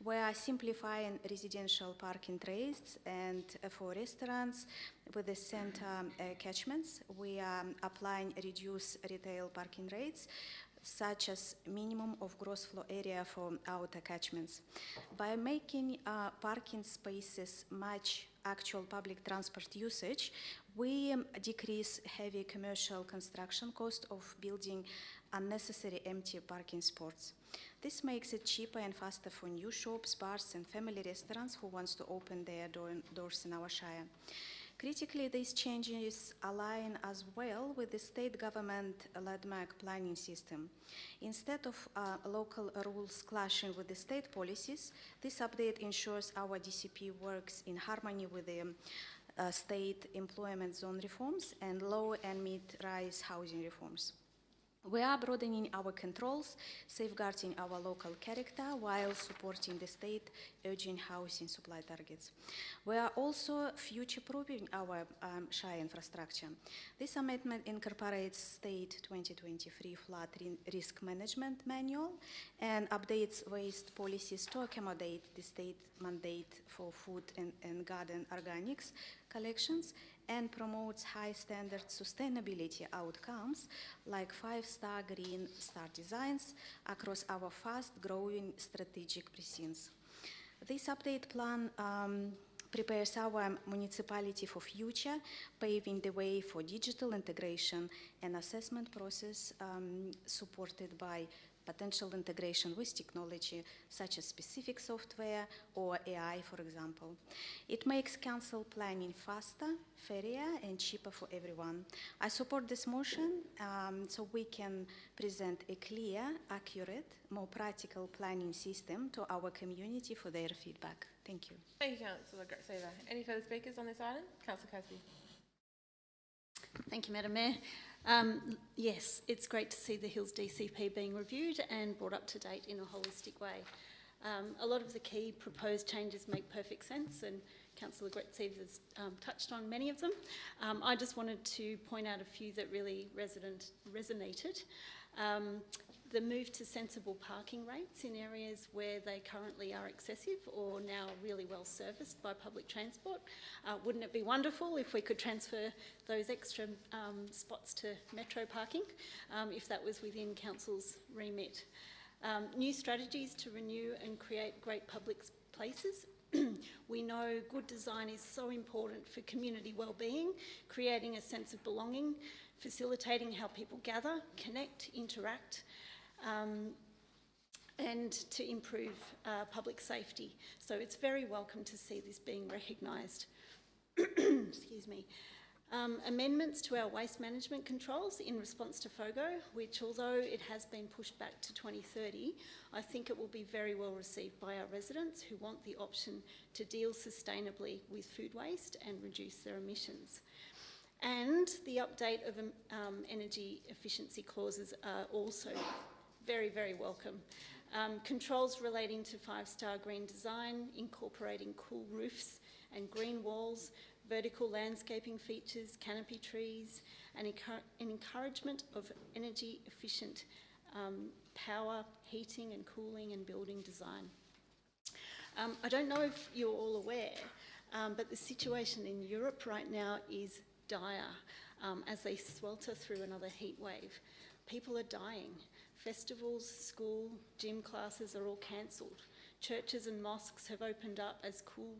we are simplifying residential parking rates, and for restaurants with the centre catchments, we are applying reduced retail parking rates, such as minimum of gross floor area for outer catchments. By making parking spaces match actual public transport usage, we decrease heavy commercial construction cost of building unnecessary empty parking spots. This makes it cheaper and faster for new shops, bars, and family restaurants who want to open their doors in our Shire. Critically, these changes align as well with the state government landmark planning system. Instead of local rules clashing with the state policies, this update ensures our DCP works in harmony with the state employment zone reforms and low and mid-rise housing reforms. We are broadening our controls, safeguarding our local character while supporting the state urgent housing supply targets. We are also future-proofing our Shire infrastructure. This amendment incorporates State 2023 Flood Risk Management Manual and updates waste policies to accommodate the state mandate for food and garden organics collections, and promotes high standard sustainability outcomes like 5-star Green Star designs across our fast-growing strategic precincts. This update plan prepares our municipality for future, paving the way for digital integration and assessment process supported by potential integration with technology, such as specific software or AI, for example. It makes council planning faster, fairer, and cheaper for everyone. I support this motion so we can present a clear, accurate, more practical planning system to our community for their feedback. Thank you. Thank you, Councillor Grotsever. Any further speakers on this item? Councillor Casby. Thank you, Madam Mayor. Yes, it's great to see the Hills DCP being reviewed and brought up to date in a holistic way. A lot of the key proposed changes make perfect sense, and Councillor Grotsever has touched on many of them. I just wanted to point out a few that really resonated. The move to sensible parking rates in areas where they currently are excessive or now really well serviced by public transport. Wouldn't it be wonderful if we could transfer those extra spots to metro parking, if that was within Council's remit? New strategies to renew and create great public places. We know good design is so important for community well-being, creating a sense of belonging, facilitating how people gather, connect, interact, and to improve public safety. So it's very welcome to see this being recognised. Excuse me. Amendments to our waste management controls in response to FOGO, which although it has been pushed back to 2030, I think it will be very well received by our residents who want the option to deal sustainably with food waste and reduce their emissions. And the update of energy efficiency clauses are also very, very welcome. Controls relating to 5-star green design, incorporating cool roofs and green walls, vertical landscaping features, canopy trees, and an encouragement of energy efficient power, heating and cooling and building design. I don't know if you're all aware, but the situation in Europe right now is dire as they swelter through another heat wave. People are dying. Festivals, school, gym classes are all cancelled. Churches and mosques have opened up as cool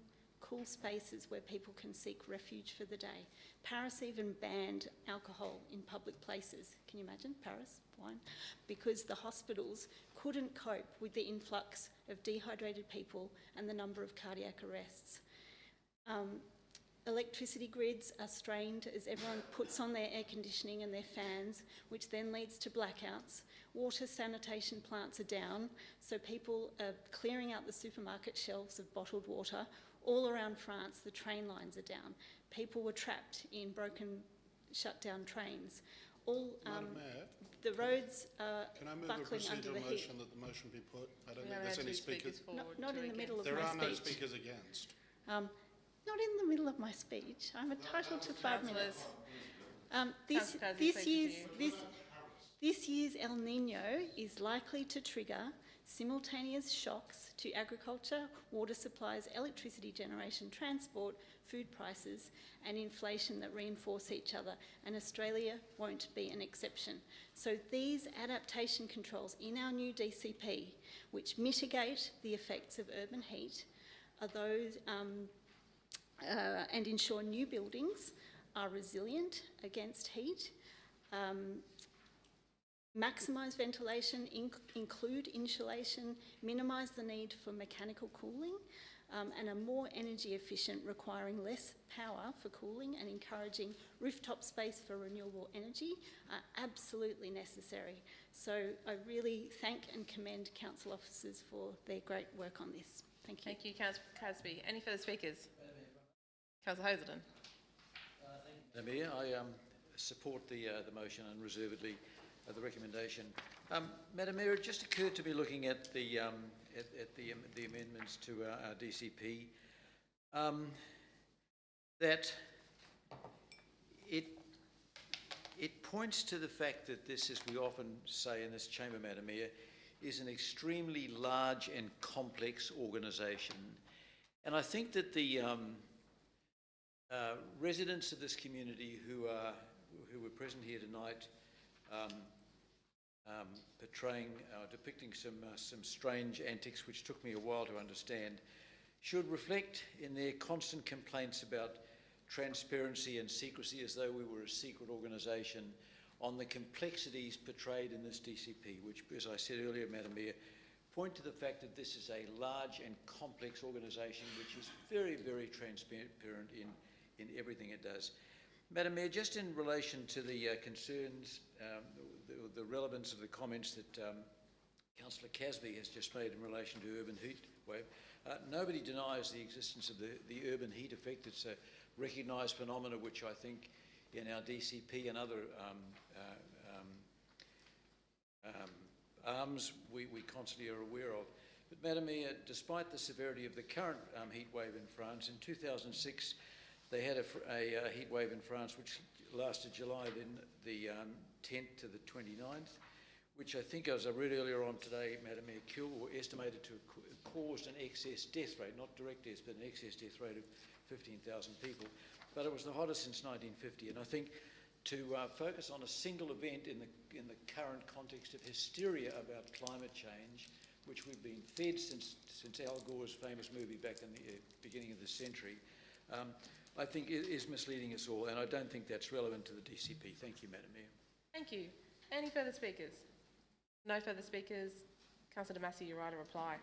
spaces where people can seek refuge for the day. Paris even banned alcohol in public places. Can you imagine? Paris, wine? Because the hospitals couldn't cope with the influx of dehydrated people and the number of cardiac arrests. Electricity grids are strained as everyone puts on their air conditioning and their fans, which then leads to blackouts. Water sanitation plants are down, so people are clearing out the supermarket shelves of bottled water. All around France, the train lines are down. People were trapped in broken, shut down trains. Madam Mayor, The roads are can I move a buckling under the procedural heat. motion that the motion be put? I don't We think haven't there's had any two speakers. forward, Not two in the middle of There my are no speech. speakers against. Not in the middle of my speech. I'm entitled to 5 minutes. Councillor Kazzi, speaking to This year's El Nino is likely to trigger simultaneous shocks to agriculture, water supplies, electricity generation, transport, food prices, and inflation that reinforce each other, and Australia won't be an exception. So these adaptation controls in our new DCP, which mitigate the effects of urban heat, are those and ensure new buildings are resilient against heat, maximise ventilation, include insulation, minimise the need for mechanical cooling, and are more energy efficient, requiring less power for cooling and encouraging rooftop space for renewable energy are absolutely necessary. So I really thank and commend council officers for their great work on this. Thank you. Thank you, Councillor Casby. Any further speakers? Councillor Hazelden. Madam Mayor, I support the motion and reservedly the recommendation. Madam Mayor, it just occurred to me looking at the amendments to our DCP that it points to the fact that this, as we often say in this chamber, Madam Mayor, is an extremely large and complex organisation. And I think that the residents of this community who were present here tonight depicting some strange antics which took me a while to understand, should reflect in their constant complaints about transparency and secrecy, as though we were a secret organisation, on the complexities portrayed in this DCP, which, as I said earlier, Madam Mayor, point to the fact that this is a large and complex organisation which is very, very transparent in everything it does. Madam Mayor, just in relation to the concerns, the relevance of the comments that Councillor Casby has just made in relation to urban heat wave, nobody denies the existence of the urban heat effect. It's a recognised phenomenon which I think in our DCP and other arms we constantly are aware of. But Madam Mayor, despite the severity of the current heat wave in France, in 2006 they had a heat wave in France which lasted July then the 10th to the 29th, which I think, as I read earlier on today, Madam Mayor, or estimated to have caused an excess death rate, not direct deaths, but an excess death rate of 15,000 people. But it was the hottest since 1950, and I think to focus on a single event in the current context of hysteria about climate change, which we've been fed since Al Gore's famous movie back in the beginning of the century, I think it is misleading us all, and I don't think that's relevant to the DCP. Thank you, Madam Mayor. Thank you. Any further speakers? No further speakers. Councillor Damasi, you're right to reply.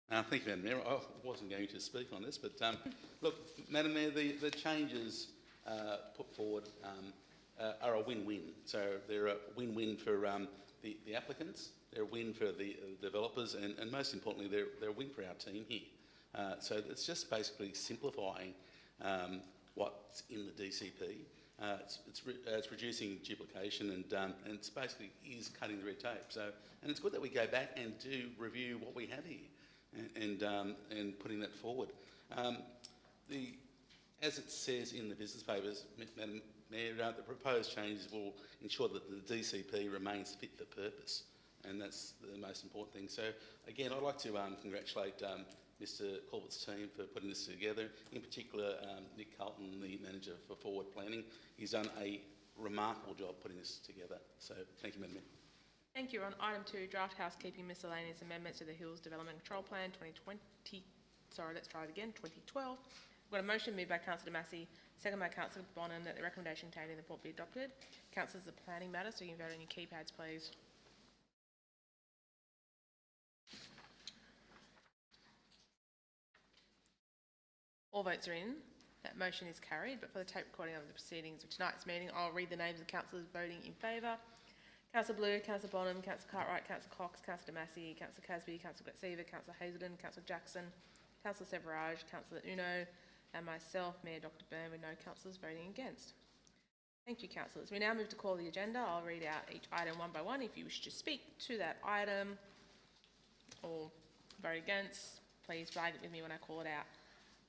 Thank you, Madam Mayor. I wasn't going to speak on this, but look, Madam Mayor, the changes put forward are a win-win. So they're a win-win for the applicants, they're a win for the developers, and most importantly, they're a win for our team here. So it's just basically simplifying what's in the DCP. It's reducing duplication and it's basically is cutting the red tape. So, and it's good that we go back and do review what we have here and putting that forward. As it says in the business papers, Madam Mayor, the proposed changes will ensure that the DCP remains fit for purpose, and that's the most important thing. So again, I'd like to congratulate Mr Corbett's team for putting this together, in particular Nick Carlton, the Manager for Forward Planning. He's done a remarkable job putting this together. So thank you, Madam Mayor. Thank you. On item 2, draft housekeeping miscellaneous amendments to the Hills Development Control Plan 2012. We've got a motion moved by Councillor Damasi, second by Councillor Bonham, that the recommendation contained in the report be adopted. Councillors, the planning matter, so you can vote on your keypads, please. All votes are in. That motion is carried, but for the tape recording of the proceedings of tonight's meeting, I'll read the names of councillors voting in favour. Councillor Blue, Councillor Bonham, Councillor Cartwright, Councillor Cox, Councillor Massey, Councillor Casby, Councillor Seaver, Councillor Hazelden, Councillor Jackson, Councillor Severage, Councillor Uno, and myself, Mayor Dr Byrne, with no councillors voting against. Thank you, councillors. We now move to call the agenda. I'll read out each item one by one. If you wish to speak to that item or vote against, please flag it with me when I call it out.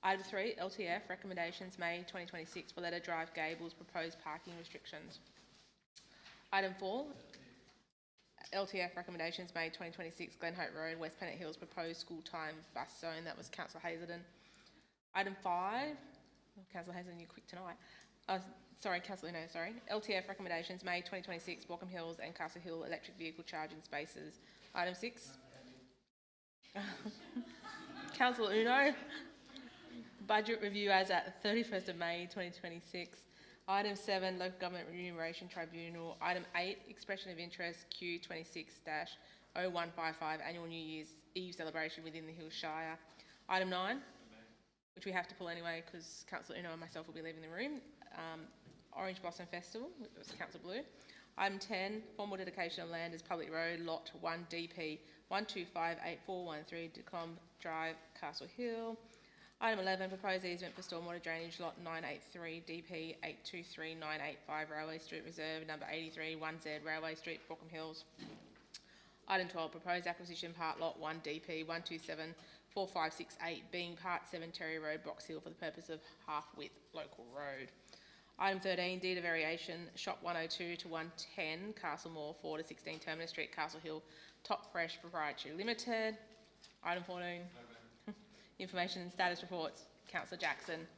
Item 3, LTF recommendations May 2026 for Letter Drive Gables proposed parking restrictions. Item 4, LTF recommendations May 2026 Glenhope Road, West Pennant Hills proposed school time bus zone. That was Councillor Hazelden. Item 5, Councillor Hazelden, you're quick tonight. Councillor Uno, LTF recommendations May 2026 Walkham Hills and Castle Hill electric vehicle charging spaces. Item 6. Councillor Uno, budget review as at 31st of May 2026. Item 7, Local Government Remuneration Tribunal. Item 8, Expression of Interest Q26-0155 Annual New Year's Eve celebration within the Hills Shire. Item 9, which we have to pull anyway because Councillor Uno and myself will be leaving the room. Orange Blossom Festival, which was Councillor Blue. Item 10, formal dedication of land as public road, lot 1 DP 1258413 Decombe Drive, Castle Hill. Item 11, proposed easement for stormwater drainage, lot 983 DP 823985 Railway Street Reserve, number 83 1Z Railway Street, Walkham Hills. Item 12, proposed acquisition part lot 1 DP 1274568 being part 7 Terry Road, Box Hill for the purpose of half-width local road. Item 13, deed of variation, shop 102 to 110 Castlemore 4 to 16 Terminus Street, Castle Hill, Top Fresh Proprietary Limited. Item 14, information and status reports, Councillor Jackson.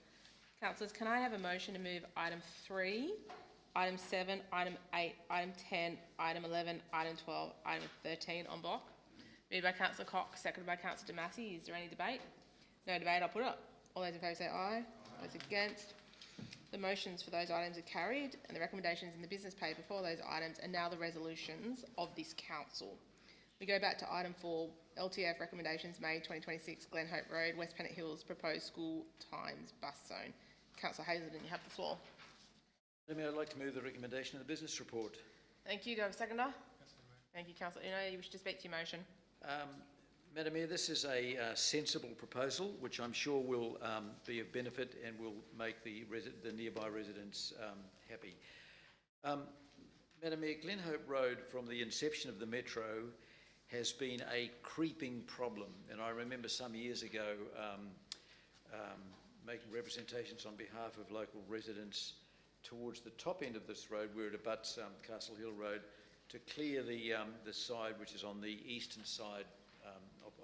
Councillors, can I have a motion to move item 3, item 7, item 8, item 10, item 11, item 12, item 13 en bloc? Moved by Councillor Cox, seconded by Councillor Massey. Is there any debate? No debate, I'll put it up. All those in favour say aye. Those against? The motions for those items are carried, and the recommendations in the business paper for those items are now the resolutions of this council. We go back to item 4, LTF recommendations May 2026 Glenhope Road, West Pennant Hills proposed school times bus zone. Councillor Hazelden, you have the floor. Madam Mayor, I'd like to move the recommendation of the business report. Thank you. Do I have a seconder? Thank you, Councillor Uno. You wish to speak to your motion? Madam Mayor, this is a sensible proposal which I'm sure will be of benefit and will make the nearby residents happy. Madam Mayor, Glenhope Road from the inception of the Metro has been a creeping problem, and I remember some years ago making representations on behalf of local residents towards the top end of this road where it abuts Castle Hill Road to clear the side which is on the eastern side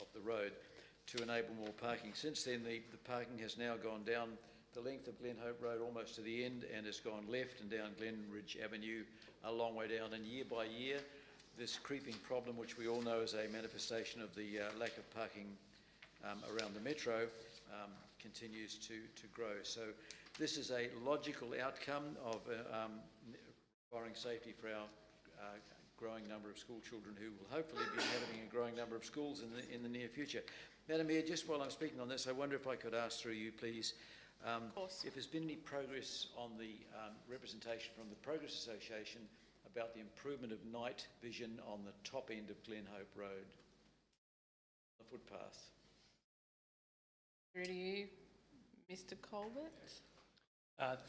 of the road to enable more parking. Since then the parking has now gone down the length of Glenhope Road almost to the end and has gone left and down Glenridge Avenue a long way down, and year by year this creeping problem, which we all know is a manifestation of the lack of parking around the Metro, continues to grow. So this is a logical outcome of requiring safety for our growing number of school children who will hopefully be inhabiting a growing number of schools in the near future. Madam Mayor, just while I'm speaking on this, I wonder if I could ask through you, please, if there's been any progress on the representation from the Progress Association about the improvement of night vision on the top end of Glenhope Road, the footpath. Through to you, Mr. Colbert.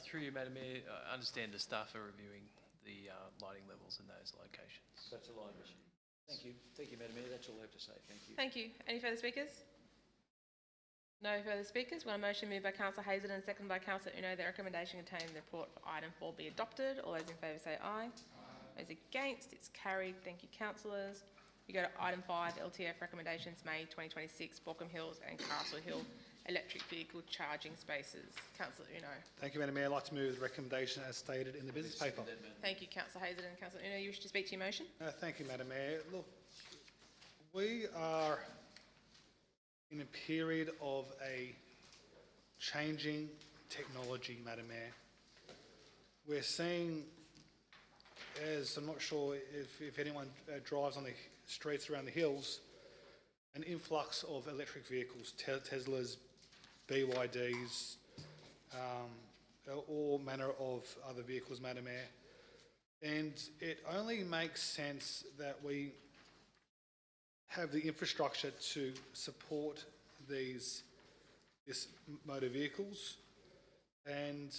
Through you, Madam Mayor, I understand the staff are reviewing the lighting levels in those locations. That's a live issue. Thank you. Thank you, Madam Mayor. That's all I have to say. Thank you. Thank you. Any further speakers? No further speakers. One motion moved by Councillor Hazelden and seconded by Councillor Uno. The recommendation contained in the report for item 4 be adopted. All those in favour say aye. Those against, it's carried. Thank you, councillors. We go to item 5, LTF recommendations May 2026, Walkham Hills and Castle Hill electric vehicle charging spaces. Councillor Uno. Thank you, Madam Mayor. I'd like to move the recommendation as stated in the business paper. Thank you, Councillor Hazelden. Councillor Uno, you wish to speak to your motion? Thank you, Madam Mayor. Look, we are in a period of a changing technology, Madam Mayor. We're seeing, as I'm not sure if anyone drives on the streets around the hills, an influx of electric vehicles, Teslas, BYDs, all manner of other vehicles, Madam Mayor. And it only makes sense that we have the infrastructure to support this motor vehicles, and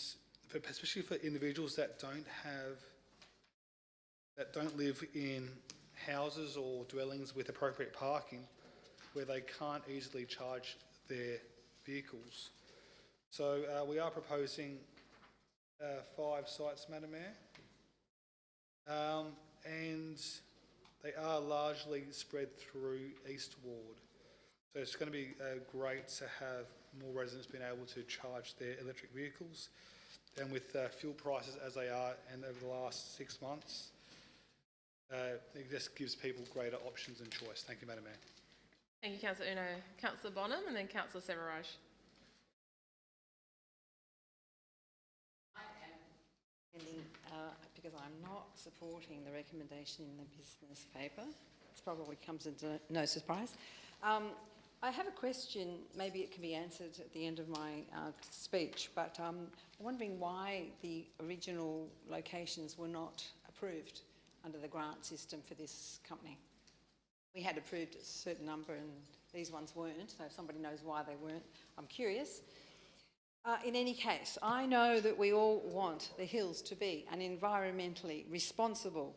especially for individuals that don't live in houses or dwellings with appropriate parking, where they can't easily charge their vehicles. So we are proposing 5 sites, Madam Mayor, and they are largely spread through East Ward. So it's going to be great to have more residents being able to charge their electric vehicles. And with fuel prices as they are, and over the last 6 months, it just gives people greater options and choice. Thank you, Madam Mayor. Thank you, Councillor Uno. Councillor Bonham and then Councillor Severaj. Because I'm not supporting the recommendation in the business paper. It probably comes as no surprise. I have a question, maybe it can be answered at the end of my speech, but I'm wondering why the original locations were not approved under the grant system for this company. We had approved a certain number and these ones weren't, so if somebody knows why they weren't, I'm curious. In any case, I know that we all want the Hills to be an environmentally responsible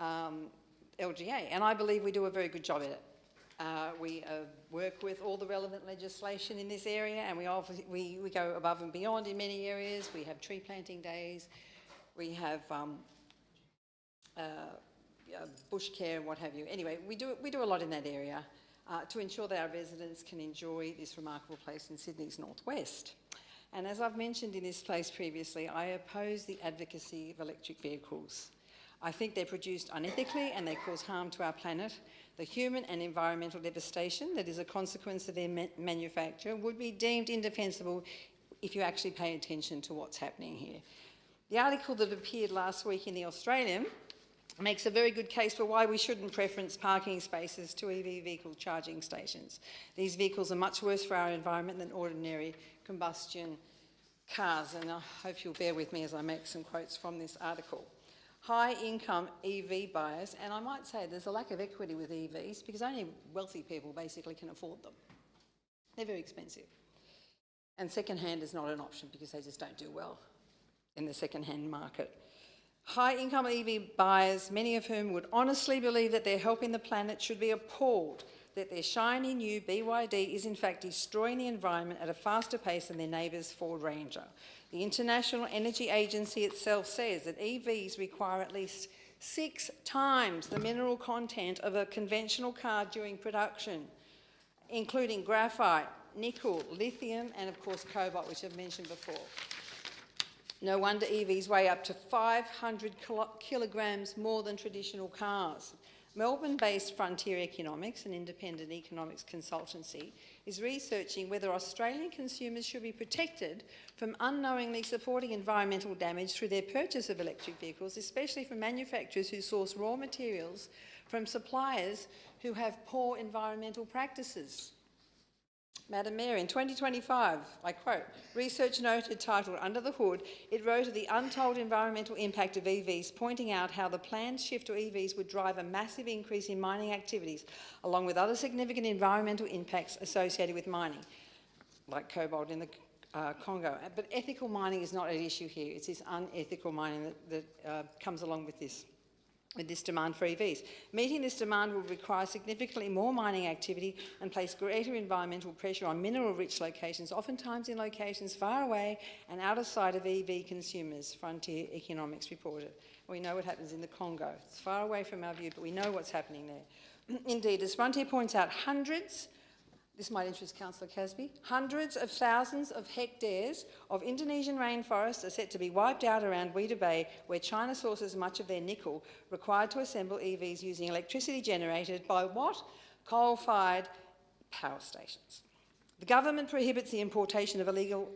LGA, and I believe we do a very good job at it. We work with all the relevant legislation in this area, and we go above and beyond in many areas. We have tree planting days, we have bush care and what have you. Anyway, we do a lot in that area to ensure that our residents can enjoy this remarkable place in Sydney's northwest. And as I've mentioned in this place previously, I oppose the advocacy of electric vehicles. I think they're produced unethically and they cause harm to our planet. The human and environmental devastation that is a consequence of their manufacture would be deemed indefensible if you actually pay attention to what's happening here. The article that appeared last week in The Australian makes a very good case for why we shouldn't preference parking spaces to EV vehicle charging stations. These vehicles are much worse for our environment than ordinary combustion cars, and I hope you'll bear with me as I make some quotes from this article. High-income EV buyers, and I might say there's a lack of equity with EVs because only wealthy people basically can afford them. They're very expensive. And second-hand is not an option because they just don't do well in the second-hand market. High-income EV buyers, many of whom would honestly believe that they're helping the planet, should be appalled that their shiny new BYD is in fact destroying the environment at a faster pace than their neighbour's Ford Ranger. The International Energy Agency itself says that EVs require at least 6 times the mineral content of a conventional car during production, including graphite, nickel, lithium and of course cobalt, which I've mentioned before. No wonder EVs weigh up to 500 kilograms more than traditional cars. Melbourne-based Frontier Economics, an independent economics consultancy, is researching whether Australian consumers should be protected from unknowingly supporting environmental damage through their purchase of electric vehicles, especially from manufacturers who source raw materials from suppliers who have poor environmental practices. Madam Mayor, in 2025, I quote, research noted titled Under the Hood, it wrote of the untold environmental impact of EVs, pointing out how the planned shift to EVs would drive a massive increase in mining activities, along with other significant environmental impacts associated with mining, like cobalt in the Congo. But ethical mining is not at issue here. It's this unethical mining that comes along with this demand for EVs. Meeting this demand will require significantly more mining activity and place greater environmental pressure on mineral-rich locations, oftentimes in locations far away and out of sight of EV consumers, Frontier Economics reported. We know what happens in the Congo. It's far away from our view, but we know what's happening there. Indeed, as Frontier points out, this might interest Councillor Casby, hundreds of thousands of hectares of Indonesian rainforests are set to be wiped out around Weda Bay, where China sources much of their nickel, required to assemble EVs using electricity generated by what? Coal-fired power stations. The government prohibits the importation of illegal,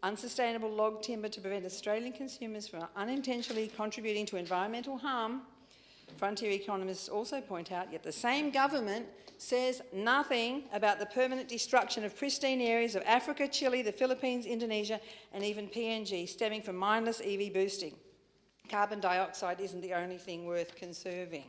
unsustainable log timber to prevent Australian consumers from unintentionally contributing to environmental harm Frontier economists also point out, yet the same government says nothing about the permanent destruction of pristine areas of Africa, Chile, the Philippines, Indonesia, and even PNG stemming from mindless EV boosting. Carbon dioxide isn't the only thing worth conserving.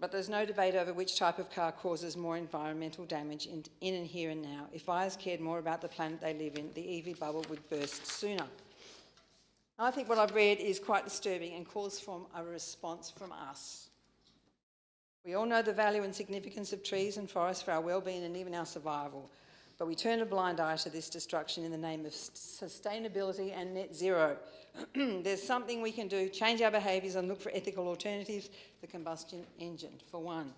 But there's no debate over which type of car causes more environmental damage in and here and now. If buyers cared more about the planet they live in, the EV bubble would burst sooner. I think what I've read is quite disturbing and calls for a response from us. We all know the value and significance of trees and forests for our well-being and even our survival, but we turn a blind eye to this destruction in the name of sustainability and net zero. There's something we can do, change our behaviours and look for ethical alternatives, the combustion engine, for one.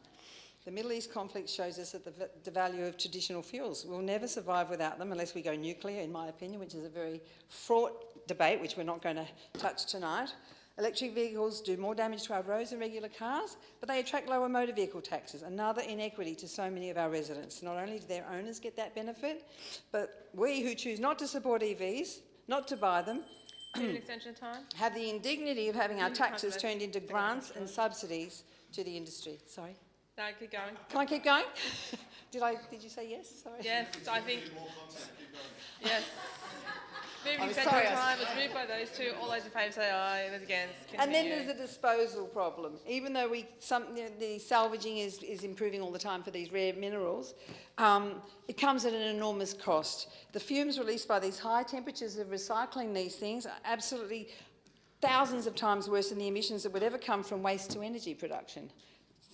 The Middle East conflict shows us that the value of traditional fuels. We'll never survive without them unless we go nuclear, in my opinion, which is a very fraught debate, which we're not going to touch tonight. Electric vehicles do more damage to our roads than regular cars, but they attract lower motor vehicle taxes, another inequity to so many of our residents. Not only do their owners get that benefit, but we who choose not to support EVs, not to buy them, extension time? have the indignity of having our taxes turned into grants and subsidies to the industry. Sorry? No, keep going. Can I keep going? Did you say yes? Sorry. Yes, I think. Yes. Moving I'm extension sorry, time was moved by those two. All those in favour say aye. Those against. And then Continue. there's the disposal problem. Even though the salvaging is improving all the time for these rare minerals, it comes at an enormous cost. The fumes released by these high temperatures of recycling these things are absolutely thousands of times worse than the emissions that would ever come from waste to energy production.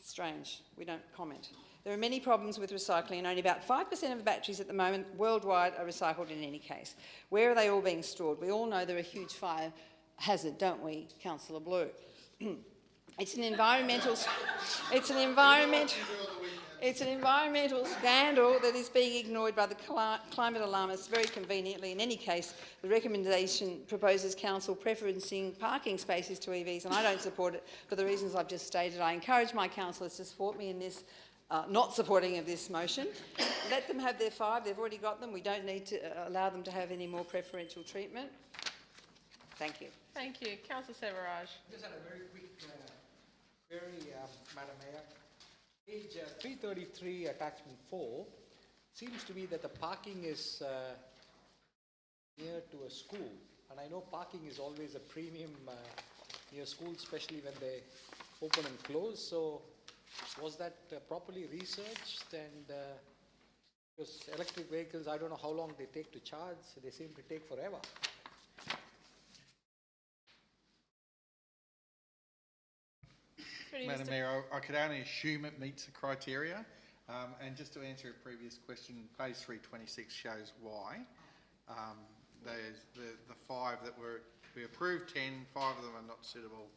Strange. We don't comment. There are many problems with recycling, and only about 5% of batteries at the moment worldwide are recycled in any case. Where are they all being stored? We all know they're a huge fire hazard, don't we, Councillor Blue? It's an environmental scandal that is being ignored by the climate alarmists very conveniently. In any case, the recommendation proposes council preferencing parking spaces to EVs, and I don't support it for the reasons I've just stated. I encourage my councillors to support me in this not supporting of this motion. Let them have their 5, they've already got them. We don't need to allow them to have any more preferential treatment. Thank you. Thank you. Councillor Severaj. Just had a very quick query, Madam Mayor. Page 333, attachment 4, seems to be that the parking is near to a school. And I know parking is always a premium near schools, especially when they open and close. So was that properly researched? And because electric vehicles, I don't know how long they take to charge. They seem to take forever. Madam Mayor, I could only assume it meets the criteria. And just to answer a previous question, page 326 shows why. There's the 5 that we approved 10, 5 of them are not suitable.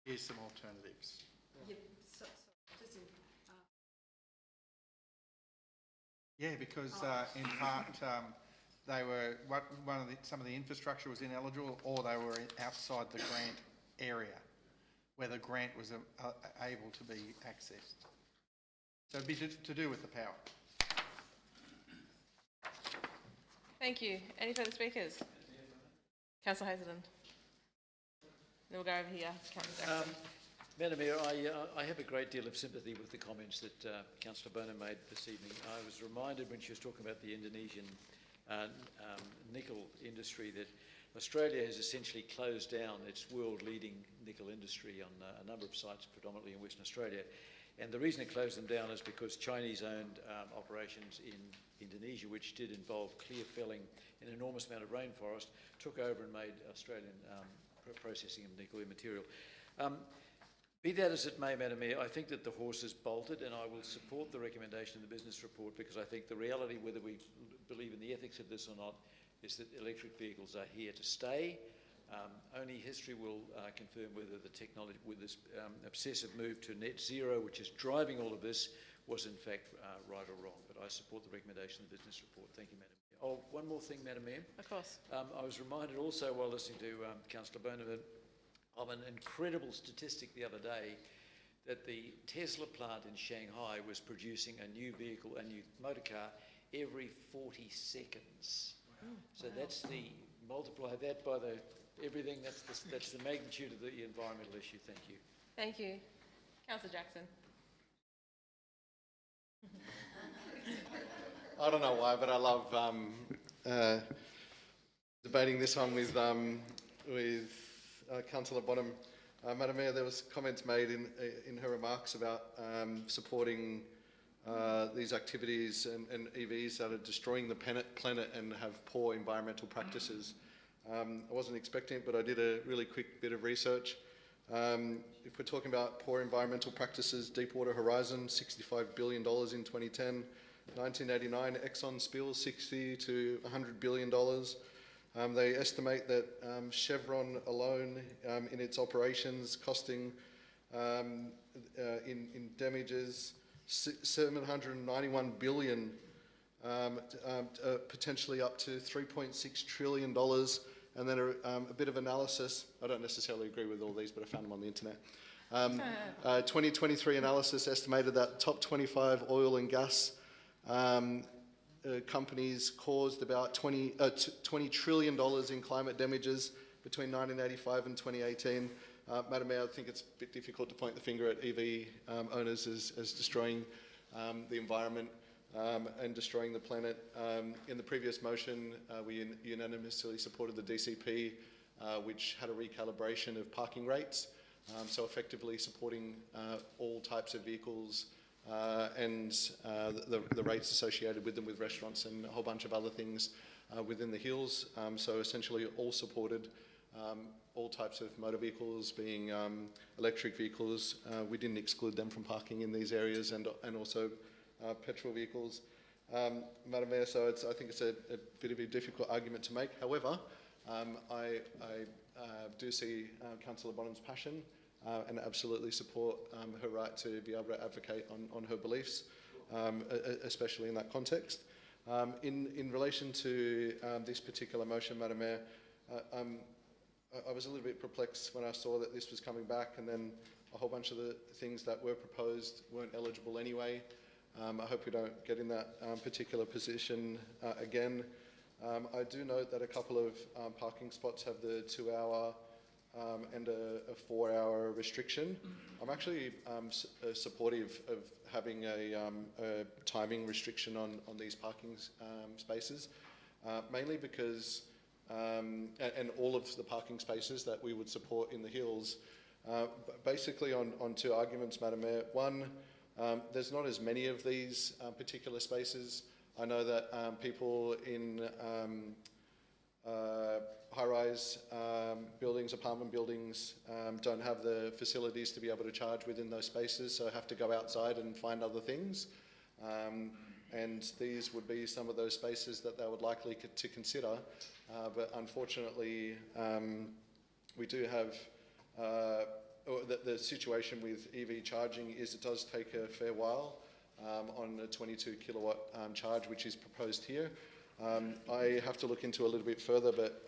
Here's some alternatives. Yeah, because in part they were some of the infrastructure was ineligible, or they were outside the grant area where the grant was able to be accessed. So it'd be to do with the power. Thank you. Any further speakers? Councillor Hazelden. Then we'll go over here. Councillor Jackson. Madam Mayor, I have a great deal of sympathy with the comments that Councillor Boner made this evening. I was reminded when she was talking about the Indonesian nickel industry that Australia has essentially closed down its world-leading nickel industry on a number of sites, predominantly in Western Australia. And the reason it closed them down is because Chinese-owned operations in Indonesia, which did involve clear felling an enormous amount of rainforest, took over and made Australian processing of nickel material. Be that as it may, Madam Mayor, I think that the horse is bolted, and I will support the recommendation in the business report, because I think the reality, whether we believe in the ethics of this or not, is that electric vehicles are here to stay. Only history will confirm whether the technology, with this obsessive move to net zero, which is driving all of this, was in fact right or wrong. But I support the recommendation in the business report. Thank you, Madam Mayor. Oh, one more thing, Madam Mayor. Of course. I was reminded also while listening to Councillor Boner of an incredible statistic the other day that the Tesla plant in Shanghai was producing a new motor car every 40 seconds. So that's the multiply that by everything, that's the magnitude of the environmental issue. Thank you. Thank you. Councillor Jackson. I don't know why, but I love debating this one with Councillor Bonham. Madam Mayor, there was comments made in her remarks about supporting these activities and EVs that are destroying the planet and have poor environmental practices. I wasn't expecting it, but I did a really quick bit of research. If we're talking about poor environmental practices, Deepwater Horizon, $65 billion in 2010. 1989, Exxon spills $60 to $100 billion. They estimate that Chevron alone in its operations costing in damages 791 billion, potentially up to $3.6 trillion. And then a bit of analysis. I don't necessarily agree with all these, but I found them on the internet. 2023 analysis estimated that top 25 oil and gas companies caused about $20 trillion in climate damages between 1985 and 2018. Madam Mayor, I think it's a bit difficult to point the finger at EV owners as destroying the environment and destroying the planet. In the previous motion, we unanimously supported the DCP, which had a recalibration of parking rates, so effectively supporting all types of vehicles and the rates associated with them, with restaurants and a whole bunch of other things within the hills. So essentially all supported all types of motor vehicles, being electric vehicles. We didn't exclude them from parking in these areas, and also petrol vehicles. Madam Mayor, so I think it's a bit of a difficult argument to make. However, I do see Councillor Bonham's passion and absolutely support her right to be able to advocate on her beliefs, especially in that context. In relation to this particular motion, Madam Mayor, I was a little bit perplexed when I saw that this was coming back, and then a whole bunch of the things that were proposed weren't eligible anyway. I hope we don't get in that particular position again. I do note that a couple of parking spots have the 2-hour and a 4-hour restriction. I'm actually supportive of having a timing restriction on these parking spaces, mainly because and all of the parking spaces that we would support in the hills. Basically on two arguments, Madam Mayor. One, there's not as many of these particular spaces. I know that people in high-rise buildings, apartment buildings, don't have the facilities to be able to charge within those spaces, so have to go outside and find other things. And these would be some of those spaces that they would likely to consider. But unfortunately, we do have the situation with EV charging is it does take a fair while on a 22 kilowatt charge, which is proposed here. I have to look into a little bit further, but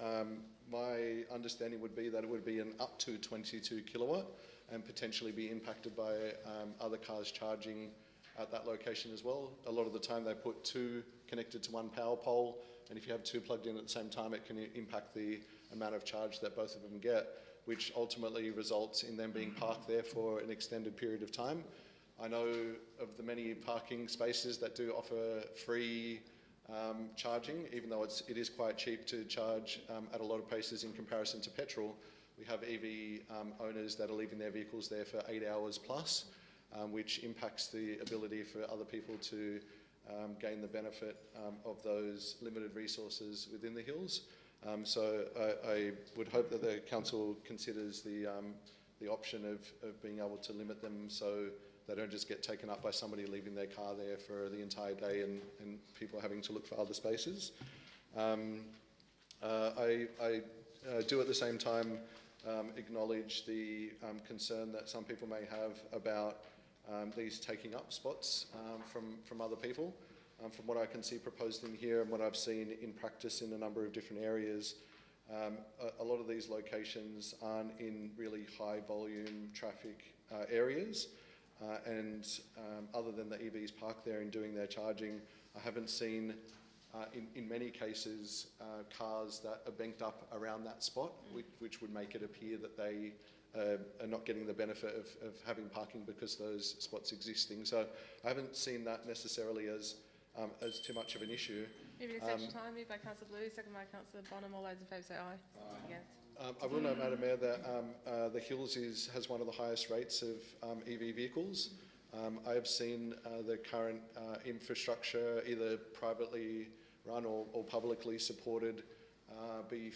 my understanding would be that it would be an up to 22 kilowatt and potentially be impacted by other cars charging at that location as well. A lot of the time they put two connected to one power pole, and if you have two plugged in at the same time, it can impact the amount of charge that both of them get, which ultimately results in them being parked there for an extended period of time. I know of the many parking spaces that do offer free charging, even though it is quite cheap to charge at a lot of places in comparison to petrol. We have EV owners that are leaving their vehicles there for 8 hours plus, which impacts the ability for other people to gain the benefit of those limited resources within the hills. So I would hope that the council considers the option of being able to limit them so they don't just get taken up by somebody leaving their car there for the entire day and people having to look for other spaces. I do at the same time acknowledge the concern that some people may have about these taking up spots from other people. From what I can see proposed in here and what I've seen in practice in a number of different areas, a lot of these locations aren't in really high volume traffic areas. And other than the EVs parked there and doing their charging, I haven't seen in many cases, cars that are banked up around that spot, which would make it appear that they are not getting the benefit of having parking because those spots existing. So I haven't seen that necessarily as too much of an issue. Moving extension time, moved by Councillor Blue, second by Councillor Bonham. All those in favour say aye. Against? I will note, Madam Mayor, that the Hills has one of the highest rates of EV vehicles. I have seen the current infrastructure, either privately run or publicly supported, be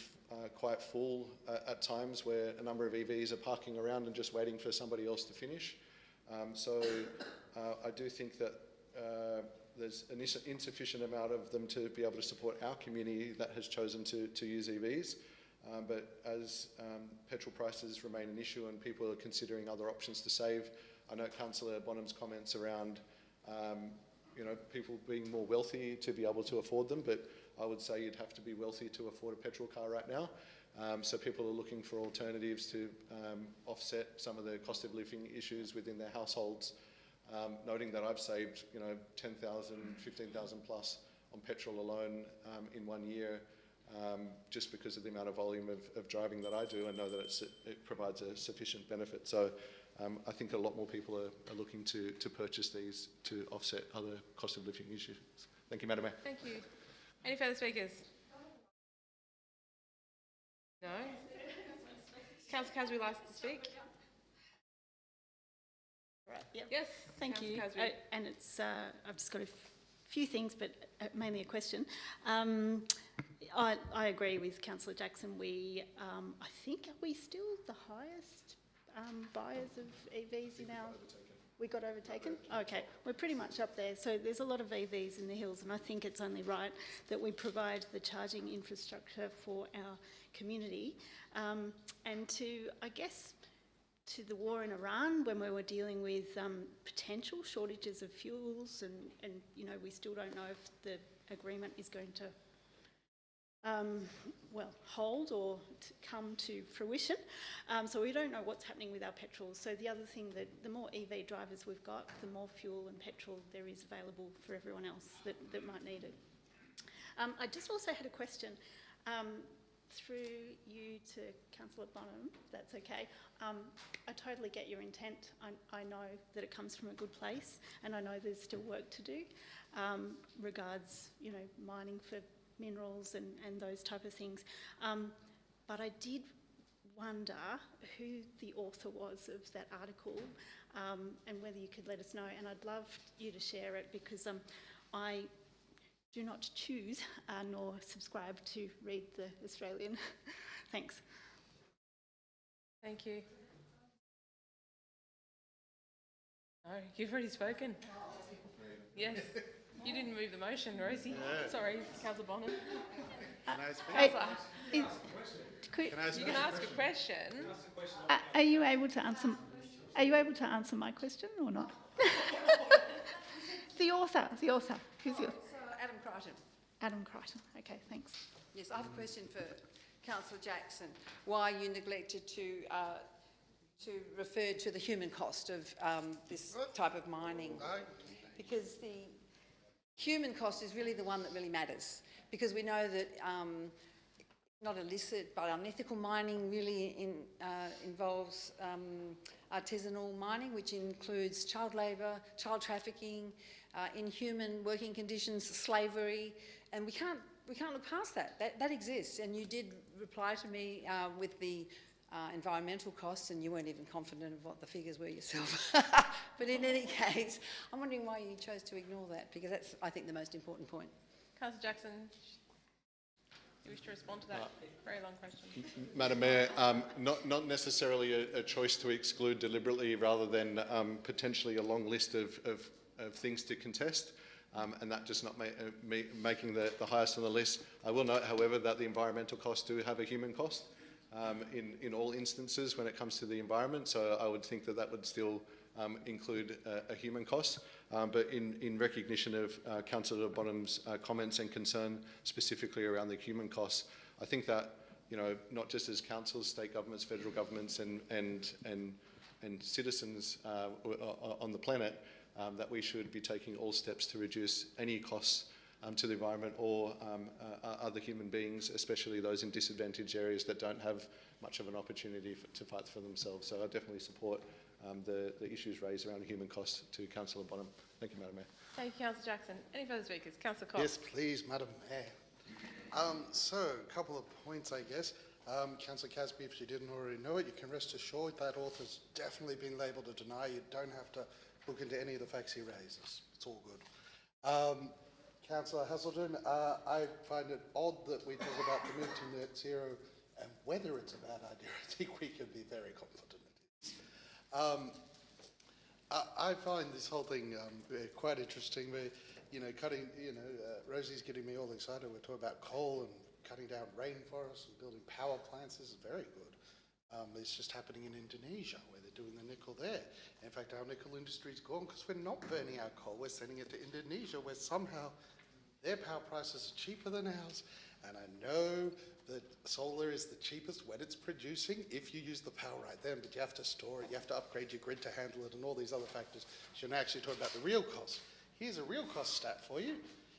quite full at times, where a number of EVs are parking around and just waiting for somebody else to finish. So I do think that there's an insufficient amount of them to be able to support our community that has chosen to use EVs. But as petrol prices remain an issue and people are considering other options to save, I know Councillor Bonham's comments around people being more wealthy to be able to afford them, but I would say you'd have to be wealthy to afford a petrol car right now. So people are looking for alternatives to offset some of the cost of living issues within their households. Noting that I've saved 10,000, 15,000 plus on petrol alone in 1 year, just because of the amount of volume of driving that I do, and know that it provides a sufficient benefit. So I think a lot more people are looking to purchase these to offset other cost of living issues. Thank you, Madam Mayor. Thank you. Any further speakers? No? Councillor Casby likes to speak? Right, yep. Yes. Thank Councillor you. Casby. And it's, I've just got a few things, but mainly a question. I agree with Councillor Jackson. We, I think, are we still the highest buyers of EVs in our... We got overtaken? Okay, we're pretty much up there. So there's a lot of EVs in the Hills, and I think it's only right that we provide the charging infrastructure for our community. And to, I guess, to the war in Iran, when we were dealing with potential shortages of fuels, and we still don't know if the agreement is going to hold or to come to fruition. So we don't know what's happening with our petrol. So the other thing, that the more EV drivers we've got, the more fuel and petrol there is available for everyone else that might need it. I just also had a question through you to Councillor Bonham, if that's okay. I totally get your intent. I know that it comes from a good place, and I know there's still work to do regards, mining for minerals and those type of things. But I did wonder who the author was of that article, and whether you could let us know. And I'd love you to share it, because I do not choose nor subscribe to read the Australian. Thanks. Thank you. No, you've already spoken. Yes. You didn't move the motion, Rosie. Yeah. Sorry, Councillor Bonham. Can I speak? You can ask a question. Are you able to answer? Are you able to answer my question or not? The author. Who's the author? Adam Crichton. Adam Crichton. Okay, thanks. Yes, I have a question for Councillor Jackson. Why you neglected to refer to the human cost of this type of mining? Because the human cost is really the one that really matters, because we know that not illicit but unethical mining really involves artisanal mining, which includes child labour, child trafficking, inhuman working conditions, slavery, and we can't look past that. That exists, and you did reply to me with the environmental costs, and you weren't even confident of what the figures were yourself. But in any case, I'm wondering why you chose to ignore that, because that's, I think, the most important point. Councillor Jackson, do you wish to respond to that very long question? Madam Mayor, not necessarily a choice to exclude deliberately, rather than potentially a long list of things to contest, and that just not making the highest on the list. I will note, however, that the environmental costs do have a human cost in all instances when it comes to the environment, so I would think that would still include a human cost. But in recognition of Councillor Bonham's comments and concern specifically around the human costs, I think that, not just as councils, state governments, federal governments and citizens on the planet, that we should be taking all steps to reduce any costs to the environment or other human beings, especially those in disadvantaged areas that don't have much of an opportunity to fight for themselves. So I definitely support the issues raised around human costs to Councillor Bonham. Thank you, Madam Mayor. Thank you, Councillor Jackson. Any further speakers? Councillor Cox. Yes, please, Madam Mayor. So, a couple of points, I guess. Councillor Casby, if you didn't already know it, you can rest assured that author's definitely been labelled a denier. You don't have to look into any of the facts he raises. It's all good. Councillor Hazelden, I find it odd that we talk about the move to net zero and whether it's a bad idea. I think we can be very confident it is. I find this whole thing quite interesting. Rosie's getting me all excited. We're talking about coal and cutting down rainforests and building power plants. This is very good. It's just happening in Indonesia where they're doing the nickel there. In fact, our nickel industry's gone because we're not burning our coal. We're sending it to Indonesia where somehow their power prices are cheaper than ours. And I know that solar is the cheapest when it's producing if you use the power right then, but you have to store it, you have to upgrade your grid to handle it and all these other factors. So you're actually talking about the real cost. Here's a real cost stat for you.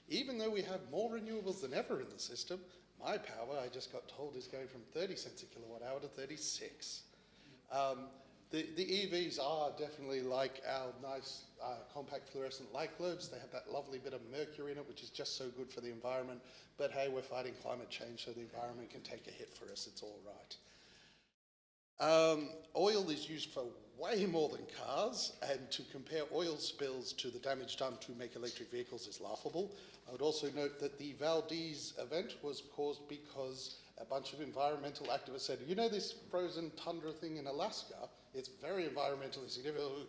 Even though we have more renewables than ever in the system, my power, I just got told, is going from 30 cents a kilowatt hour to 36. The EVs are definitely like our nice compact fluorescent light globes. They have that lovely bit of mercury in it, which is just so good for the environment. But hey, we're fighting climate change, so the environment can take a hit for us. It's all right. Oil is used for way more than cars, and to compare oil spills to the damage done to make electric vehicles is laughable. I would also note that the Valdez event was caused because a bunch of environmental activists said, you know this frozen tundra thing in Alaska? It's very environmentally significant.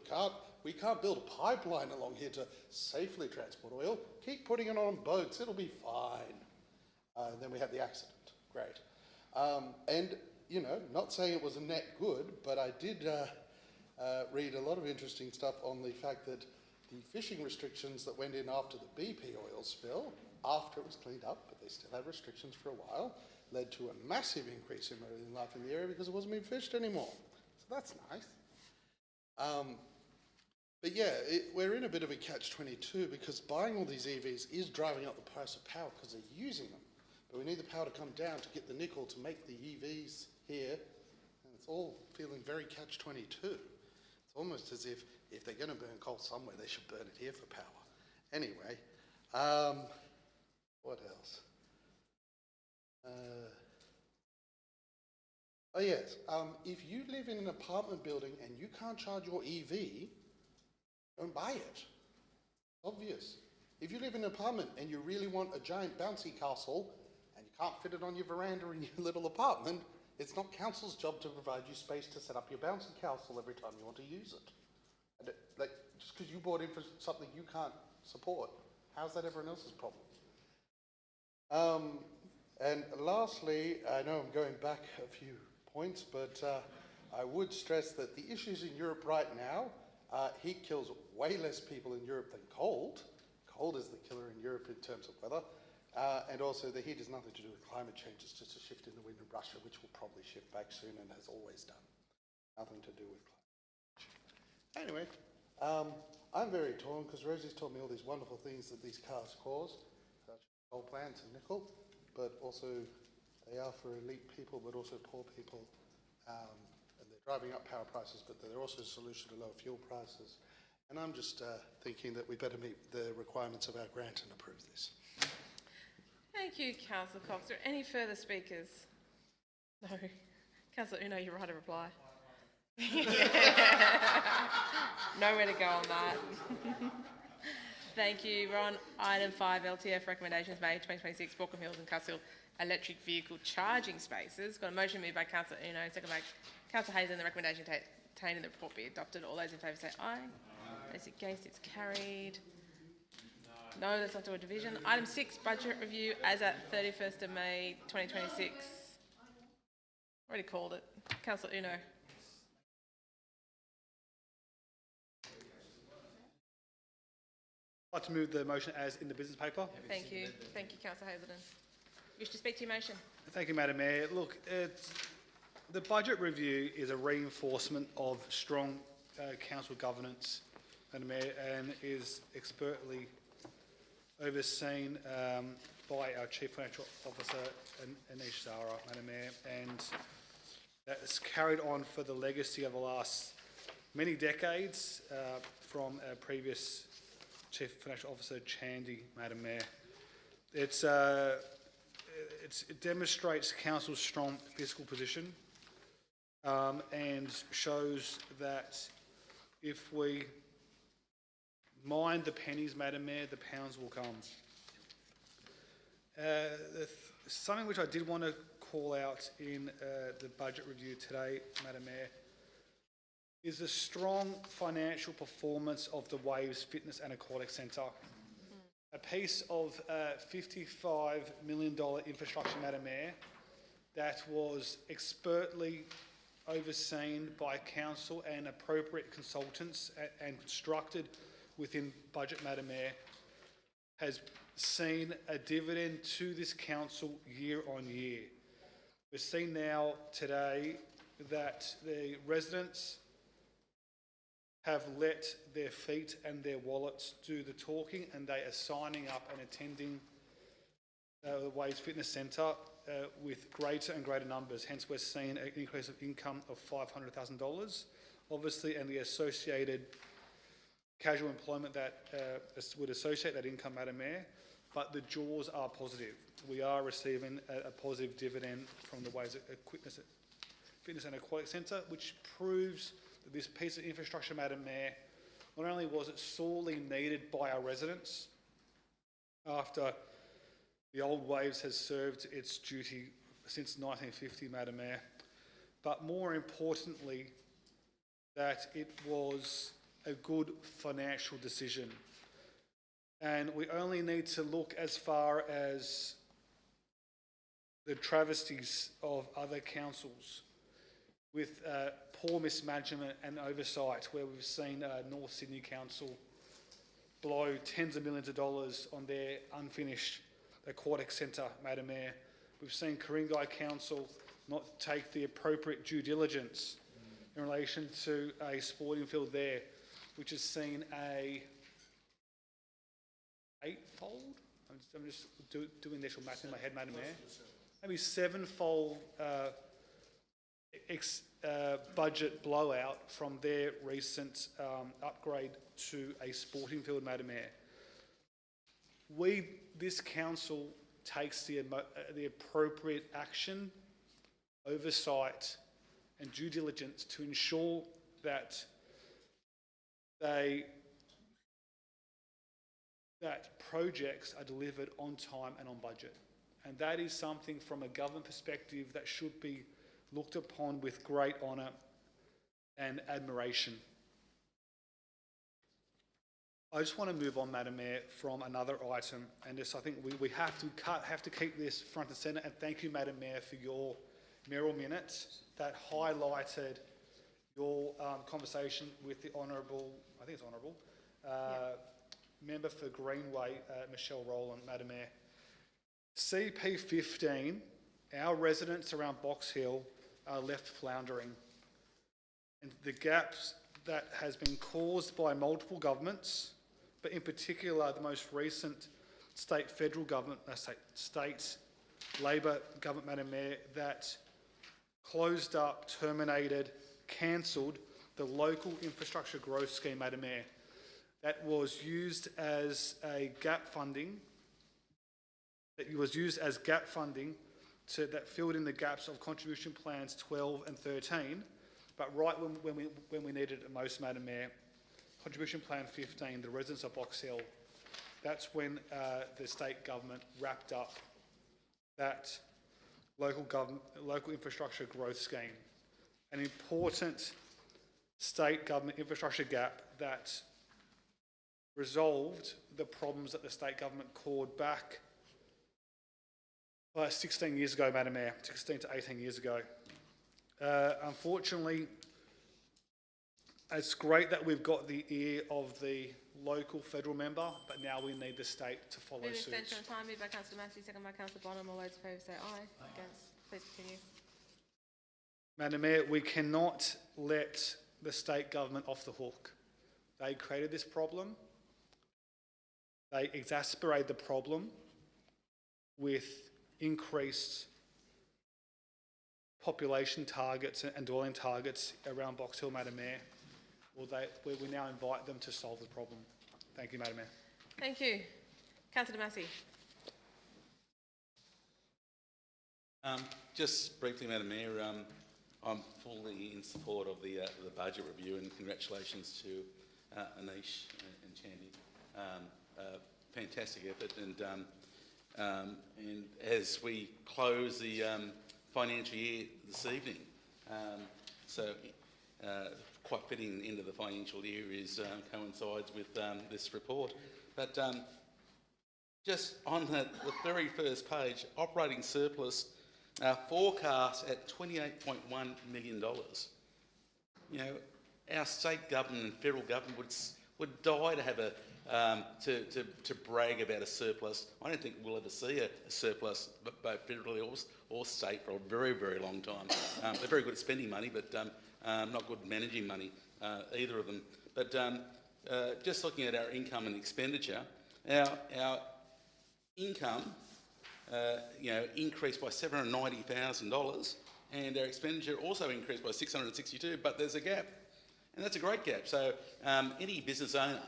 We can't build a pipeline along here to safely transport oil. Keep putting it on boats, it'll be fine. And then we had the accident. Great. And, you know, not saying it was a net good, but I did read a lot of interesting stuff on the fact that the fishing restrictions that went in after the BP oil spill, after it was cleaned up, but they still had restrictions for a while, led to a massive increase in marine life in the area because it wasn't being fished anymore. So that's nice. But yeah, we're in a bit of a catch-22 because buying all these EVs is driving up the price of power because they're using them. But we need the power to come down to get the nickel to make the EVs here. And it's all feeling very catch-22. It's almost as if they're going to burn coal somewhere, they should burn it here for power. Anyway, what else? Oh yes, if you live in an apartment building and you can't charge your EV, don't buy it. Obvious. If you live in an apartment and you really want a giant bouncy castle and you can't fit it on your veranda in your little apartment, it's not council's job to provide you space to set up your bouncy castle every time you want to use it. And just because you bought in for something you can't support, how's that everyone else's problem? And lastly, I know I'm going back a few points, but I would stress that the issues in Europe right now, heat kills way less people in Europe than cold. Cold is the killer in Europe in terms of weather. And also the heat has nothing to do with climate change, it's just a shift in the wind in Russia, which will probably shift back soon and has always done. Nothing to do with climate change. Anyway, I'm very torn because Rosie's told me all these wonderful things that these cars cause, such as coal plants and nickel, but also they are for elite people, but also poor people. And they're driving up power prices, but they're also a solution to lower fuel prices. And I'm just thinking that we better meet the requirements of our grant and approve this. Thank you, Councillor Cox. Are there any further speakers? No. Councillor Uno, you're right to reply. Nowhere to go on that. Thank you. We're on item 5, LTF recommendations made 2026 Baulkham Hills and Cuss Hill electric vehicle charging spaces. Got a motion moved by Councillor Uno, second by Councillor Hazen. The recommendation contained in the report be adopted. All those in favour say aye. Those against, it's carried. No, that's not to a division. Item 6, budget review as at 31st of May 2026. Already called it. Councillor Uno. I'd like to move the motion as in the business paper. Thank you. Thank you, Councillor Hazelden. Wish to speak to your motion? Thank you, Madam Mayor. Look, the budget review is a reinforcement of strong council governance, Madam Mayor, and is expertly overseen by our Chief Financial Officer, Anish Zara, Madam Mayor, and that is carried on for the legacy of the last many decades from our previous Chief Financial Officer, Chandy, Madam Mayor. It demonstrates Council's strong fiscal position and shows that if we mind the pennies, Madam Mayor, the pounds will come. Something which I did want to call out in the budget review today, Madam Mayor, is the strong financial performance of the Waves Fitness and Aquatic Centre. A piece of $55 million infrastructure, Madam Mayor, that was expertly overseen by council and appropriate consultants and constructed within budget, Madam Mayor, has seen a dividend to this council year on year. We've seen now today that the residents have let their feet and their wallets do the talking, and they are signing up and attending the Waves Fitness Centre with greater and greater numbers. Hence, we're seeing an increase of income of $500,000, obviously, and the associated casual employment that would associate that income, Madam Mayor, but the jaws are positive. We are receiving a positive dividend from the Waves Fitness and Aquatic Centre, which proves that this piece of infrastructure, Madam Mayor, not only was it sorely needed by our residents after the old Waves has served its duty since 1950, Madam Mayor, but more importantly, that it was a good financial decision. And we only need to look as far as the travesties of other councils with poor mismanagement and oversight, where we've seen North Sydney Council blow tens of millions of dollars on their unfinished aquatic centre, Madam Mayor. We've seen Ku-ring-gai Council not take the appropriate due diligence in relation to a sporting field there, which has seen a eightfold, I'm just doing the actual math in my head, Madam Mayor, maybe sevenfold budget blowout from their recent upgrade to a sporting field, Madam Mayor. This council takes the appropriate action, oversight and due diligence to ensure that projects are delivered on time and on budget. And that is something from a government perspective that should be looked upon with great honour and admiration. I just want to move on, Madam Mayor, from another item, and I think we have to keep this front and centre. And thank you, Madam Mayor, for your mayoral minutes that highlighted your conversation with the Honourable, I think it's Honourable, Member for Greenway, Michelle Rowland, Madam Mayor. CP15, our residents around Box Hill are left floundering, and the gaps that has been caused by multiple governments, but in particular the most recent federal government, state Labor government, Madam Mayor, that closed up, terminated, cancelled the local infrastructure growth scheme, Madam Mayor, that was used as a gap funding, that filled in the gaps of contribution plans 12 and 13, but right when we needed it most, Madam Mayor, contribution plan 15, the residents of Box Hill, that's when the state government wrapped up that local infrastructure growth scheme, an important state government infrastructure gap that resolved the problems that the state government called back 16 years ago, Madam Mayor, 16 to 18 years ago. Unfortunately, it's great that we've got the ear of the local federal member, but now we need the state to follow Moving suit. extension of time, moved by Councillor Massey, second by Councillor Bonham. All those in favour say aye. Against, please continue. Madam Mayor, we cannot let the state government off the hook. They created this problem. they exacerbate the problem with increased population targets and dwelling targets around Box Hill, Madam Mayor, where we now invite them to solve the problem. Thank you, Madam Mayor. Thank you. Councillor Massey. Just briefly, Madam Mayor, I'm fully in support of the budget review, and congratulations to Anish and Chandy. Fantastic effort, and as we close the financial year this evening, so quite fitting the end of the financial year coincides with this report. But just on the very first page, operating surplus forecast at $28.1 million. You know, our state government and federal government would die to have to brag about a surplus. I don't think we'll ever see a surplus, both federally or state, for a very, very long time. They're very good at spending money, but not good at managing money, either of them. But just looking at our income and expenditure, our income increased by $790,000, and our expenditure also increased by $662,000, but there's a gap, and that's a great gap. So any business owner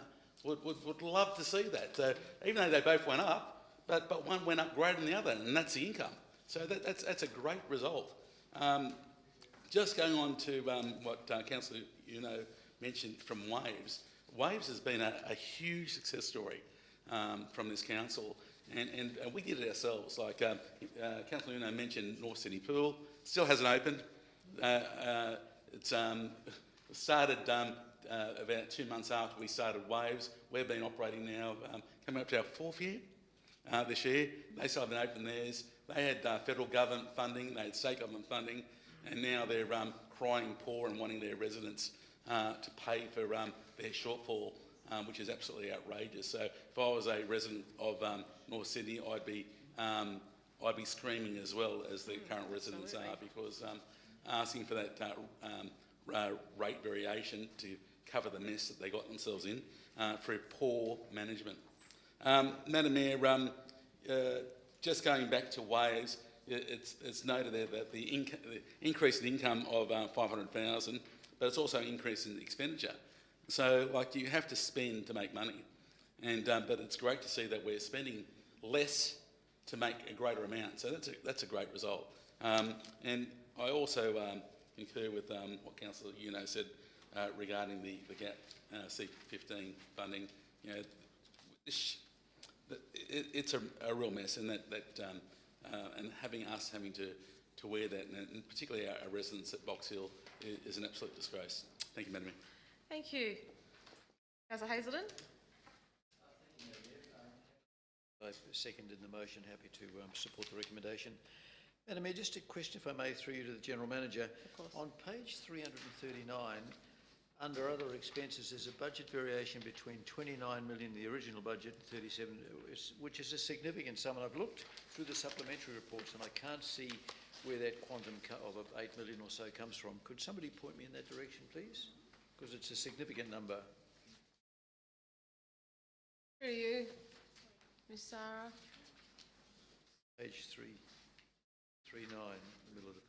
would love to see that. So even though they both went up, but one went up greater than the other, and that's the income. So that's a great result. Just going on to what Councillor mentioned from Waves. Waves has been a huge success story from this council. And we did it ourselves. Like Councillor Uno mentioned, North Sydney Pool still hasn't opened. It's started about 2 months after we started Waves. We've been operating now, coming up to our 4th year this year. They still haven't opened theirs. They had federal government funding, they had state government funding, and now they're crying poor and wanting their residents to pay for their shortfall, which is absolutely outrageous. So if I was a resident of North Sydney, I'd be screaming as well as the current residents are, because asking for that rate variation to cover the mess that they got themselves in for poor management. Madam Mayor, just going back to Waves, it's noted there that the increase in income of $500,000, but it's also an increase in expenditure. So, like, you have to spend to make money, and but it's great to see that we're spending less to make a greater amount. So that's a great result. And I also concur with what Councillor Uno said regarding the GAP C15 funding. You know, it's a real mess, and and having to wear that, and particularly our residents at Box Hill, is an absolute disgrace. Thank you, Madam Mayor. Thank you. Councillor Hazelden. I seconded the motion, happy to support the recommendation. Madam Mayor, just a question, if I may, through you to the General Manager. Of course. On page 339, under other expenses, there's a budget variation between 29 million, the original budget, 37, which is a significant sum. And I've looked through the supplementary reports and I can't see where that quantum of 8 million or so comes from. Could somebody point me in that direction, please? Because it's a significant number. Through you, Ms Sarah. Page 339, the middle of the page.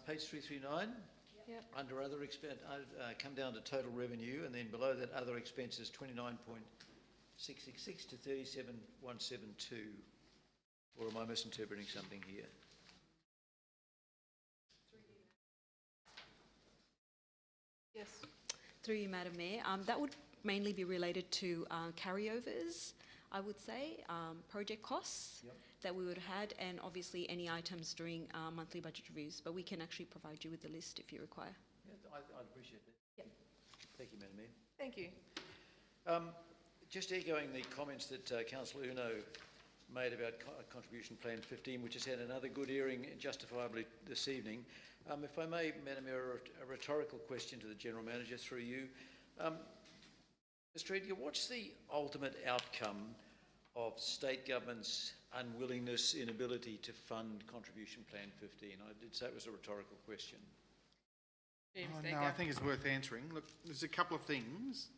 Page 339. Yep. Under other expense, come down to total revenue, and then below that, other expenses 29.666 to 37,172. Or am I misinterpreting something here? Yes. Through you, Madam Mayor. That would mainly be related to carryovers, I would say, project costs that we would have had, and obviously any items during monthly budget reviews. But we can actually provide you with the list if you require. Yeah, I'd appreciate that. Yep. Thank you, Madam Mayor. Thank you. Just echoing the comments that Councillor Uno made about Contribution Plan 15, which has had another good hearing justifiably this evening. If I may, Madam Mayor, a rhetorical question to the General Manager through you. Mr. Edgar, what's the ultimate outcome of state government's unwillingness, inability to fund Contribution Plan 15? I did say it was a rhetorical question. James Oh, no, Decker. I think it's worth answering. Look, there's a couple of things.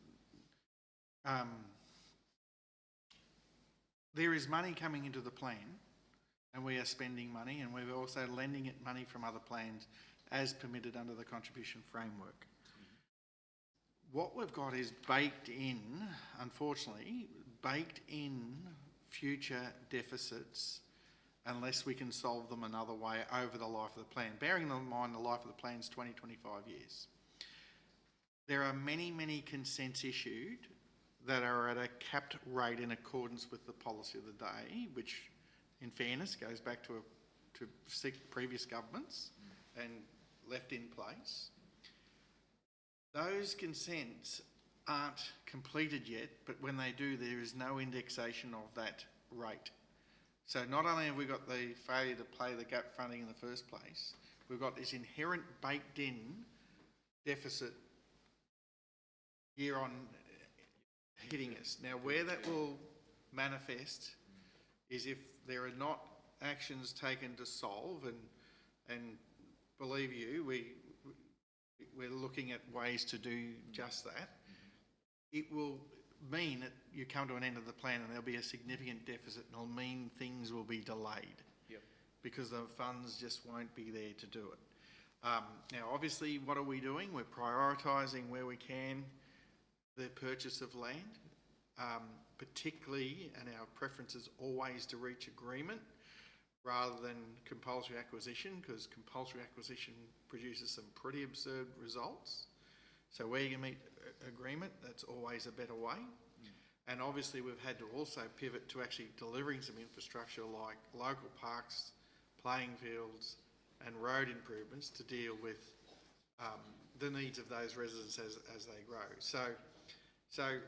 There is money coming into the plan, and we are spending money, and we're also lending it money from other plans as permitted under the contribution framework. What we've got is baked in, unfortunately, baked in future deficits unless we can solve them another way over the life of the plan. Bearing in mind the life of the plan is 20, 25 years. There are many, many consents issued that are at a capped rate in accordance with the policy of the day, which, in fairness, goes back to previous governments and left in place. Those consents aren't completed yet, but when they do, there is no indexation of that rate. So not only have we got the failure to pay the gap funding in the first place, we've got this inherent baked-in deficit year on hitting us. Now, where that will manifest is if there are not actions taken to solve, and believe you, we're looking at ways to do just that. It will mean that you come to an end of the plan and there'll be a significant deficit, and it'll mean things will be delayed. Yep. Because the funds just won't be there to do it. Now, obviously, what are we doing? We're prioritising where we can the purchase of land, particularly, and our preference is always to reach agreement rather than compulsory acquisition, because compulsory acquisition produces some pretty absurd results. So where you can meet agreement, that's always a better way. And obviously we've had to also pivot to actually delivering some infrastructure like local parks, playing fields and road improvements to deal with the needs of those residents as they grow. So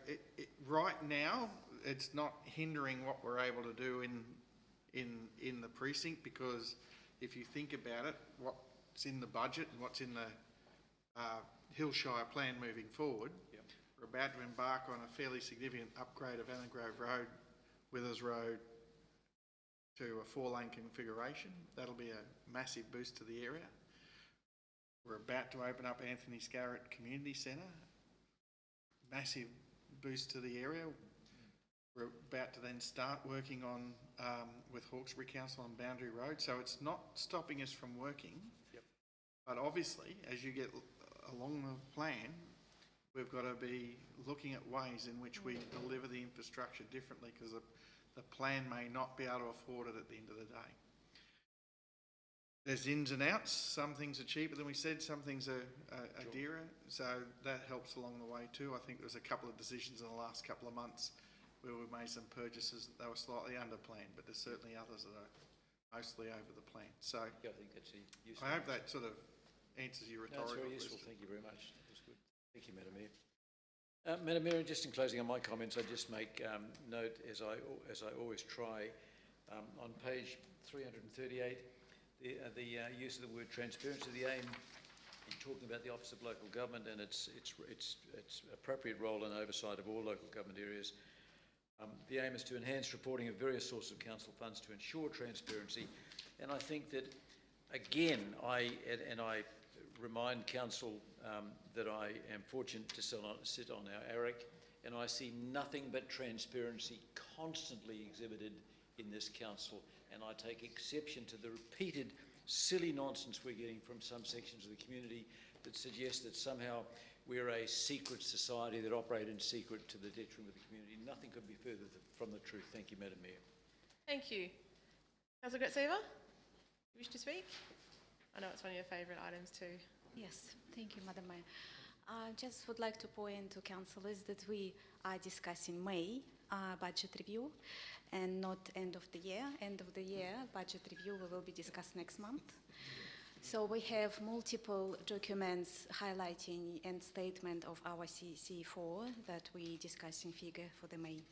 right now, it's not hindering what we're able to do in the precinct, because if you think about it, what's in the budget and what's in the Hillshire plan moving forward, we're about to embark on a fairly significant upgrade of Allen Grove Road, Withers Road, to a 4-lane configuration. That'll be a massive boost to the area. We're about to open up Anthony Scarrett Community Centre. Massive boost to the area. We're about to then start working on with Hawkesbury Council on Boundary Road. So it's not stopping us from working. Yep. But obviously, as you get along the plan, we've got to be looking at ways in which we deliver the infrastructure differently, because the plan may not be able to afford it at the end of the day. There's ins and outs. Some things are cheaper than we said, some things are dearer, so that helps along the way too. I think there was a couple of decisions in the last couple of months where we made some purchases that they were slightly under plan, but there's certainly others that are mostly over the plan. So Yeah, I think that's a useful. I hope that sort of answers your No, it's rhetorical very useful. question. Thank you very much. That was good. Thank you, Madam Mayor. Madam Mayor, just in closing on my comments, I just make note, as I always try, on page 338, the use of the word transparency, the aim in talking about the Office of Local Government and its appropriate role and oversight of all local government areas. The aim is to enhance reporting of various sources of council funds to ensure transparency, and I think that, again, I remind council that I am fortunate to sit on our ARIC, and I see nothing but transparency constantly exhibited in this council, and I take exception to the repeated silly nonsense we're getting from some sections of the community that suggest that somehow we're a secret society that operate in secret to the detriment of the community. Nothing could be further from the truth. Thank you, Madam Mayor. Thank you. Councillor Gretzever, you wish to speak? I know it's one of your favourite items too. Yes, thank you, Madam Mayor. I just would like to point to councillors that we are discussing May budget review and not end of the year. End of the year budget review we will be discussed next month. So we have multiple documents highlighting and statement of our CC4 that we discussing figure for the May.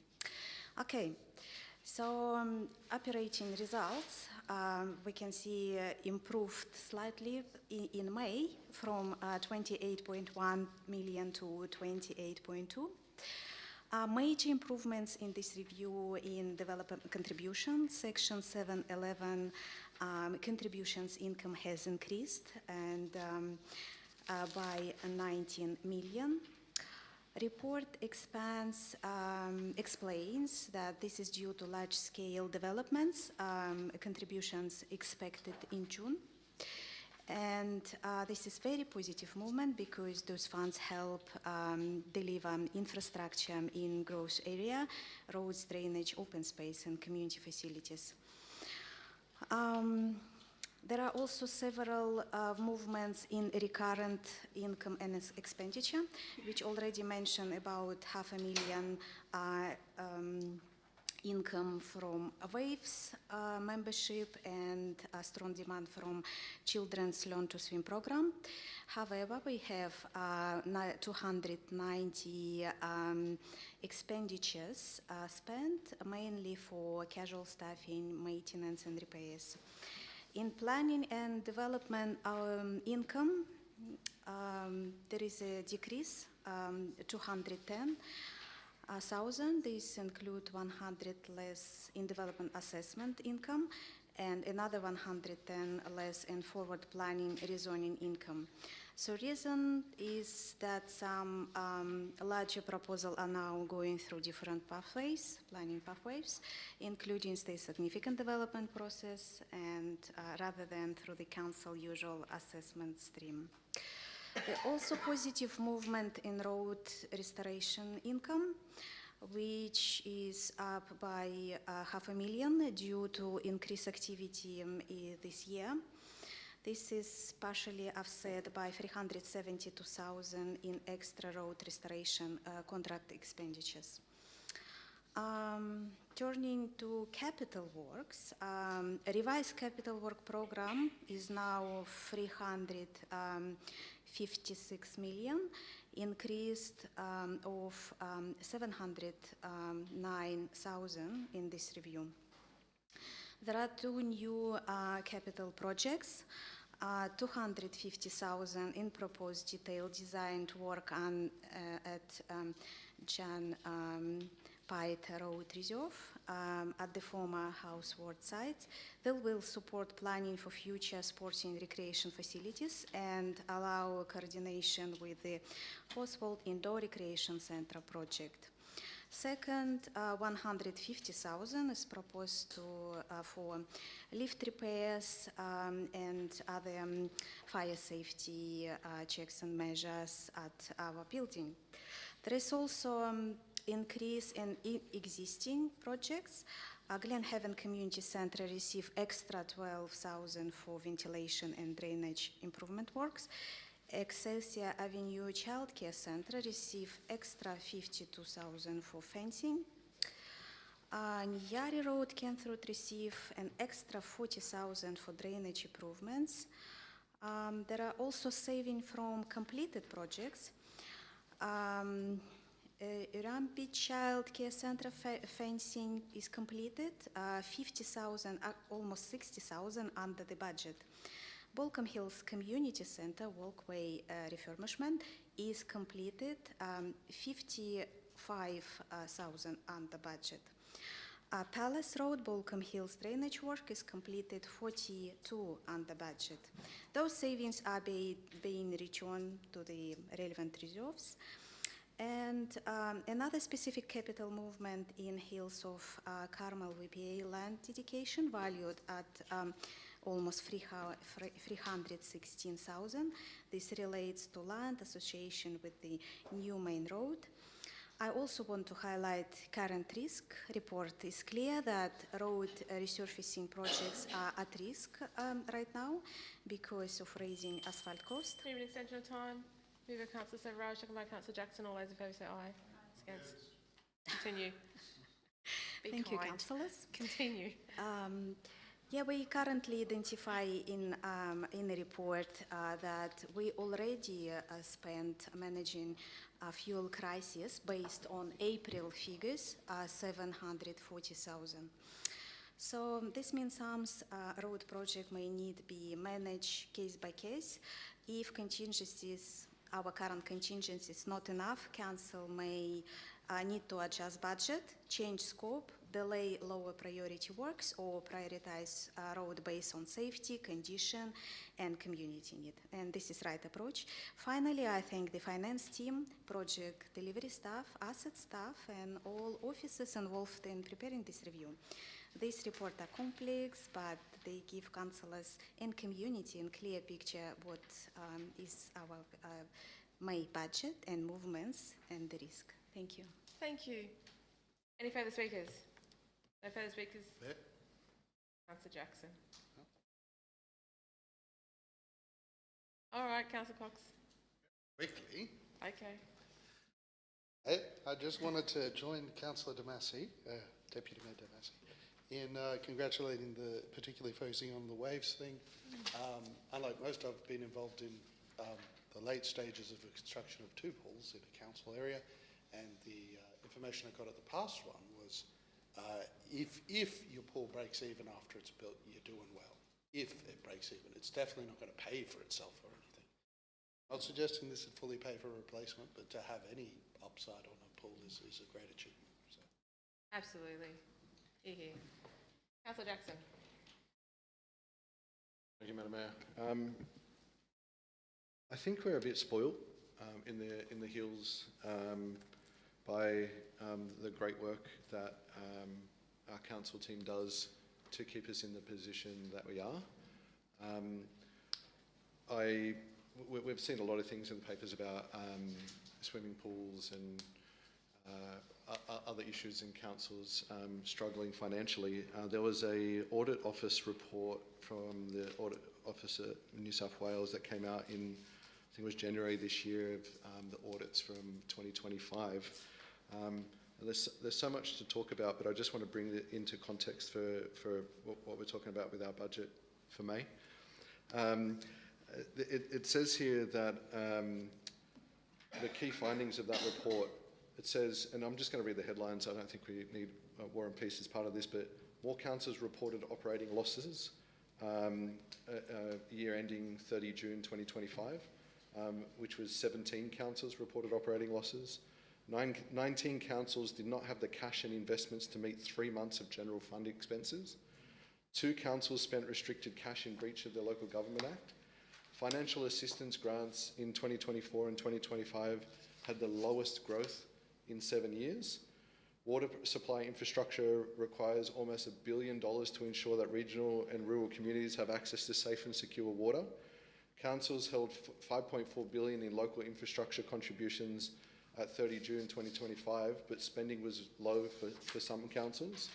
Okay. So operating results, we can see improved slightly in May from 28.1 million to 28.2. Major improvements in this review in development contribution, section 711, contributions income has increased and by 19 million. Report explains that this is due to large-scale developments, contributions expected in June. And this is very positive movement because those funds help deliver infrastructure in growth area, roads, drainage, open space, and community facilities. There are also several movements in recurrent income and expenditure, which already mentioned about $500,000 income from WAVES membership and a strong demand from Children's Learn to Swim program. However, we have 290 expenditures spent mainly for casual staffing, maintenance, and repairs. In planning and development income, there is a decrease, 210,000. This include 100 less in development assessment income and another 110 less in forward planning rezoning income. So reason is that some larger proposals are now going through different pathways, planning pathways, including the significant development process and rather than through the council usual assessment stream. There also positive movement in road restoration income, which is up by $500,000 due to increased activity this year. This is partially offset by 372,000 in extra road restoration contract expenditures. Turning to capital works, a revised capital work program is now 356 million, increased of 709,000 in this review. There are two new capital projects, 250,000 in proposed detailed design work on at Jan Pite Road Reserve at the former Houseward site. They will support planning for future sports and recreation facilities and allow coordination with the Oswald Indoor Recreation Center project. Second, 150,000 is proposed for lift repairs and other fire safety checks and measures at our building. There is also increase in existing projects. Glenhaven Community Center received extra 12,000 for ventilation and drainage improvement works. Excelsior Avenue Child Care Center received extra 52,000 for fencing. Nyari Road, Kent Road received an extra 40,000 for drainage improvements. There are also savings from completed projects. Rampi Child Care Center fencing is completed, 50,000, almost 60,000 under the budget. Balcombe Hills Community Center walkway refurbishment is completed, 55,000 under budget. Palace Road, Balcombe Hills drainage work is completed, 42 under budget. Those savings are being returned to the relevant reserves. And another specific capital movement in Hills of Carmel VPA land dedication valued at almost 316,000. This relates to land association with the new main road. I also want to highlight current risk. Report is clear that road resurfacing projects are at risk right now because of raising asphalt cost. Need an extension of time. Mover Councillor Savaraj, second by Councillor Jackson. All those in favour say aye. Against. Continue. Be Thank you, kind. councillors. Continue. Yeah, we currently identify in the report that we already spent managing fuel crisis based on April figures, 740,000. So this means some road project may need to be managed case by case. If contingencies, our current contingency is not enough, council may need to adjust budget, change scope, delay lower priority works, or prioritize road based on safety, condition, and community need. And this is right approach. Finally, I thank the finance team, project delivery staff, asset staff, and all officers involved in preparing this review. These reports are complex, but they give councillors and community a clear picture what is our May budget and movements and the risk. Thank you. Thank you. Any further speakers? No further speakers? There. Councillor Jackson. All right, Councillor Cox. Quickly, Okay. I just wanted to join Councillor Damasi, Deputy Mayor Damasi, in congratulating particularly focusing on the waves thing. Unlike most, I've been involved in the late stages of the construction of 2 pools in a council area, and the information I got at the past one was if your pool breaks even after it's built, you're doing well. If it breaks even, it's definitely not going to pay for itself or anything. Not suggesting this would fully pay for a replacement, but to have any upside on a pool is a great achievement. So. Absolutely. Here. Councillor Jackson. Thank you, Madam Mayor. I think we're a bit spoiled in the Hills by the great work that our council team does to keep us in the position that we are. We've seen a lot of things in the papers about swimming pools and other issues in councils struggling financially. There was a audit office report from the audit office at New South Wales that came out in, I think it was January this year, of the audits from 2025. There's so much to talk about, but I just want to bring it into context for what we're talking about with our budget for May. It says here that the key findings of that report, it says, and I'm just going to read the headlines, I don't think we need War and Peace as part of this, but more councils reported operating losses year ending 30 June 2025, which was 17 councils reported operating losses. 19 councils did not have the cash and investments to meet 3 months of general fund expenses. 2 councils spent restricted cash in breach of the Local Government Act. Financial assistance grants in 2024 and 2025 had the lowest growth in 7 years. Water supply infrastructure requires almost $1 billion to ensure that regional and rural communities have access to safe and secure water. Councils held $5.4 billion in local infrastructure contributions at 30 June 2025, but spending was low for some councils.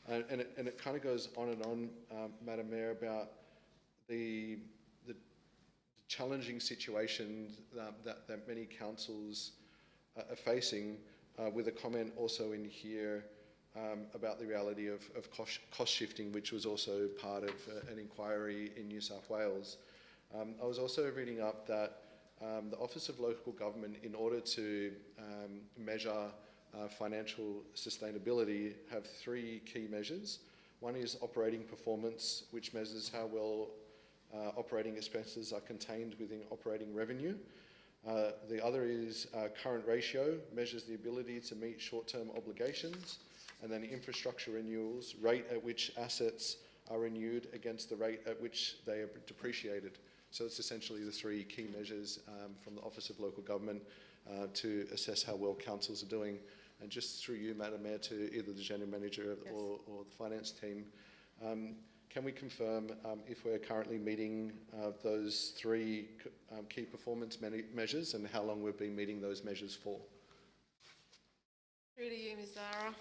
And it kind of goes on and on, Madam Mayor, about the challenging situations that many councils are facing, with a comment also in here about the reality of cost shifting, which was also part of an inquiry in New South Wales. I was also reading up that the Office of Local Government, in order to measure financial sustainability, have 3 key measures. One is operating performance, which measures how well operating expenses are contained within operating revenue. The other is current ratio, measures the ability to meet short-term obligations. And then infrastructure renewals, rate at which assets are renewed against the rate at which they are depreciated. So it's essentially the 3 key measures from the Office of Local Government to assess how well councils are doing. And just through you, Madam Mayor, to either the General Manager or the Finance team, can we confirm if we're currently meeting those 3 key performance measures and how long we've been meeting those measures for? Through to you, Ms Zara.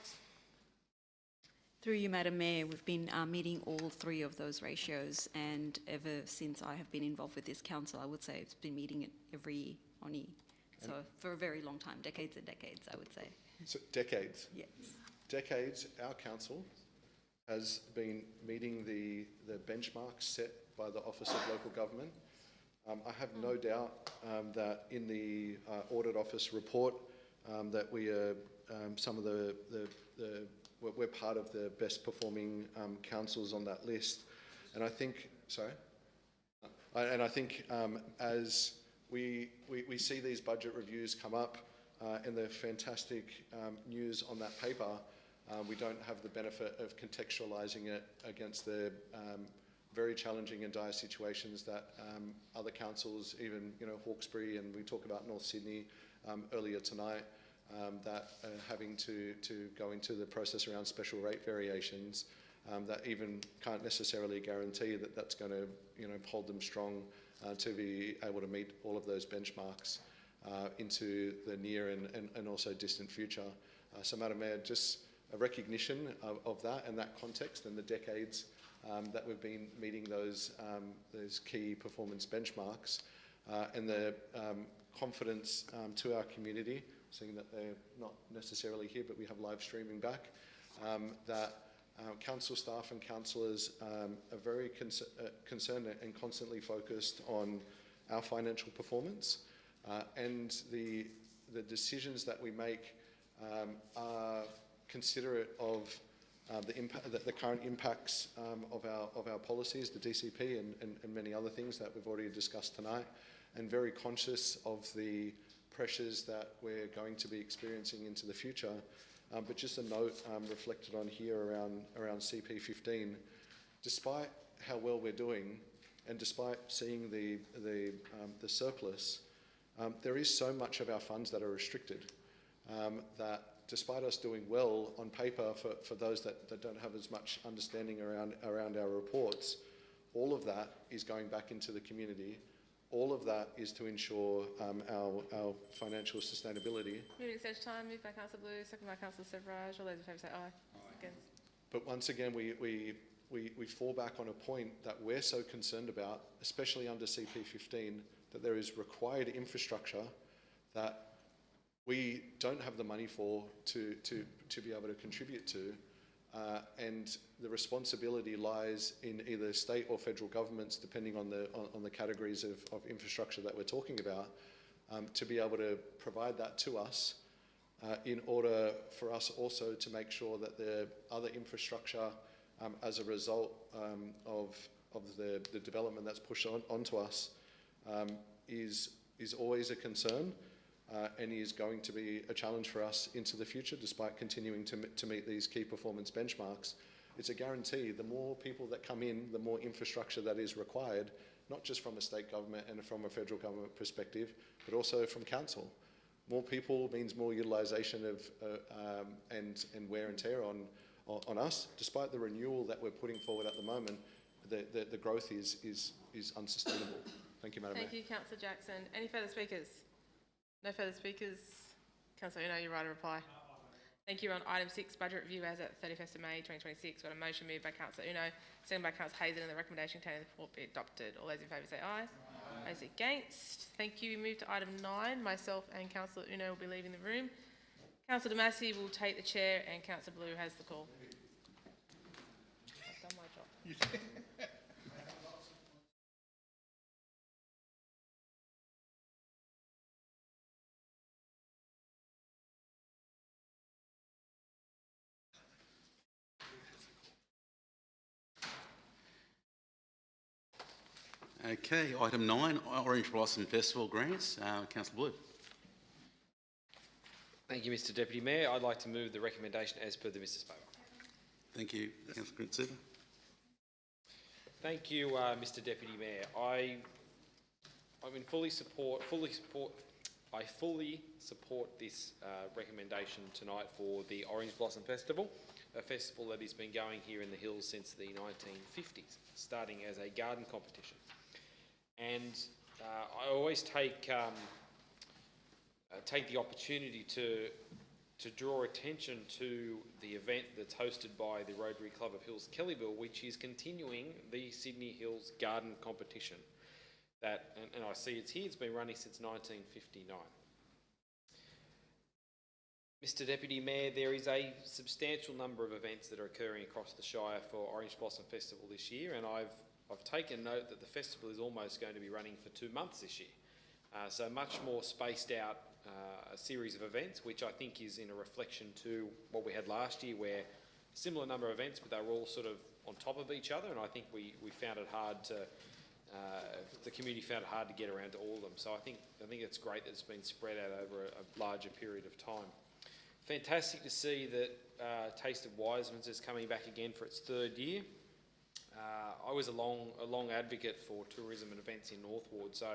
Through you, Madam Mayor, we've been meeting all 3 of those ratios, and ever since I have been involved with this council, I would say it's been meeting it every year on year. So for a very long time, decades and decades, I would say. So decades? Yes. Decades, our council has been meeting the benchmarks set by the Office of Local Government. I have no doubt that in the Audit Office report that we are some of we're part of the best performing councils on that list. And I think, as we see these budget reviews come up, and the fantastic news on that paper, we don't have the benefit of contextualising it against the very challenging and dire situations that other councils, even Hawkesbury, and we talk about North Sydney earlier tonight, that are having to go into the process around special rate variations, that even can't necessarily guarantee that that's going to hold them strong to be able to meet all of those benchmarks into the near and also distant future. So, Madam Mayor, just a recognition of that and that context and the decades that we've been meeting those key performance benchmarks, and the confidence to our community, seeing that they're not necessarily here, but we have live streaming back, that council staff and councillors are very concerned and constantly focused on our financial performance, and the decisions that we make are considerate of the current impacts of our policies, the DCP and many other things that we've already discussed tonight, and very conscious of the pressures that we're going to be experiencing into the future. But just a note reflected on here around CP15, despite how well we're doing, and despite seeing the surplus, there is so much of our funds that are restricted, that despite us doing well on paper for those that don't have as much understanding around our reports, all of that is going back into the community. All of that is to ensure our financial sustainability. Moving extension time, moved by Councillor Blue, second by Councillor Severage. All those in favour say aye. Against? But once again, we fall back on a point that we're so concerned about, especially under CP15, that there is required infrastructure that we don't have the money for to be able to contribute to, and the responsibility lies in either state or federal governments, depending on the categories of infrastructure that we're talking about, to be able to provide that to us, in order for us also to make sure that the other infrastructure, as a result of the development that's pushed onto us, is always a concern. And is going to be a challenge for us into the future, despite continuing to meet these key performance benchmarks. It's a guarantee. The more people that come in, the more infrastructure that is required, not just from a state government and from a federal government perspective, but also from council. More people means more utilisation of and wear and tear on us. Despite the renewal that we're putting forward at the moment, the growth is unsustainable. Thank you, Madam Mayor. Thank you, Councillor Jackson. Any further speakers? No further speakers. Councillor Uno, you're right to reply. Thank you. We're on item 6, budget review as at 31st of May 2026. Got a motion moved by Councillor Uno, seconded by Councillor Hazen, and the recommendation contained in the report be adopted. All those in favour say aye. Those against? Thank you. We move to item 9. Myself and Councillor Uno will be leaving the room. Councillor Damasi will take the chair, and Councillor Blue has the call. I've done my job. Okay, item 9, Orange Blossom Festival grants. Councillor Blue. Thank you, Mr Deputy Mayor. I'd like to move the recommendation as per the Minister's paper. Thank you, Councillor Grant-Seaver. Thank you, Mr Deputy Mayor. I fully support this recommendation tonight for the Orange Blossom Festival, a festival that has been going here in the hills since the 1950s, starting as a garden competition. And I always take the opportunity to draw attention to the event that's hosted by the Rotary Club of Hills Kellyville, which is continuing the Sydney Hills Garden Competition. And I see it's here, it's been running since 1959. Mr Deputy Mayor, there is a substantial number of events that are occurring across the Shire for Orange Blossom Festival this year, and I've taken note that the festival is almost going to be running for 2 months this year. So much more spaced out a series of events, which I think is in a reflection to what we had last year, where a similar number of events, but they were all sort of on top of each other, and I think we found it hard to the community found it hard to get around to all of them. So I think it's great that it's been spread out over a larger period of time. Fantastic to see that Taste of Wiseman's is coming back again for its third year. I was a long advocate for tourism and events in North Ward, so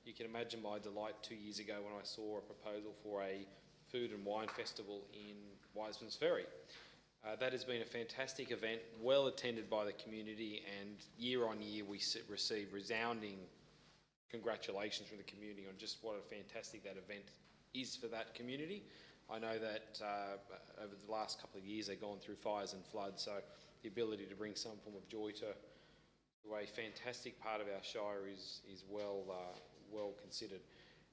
you can imagine my delight 2 years ago when I saw a proposal for a food and wine festival in Wiseman's Ferry. That has been a fantastic event, well attended by the community, and year on year we receive resounding congratulations from the community on just what a fantastic that event is for that community. I know that over the last couple of years they've gone through fires and floods, so the ability to bring some form of joy to a fantastic part of our shire is well considered.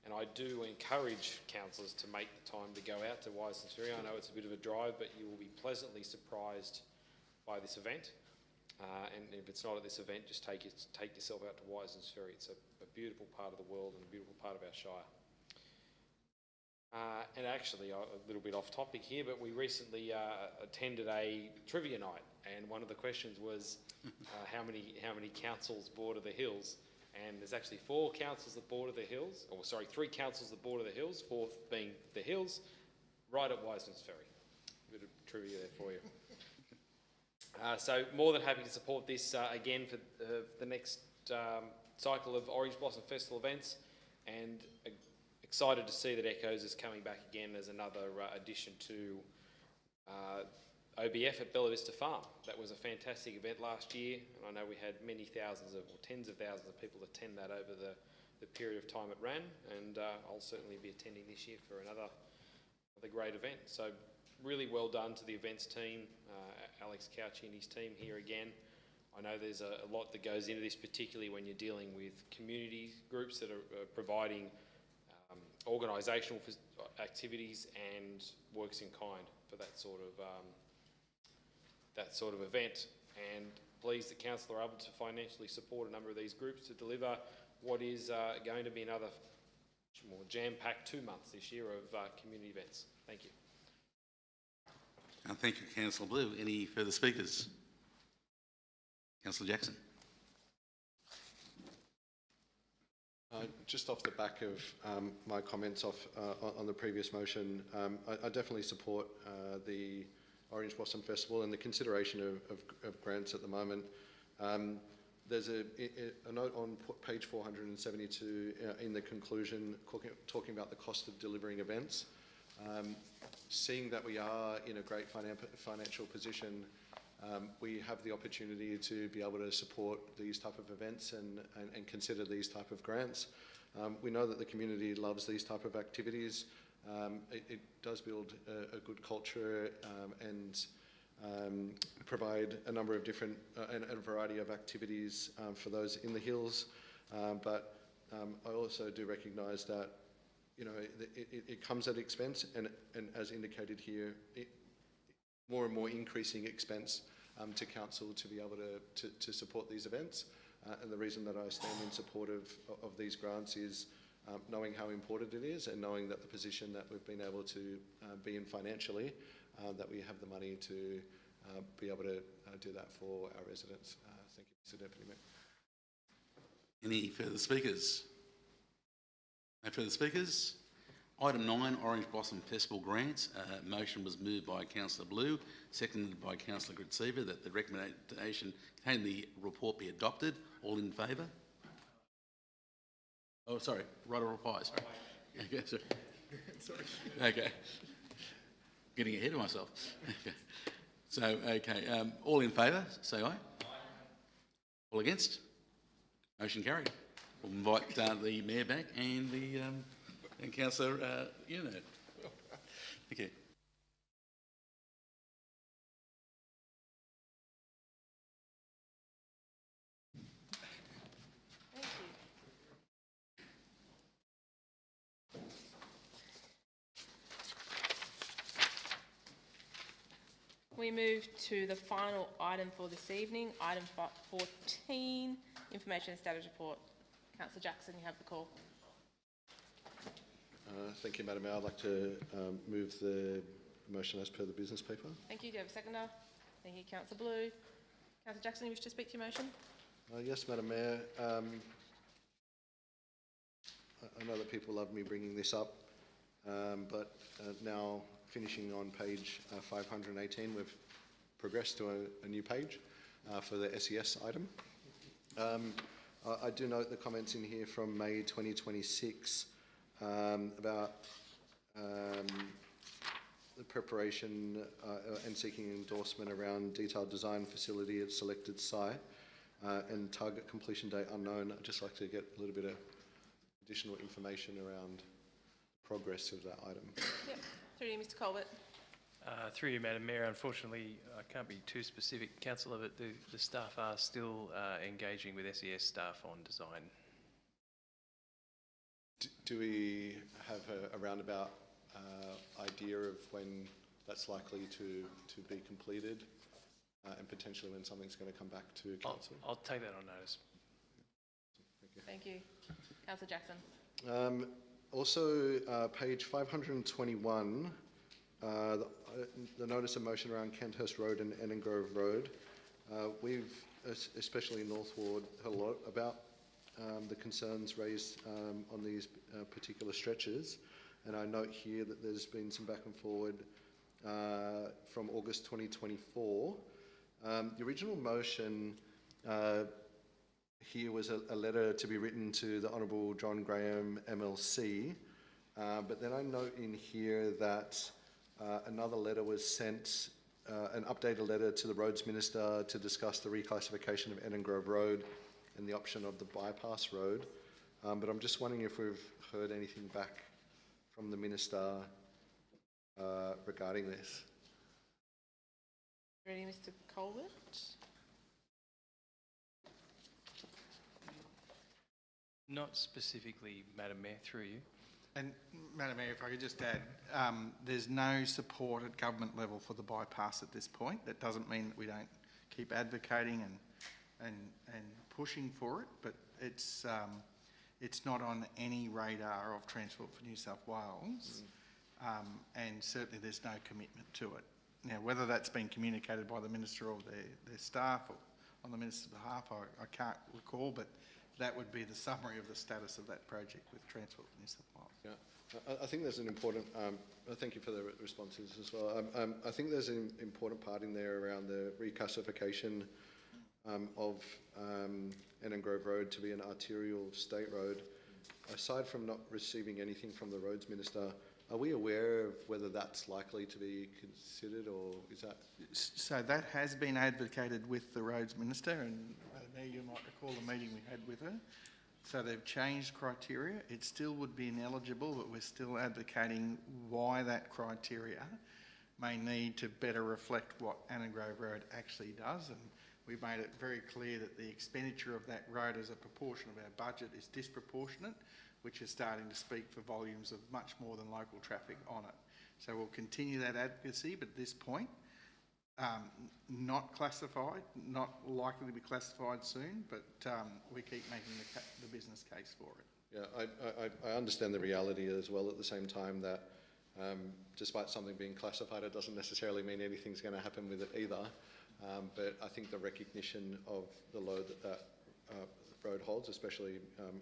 And I do encourage councillors to make the time to go out to Wiseman's Ferry. I know it's a bit of a drive, but you will be pleasantly surprised by this event. And if it's not at this event, just take yourself out to Wiseman's Ferry. It's a beautiful part of the world and a beautiful part of our shire. And actually, a little bit off topic here, but we recently attended a trivia night, and one of the questions was how many councils border the hills. And there's actually 4 councils that border the hills, or sorry, 3 councils that border the hills, 4th being the hills, right at Wiseman's Ferry. A bit of trivia there for you. So more than happy to support this again for the next cycle of Orange Blossom Festival events, and excited to see that Echoes is coming back again as another addition to OBF at Bella Vista Farm. That was a fantastic event last year, and I know we had many thousands or tens of thousands of people attend that over the period of time it ran, and I'll certainly be attending this year for another great event. So really well done to the events team, Alex Couchy and his team here again. I know there's a lot that goes into this, particularly when you're dealing with community groups that are providing organisational activities and works in kind for that sort of event, and pleased that council are able to financially support a number of these groups to deliver what is going to be another more jam-packed 2 months this year of community events. Thank you. Thank you, Councillor Blue. Any further speakers? Councillor Jackson. Just off the back of my comments on the previous motion, I definitely support the Orange Blossom Festival and the consideration of grants at the moment. There's a note on page 472 in the conclusion talking about the cost of delivering events. Seeing that we are in a great financial position, we have the opportunity to be able to support these type of events and consider these type of grants. We know that the community loves these type of activities. It does build a good culture and provide a number of different and a variety of activities for those in the hills. But I also do recognise that it comes at expense, and as indicated here, more and more increasing expense to council to be able to support these events. And the reason that I stand in support of these grants is knowing how important it is, and knowing that the position that we've been able to be in financially, that we have the money to be able to do that for our residents. Thank you, Mr. Deputy Mayor. Any further speakers? No further speakers? Item 9, Orange Blossom Festival grants. Motion was moved by Councillor Blue, seconded by Councillor Gritseva, that the recommendation contained in the report be adopted. All in favour? Oh, sorry, right or replies. Okay, sorry. Okay. Getting ahead of myself. Okay. So, okay, all in favour, say aye. Aye. All against? Motion carried. We'll invite the Mayor back and the and Councillor Unit. Okay. Thank you. We move to the final item for this evening, item 14, Information and Status Report. Councillor Jackson, you have the call. Thank you, Madam Mayor. I'd like to move the motion as per the business paper. Thank you. Do you have a seconder? Thank you, Councillor Blue. Councillor Jackson, you wish to speak to your motion? Yes, Madam Mayor. I know that people love me bringing this up, but now finishing on page 518, we've progressed to a new page for the SES item. I do note the comments in here from May 2026 about the preparation and seeking endorsement around detailed design facility at selected site and target completion date unknown. I'd just like to get a little bit of additional information around progress of that item. Yep. Through to you, Mr Colbert. Through you, Madam Mayor, unfortunately I can't be too specific, Councillor, but the staff are still engaging with SES staff on design. Do we have a roundabout idea of when that's likely to be completed and potentially when something's going to come back to council? I'll take that on notice. Thank you. Councillor Jackson. Also, page 521, the notice of motion around Kenthurst Road and Enningrove Road. We've, especially in North Ward, heard a lot about the concerns raised on these particular stretches. And I note here that there's been some back and forward from August 2024. The original motion here was a letter to be written to the Honourable John Graham MLC, but then I note in here that another letter was sent, an updated letter to the Roads Minister to discuss the reclassification of Enningrove Road and the option of the bypass road. But I'm just wondering if we've heard anything back from the Minister regarding this. Ready, Mr Colbert? Not specifically, Madam Mayor, through you. And Madam Mayor, if I could just add, there's no support at government level for the bypass at this point. That doesn't mean that we don't keep advocating and pushing for it, but it's not on any radar of Transport for New South Wales, and certainly there's no commitment to it. Now, whether that's been communicated by the Minister or their staff or on the Minister's behalf, I can't recall, but that would be the summary of the status of that project with Transport for New South Wales. Yeah, I think there's an important, thank you for the responses as well. I think there's an important part in there around the reclassification of Enningrove Road to be an arterial state road. Aside from not receiving anything from the Roads Minister, are we aware of whether that's likely to be considered, or is that? So that has been advocated with the Roads Minister, and Madam Mayor, you might recall the meeting we had with her. So they've changed criteria. It still would be ineligible, but we're still advocating why that criteria may need to better reflect what Enningrove Road actually does. And we've made it very clear that the expenditure of that road as a proportion of our budget is disproportionate, which is starting to speak for volumes of much more than local traffic on it. So we'll continue that advocacy, but at this point, not classified, not likely to be classified soon, but we keep making the business case for it. Yeah, I understand the reality as well at the same time that despite something being classified, it doesn't necessarily mean anything's going to happen with it either. But I think the recognition of the load that road holds, especially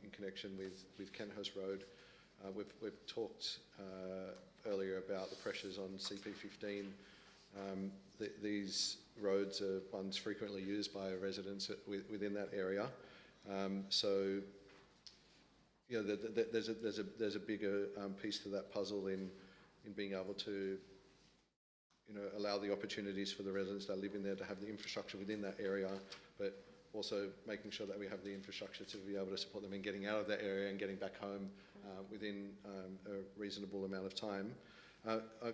in connection with Kenthurst Road. We've talked earlier about the pressures on CP15. These roads are ones frequently used by residents within that area. So, you know, there's a bigger piece to that puzzle in being able to, you know, allow the opportunities for the residents that live in there to have the infrastructure within that area, but also making sure that we have the infrastructure to be able to support them in getting out of that area and getting back home within a reasonable amount of time.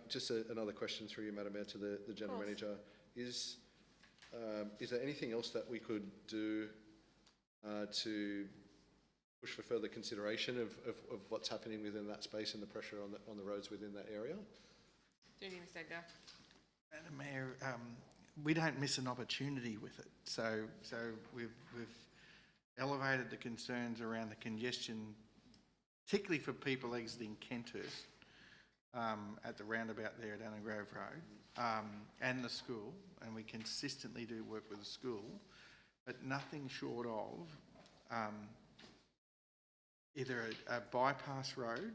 Just another question through you, Madam Mayor, to the General Manager. Is there anything else that we could do to push for further consideration of what's happening within that space and the pressure on the roads within that area? Do you, Mr Edgar? Madam Mayor, we don't miss an opportunity with it. So we've elevated the concerns around the congestion, particularly for people exiting Kenthurst at the roundabout there at Enningrove Road, and the school, and we consistently do work with the school. but nothing short of either a bypass road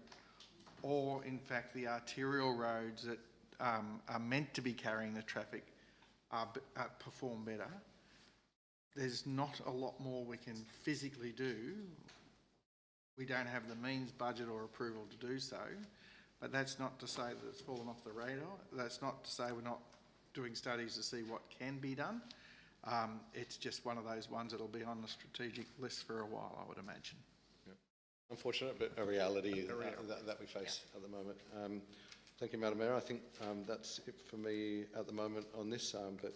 or, in fact, the arterial roads that are meant to be carrying the traffic perform better. There's not a lot more we can physically do. We don't have the means, budget or approval to do so, but that's not to say that it's fallen off the radar. That's not to say we're not doing studies to see what can be done. It's just one of those ones that'll be on the strategic list for a while, I would imagine. Unfortunate, but a reality that we face at the moment. Thank you, Madam Mayor. I think that's it for me at the moment on this, but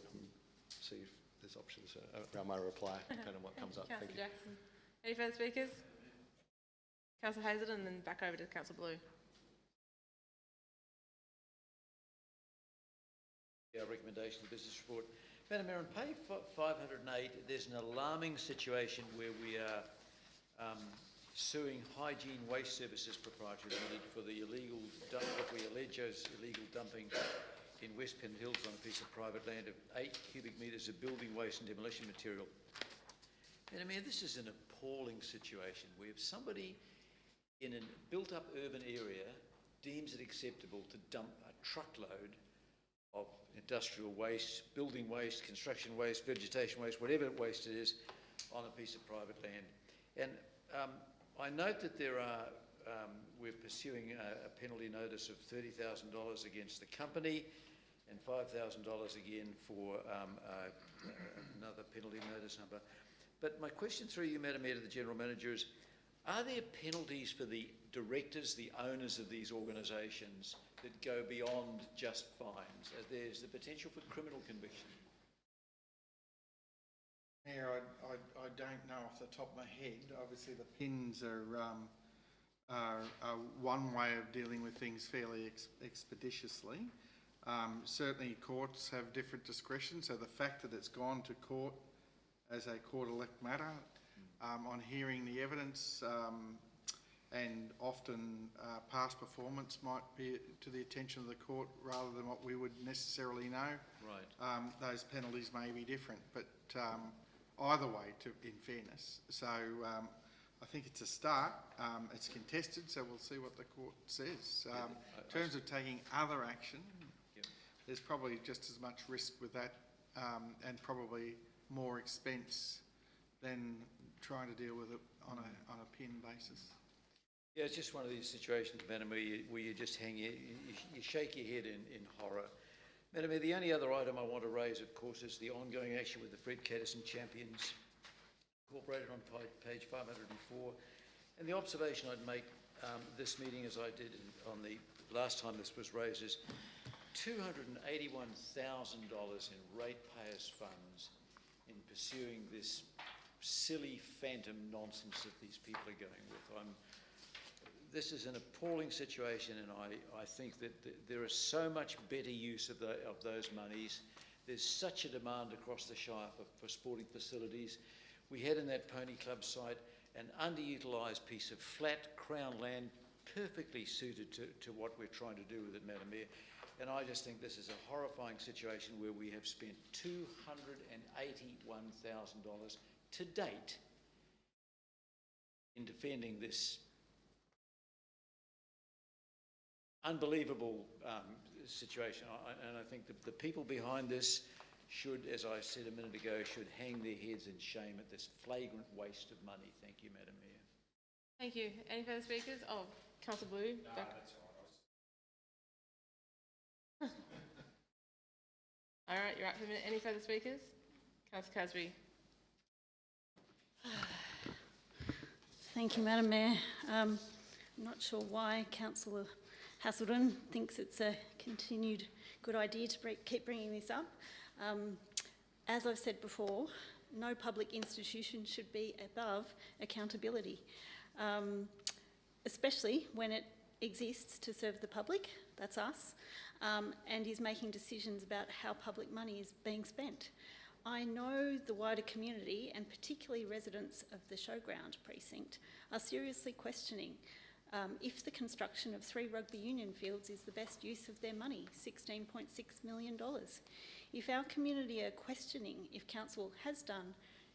see if there's options around my reply, depending on what comes up. Thank you. Jackson. Any further speakers? Councillor Hazelden, and then back over to Councillor Blue. Our recommendation, the business report. Madam Mayor, on page 508, there's an alarming situation where we are suing Hygiene Waste Services Proprietary Limited for the illegal what we allege as illegal dumping in West Pennant Hills on a piece of private land of 8 cubic metres of building waste and demolition material. Madam Mayor, this is an appalling situation. We have somebody in a built-up urban area deems it acceptable to dump a truckload of industrial waste, building waste, construction waste, vegetation waste, whatever waste it is, on a piece of private land. And I note that we're pursuing a penalty notice of $30,000 against the company and $5,000 again for another penalty notice number. But my question through you, Madam Mayor, to the General Manager is, are there penalties for the directors, the owners of these organisations that go beyond just fines? There's the potential for criminal conviction. Mayor, I don't know off the top of my head. Obviously, the PINs are one way of dealing with things fairly expeditiously. Certainly, courts have different discretion, so the fact that it's gone to court as a court-elect matter, on hearing the evidence, and often past performance might be to the attention of the court rather than what we would necessarily know. Right. Those penalties may be different, but either way, in fairness. So I think it's a start. It's contested, so we'll see what the court says. In terms of taking other action, there's probably just as much risk with that, and probably more expense than trying to deal with it on a PIN basis. Yeah, it's just one of these situations, Madam Mayor, where you just hang you shake your head in horror. Madam Mayor, the only other item I want to raise, of course, is the ongoing action with the Fred Caddison Champions, incorporated on page 504. And the observation I'd make this meeting, as I did on the last time this was raised, is $281,000 in ratepayers' funds in pursuing this silly phantom nonsense that these people are going with. This is an appalling situation, and I think that there is so much better use of those monies. There's such a demand across the Shire for sporting facilities. We had in that Pony Club site an underutilised piece of flat Crown land, perfectly suited to what we're trying to do with it, Madam Mayor. And I just think this is a horrifying situation where we have spent $281,000 to date in defending this unbelievable situation. And I think the people behind this should, as I said a minute ago, should hang their heads in shame at this flagrant waste of money. Thank you, Madam Mayor. Thank you. Any further speakers? Oh, Councillor Blue. No, that's all right. All right, you're up for a minute. Any further speakers? Councillor Casby. Thank you, Madam Mayor. I'm not sure why Councillor Hazelden thinks it's a continued good idea to keep bringing this up. As I've said before, no public institution should be above accountability, especially when it exists to serve the public, that's us, and is making decisions about how public money is being spent. I know the wider community, and particularly residents of the Showground precinct, are seriously questioning if the construction of 3 rugby union fields is the best use of their money, $16.6 million. If our community are questioning if council has done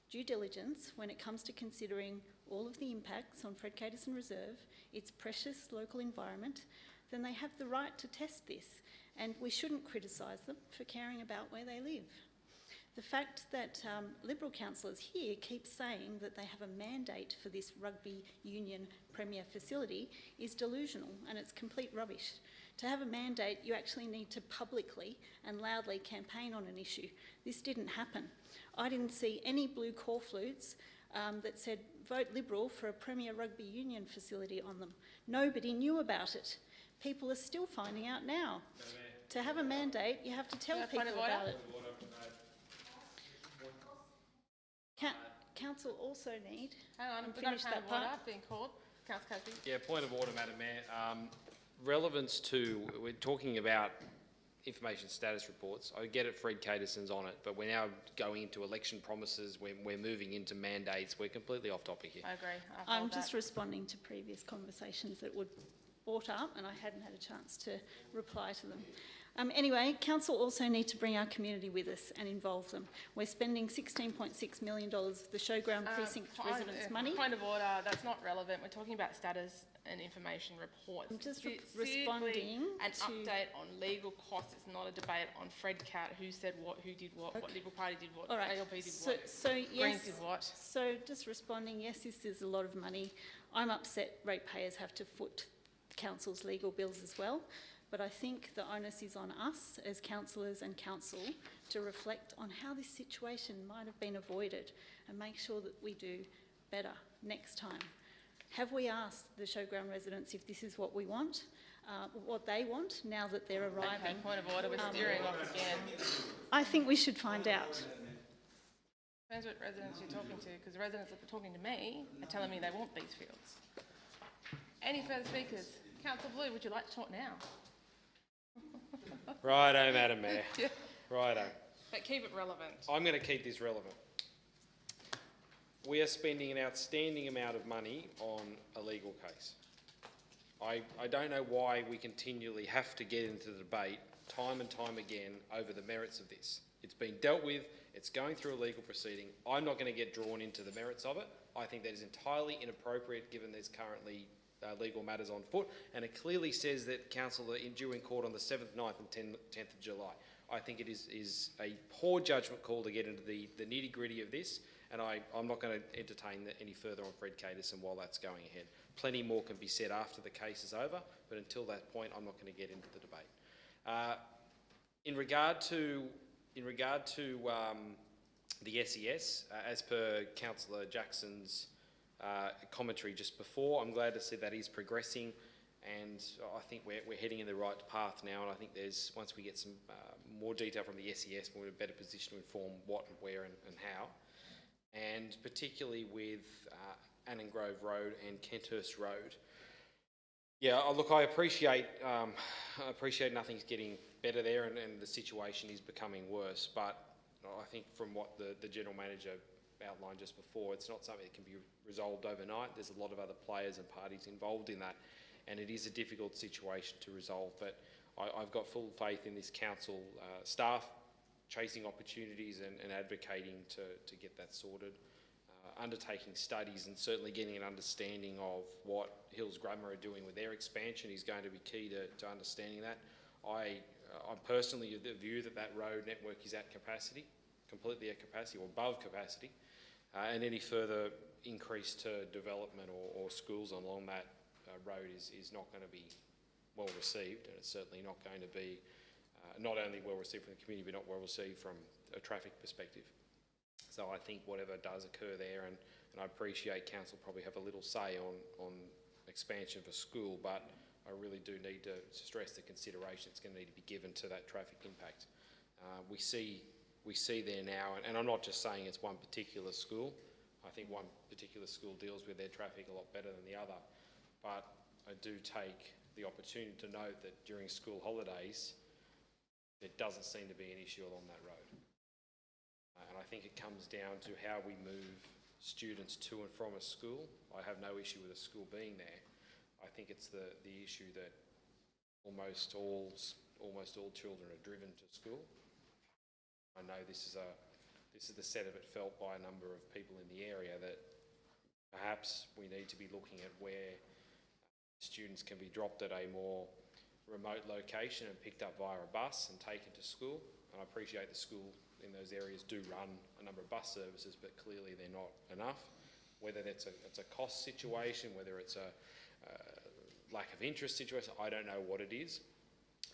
due diligence when it comes to considering all of the impacts on Fred Cadison Reserve, its precious local environment, then they have the right to test this, and we shouldn't criticise them for caring about where they live. The fact that Liberal councillors here keep saying that they have a mandate for this rugby union premier facility is delusional, and it's complete rubbish. To have a mandate, you actually need to publicly and loudly campaign on an issue. This didn't happen. I didn't see any blue corflutes that said vote Liberal for a premier rugby union facility on them. Nobody knew about it. People are still finding out now. To have a mandate, you have to tell people about it. Council also need. Hang on, and we've got a finish point that of part. order being called. Councillor Cassidy. Yeah, point of order, Madam Mayor. Relevance to, we're talking about information status reports. I get it, Fred Cadison's on it, but we're now going into election promises, we're moving into mandates, we're completely off topic here. I agree. I'm just responding to previous conversations that were brought up, and I hadn't had a chance to reply to them. Anyway, council also need to bring our community with us and involve them. We're spending $16.6 million of the Showground Precinct residents' money. Point of order, that's not relevant. We're talking about status and information reports. I'm just Specifically, responding an to... update on legal costs. It's not a debate on Fred Cat, who said what, who did what Liberal Party did what, All right. ALP did So what, yes, Greens did what. So just responding, yes, this is a lot of money. I'm upset ratepayers have to foot council's legal bills as well, but I think the onus is on us as councillors and council to reflect on how this situation might have been avoided and make sure that we do better next time. Have we asked the Showground residents if this is what we want, what they want, now that they're arriving? Okay, point of order, we're steering off again. I think we should find out. Depends what residents you're talking to, because the residents that are talking to me are telling me they want these fields. Any further speakers? Councillor Blue, would you like to talk now? Righto, Madam Mayor. Yeah. Righto. But keep it relevant. I'm going to keep this relevant. We are spending an outstanding amount of money on a legal case. I don't know why we continually have to get into the debate time and time again over the merits of this. It's been dealt with, it's going through a legal proceeding. I'm not going to get drawn into the merits of it. I think that is entirely inappropriate given there's currently legal matters on foot, and it clearly says that council are due in court on the 7th, 9th and 10th of July. I think it is a poor judgment call to get into the nitty-gritty of this, and I'm not going to entertain any further on Fred Cadison while that's going ahead. Plenty more can be said after the case is over, but until that point, I'm not going to get into the debate. In regard to the SES, as per Councillor Jackson's commentary just before, I'm glad to see that is progressing, and I think we're heading in the right path now, and I think once we get some more detail from the SES, we're in a better position to inform what and where and how. And particularly with Annan Grove Road and Kenthurst Road. Yeah, look, I appreciate nothing's getting better there, and the situation is becoming worse, but I think from what the General Manager outlined just before, it's not something that can be resolved overnight. There's a lot of other players and parties involved in that, and it is a difficult situation to resolve, but I've got full faith in this council staff chasing opportunities and advocating to get that sorted, undertaking studies and certainly getting an understanding of what Hills Grammar are doing with their expansion is going to be key to understanding that. I'm personally of the view that road network is at capacity, completely at capacity or above capacity, and any further increase to development or schools along that road is not going to be well received, and it's certainly not going to be not only well received from the community but not well received from a traffic perspective. So I think whatever does occur there, and I appreciate council probably have a little say on expansion of a school, but I really do need to stress the consideration it's going to need to be given to that traffic impact. We see there now, and I'm not just saying it's one particular school. I think one particular school deals with their traffic a lot better than the other, but I do take the opportunity to note that during school holidays, there doesn't seem to be an issue along that road. And I think it comes down to how we move students to and from a school. I have no issue with a school being there. I think it's the issue that almost all children are driven to school. I know this is this is the sentiment felt by a number of people in the area that perhaps we need to be looking at where students can be dropped at a more remote location and picked up via a bus and taken to school. And I appreciate the school in those areas do run a number of bus services, but clearly they're not enough. Whether it's a cost situation, whether it's a lack of interest situation, I don't know what it is.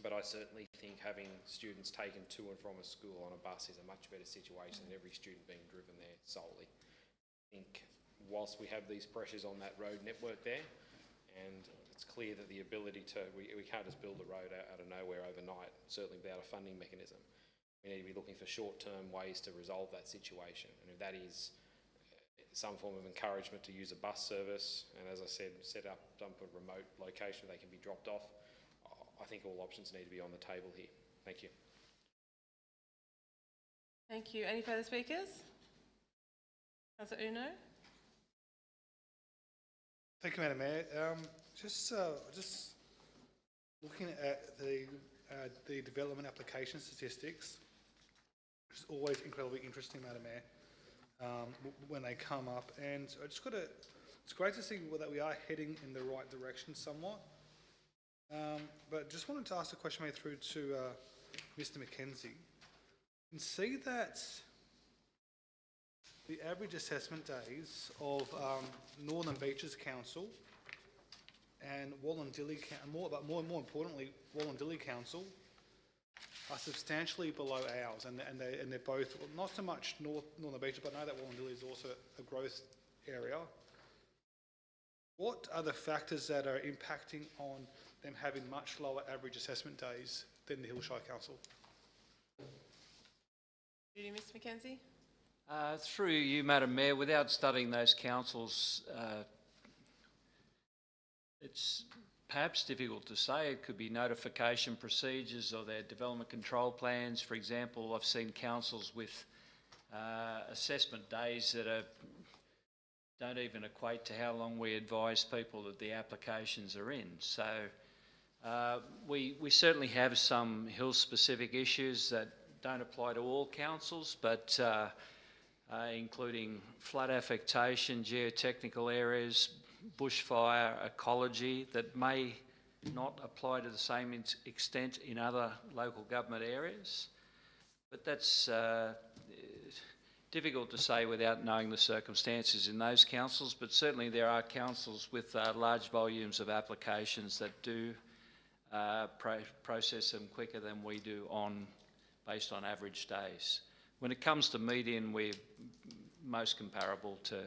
But I certainly think having students taken to and from a school on a bus is a much better situation than every student being driven there solely. I think whilst we have these pressures on that road network there, and it's clear that the ability to, we can't just build a road out of nowhere overnight, certainly without a funding mechanism. We need to be looking for short-term ways to resolve that situation. And if that is some form of encouragement to use a bus service, and as I said, set up a remote location where they can be dropped off, I think all options need to be on the table here. Thank you. Thank you. Any further speakers? Councillor Uno? Thank you, Madam Mayor. Just looking at the development application statistics, which is always incredibly interesting, Madam Mayor, when they come up. And I just got to, it's great to see that we are heading in the right direction somewhat. But just wanted to ask a question made through to Mr. McKenzie. You can see that the average assessment days of Northern Beaches Council and Wallandilly, but more importantly, Wallandilly Council are substantially below ours, and they're both, well, not so much Northern Beaches, but I know that Wallandilly is also a growth area. What are the factors that are impacting on them having much lower average assessment days than the Hillshire Council? Judy, Mr. McKenzie? Through you, Madam Mayor, without studying those councils, it's perhaps difficult to say. It could be notification procedures or their development control plans. For example, I've seen councils with assessment days that don't even equate to how long we advise people that the applications are in. So we certainly have some hill-specific issues that don't apply to all councils, but including flood affectation, geotechnical areas, bushfire, ecology, that may not apply to the same extent in other local government areas. But that's difficult to say without knowing the circumstances in those councils, but certainly there are councils with large volumes of applications that do process them quicker than we do based on average days. When it comes to median, we're most comparable to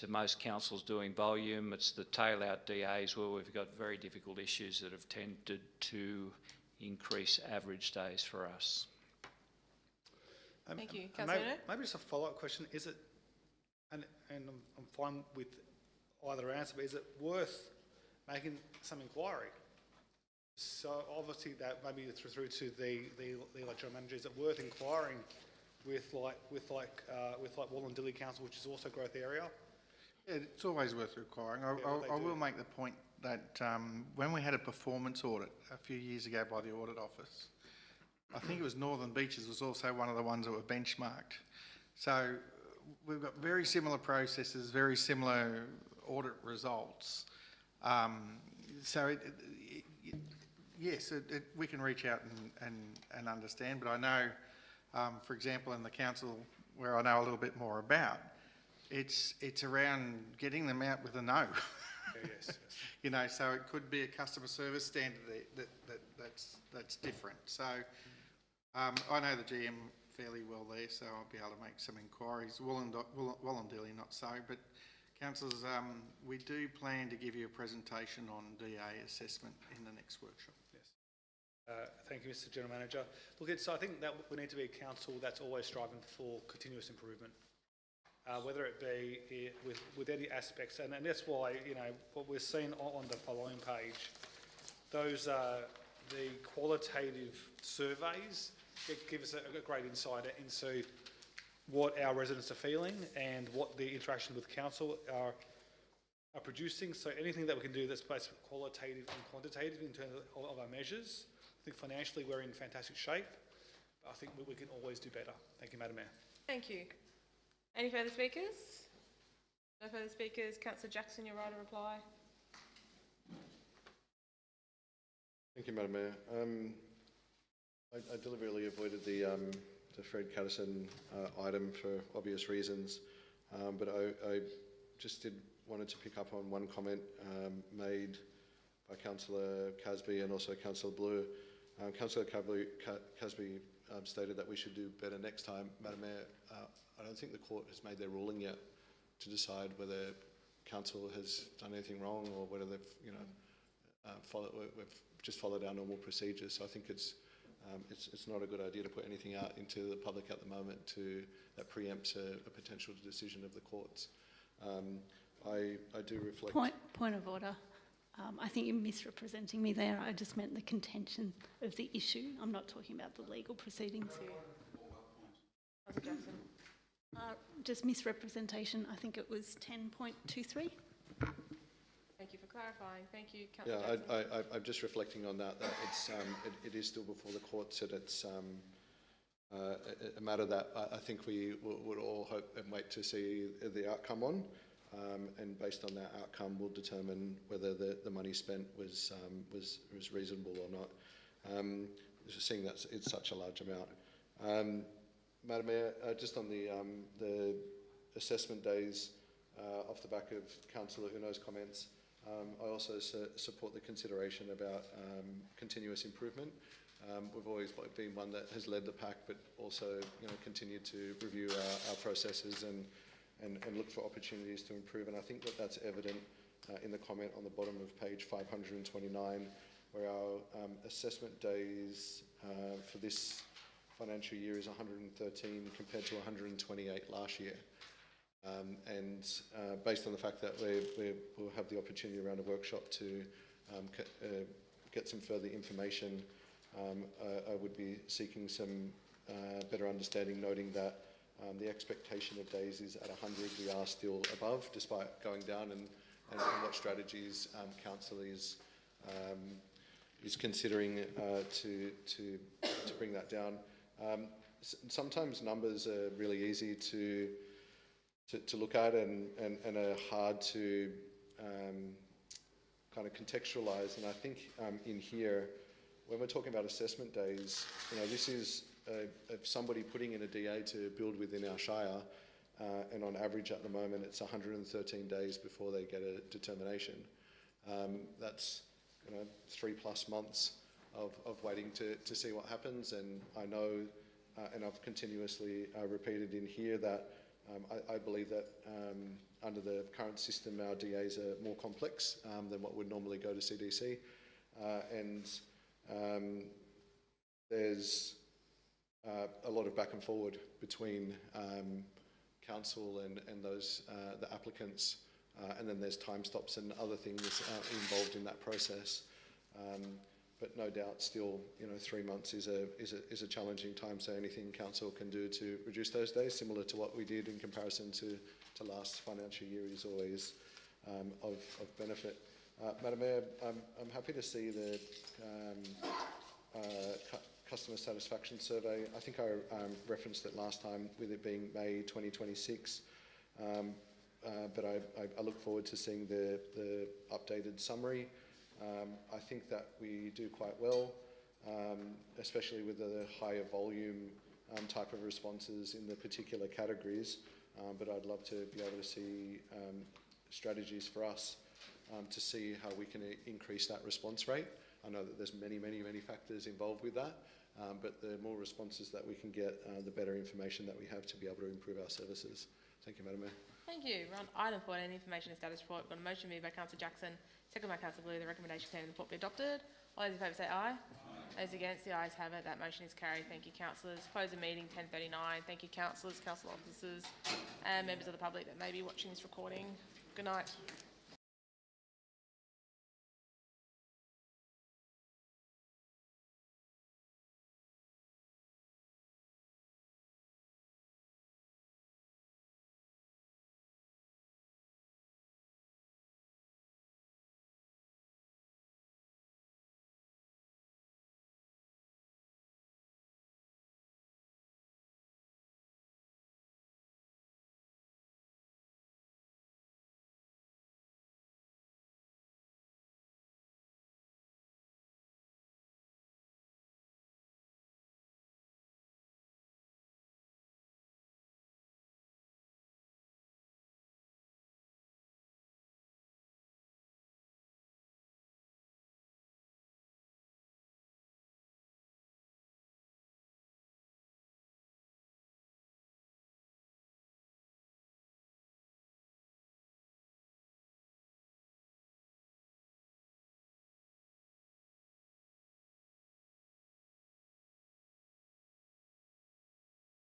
most councils doing volume. It's the tail-out DAs where we've got very difficult issues that have tended to increase average days for us. Thank you. Councillor Uno? Maybe just a follow-up question. Is it, and I'm fine with either answer, but is it worth making some inquiry? So obviously that maybe through to the electoral manager, is it worth inquiring with Wallandilly Council, which is also a growth area? Yeah, it's always worth inquiring. I will make the point that when we had a performance audit a few years ago by the Audit Office, I think it was Northern Beaches was also one of the ones that were benchmarked. So we've got very similar processes, very similar audit results. Yes, we can reach out and understand, but I know, for example, in the council where I know a little bit more about, it's around getting them out with a no. Yes. You know, so it could be a customer service standard that's different. So I know the GM fairly well there, so I'll be able to make some inquiries. Wallandilly not so, but councillors, we do plan to give you a presentation on DA assessment in the next workshop. Yes. Thank you, Mr. General Manager. Look, I think that we need to be a council that's always striving for continuous improvement, whether it be with any aspects, and that's why, you know, what we're seeing on the following page, those the qualitative surveys give us a great insight into what our residents are feeling and what the interaction with council are producing. So anything that we can do that's both qualitative and quantitative in terms of our measures. I think financially we're in fantastic shape, but I think we can always do better. Thank you, Madam Mayor. Thank you. Any further speakers? No further speakers. Councillor Jackson, your right to reply. Thank you, Madam Mayor. I deliberately avoided the Fred Catterson item for obvious reasons, but I just wanted to pick up on one comment made by Councillor Casby and also Councillor Blue. Councillor Casby stated that we should do better next time. Madam Mayor, I don't think the court has made their ruling yet to decide whether council has done anything wrong or whether they've, we've just followed our normal procedures. So I think it's not a good idea to put anything out into the public at the moment that preempts a potential decision of the courts. I do reflect. Point of order. I think you're misrepresenting me there. I just meant the contention of the issue. I'm not talking about the legal proceedings here. Councillor Jackson. Just misrepresentation. I think it was 10.23. Thank you for clarifying. Thank you, Councillor Yeah, Jackson. I'm just reflecting on that it's, it is still before the courts, and it's a matter that I think we would all hope and wait to see the outcome on. And based on that outcome, we'll determine whether the money spent was reasonable or not. Seeing that it's such a large amount. Madam Mayor, just on the assessment days, off the back of Councillor Uno's comments, I also support the consideration about continuous improvement. We've always been one that has led the pack, but also continued to review our processes and look for opportunities to improve. And I think that's evident in the comment on the bottom of page 529, where our assessment days for this financial year is 113 compared to 128 last year. And based on the fact that we'll have the opportunity around a workshop to get some further information, I would be seeking some better understanding, noting that the expectation of days is at 100. We are still above, despite going down, and what strategies council is considering to bring that down. Sometimes numbers are really easy to look at and are hard to kind of contextualise. And I think in here, when we're talking about assessment days, this is somebody putting in a DA to build within our shire, and on average at the moment it's 113 days before they get a determination. That's 3+ months of waiting to see what happens, and I know, and I've continuously repeated in here that I believe that under the current system our DAs are more complex than what would normally go to CDC, and there's a lot of back and forward between council and those the applicants, and then there's time stops and other things involved in that process. But no doubt, still, 3 months is a challenging time. So anything council can do to reduce those days, similar to what we did in comparison to last financial year, is always of benefit. Madam Mayor, I'm happy to see the customer satisfaction survey. I think I referenced it last time with it being May 2026, but I look forward to seeing the updated summary. I think that we do quite well, especially with the higher volume type of responses in the particular categories, but I'd love to be able to see strategies for us to see how we can increase that response rate. I know that there's many factors involved with that, but the more responses that we can get, the better information that we have to be able to improve our services. Thank you, Madam Mayor. Thank you. We're on item 14, information and status report. We've got a motion moved by Councillor Jackson, second by Councillor Blue. The recommendation contained in the report be adopted. All those in favour say aye. Those against, the ayes have it. That motion is carried. Thank you, councillors. Close the meeting, 10:39. Thank you, councillors, council officers, and members of the public that may be watching this recording. Good night.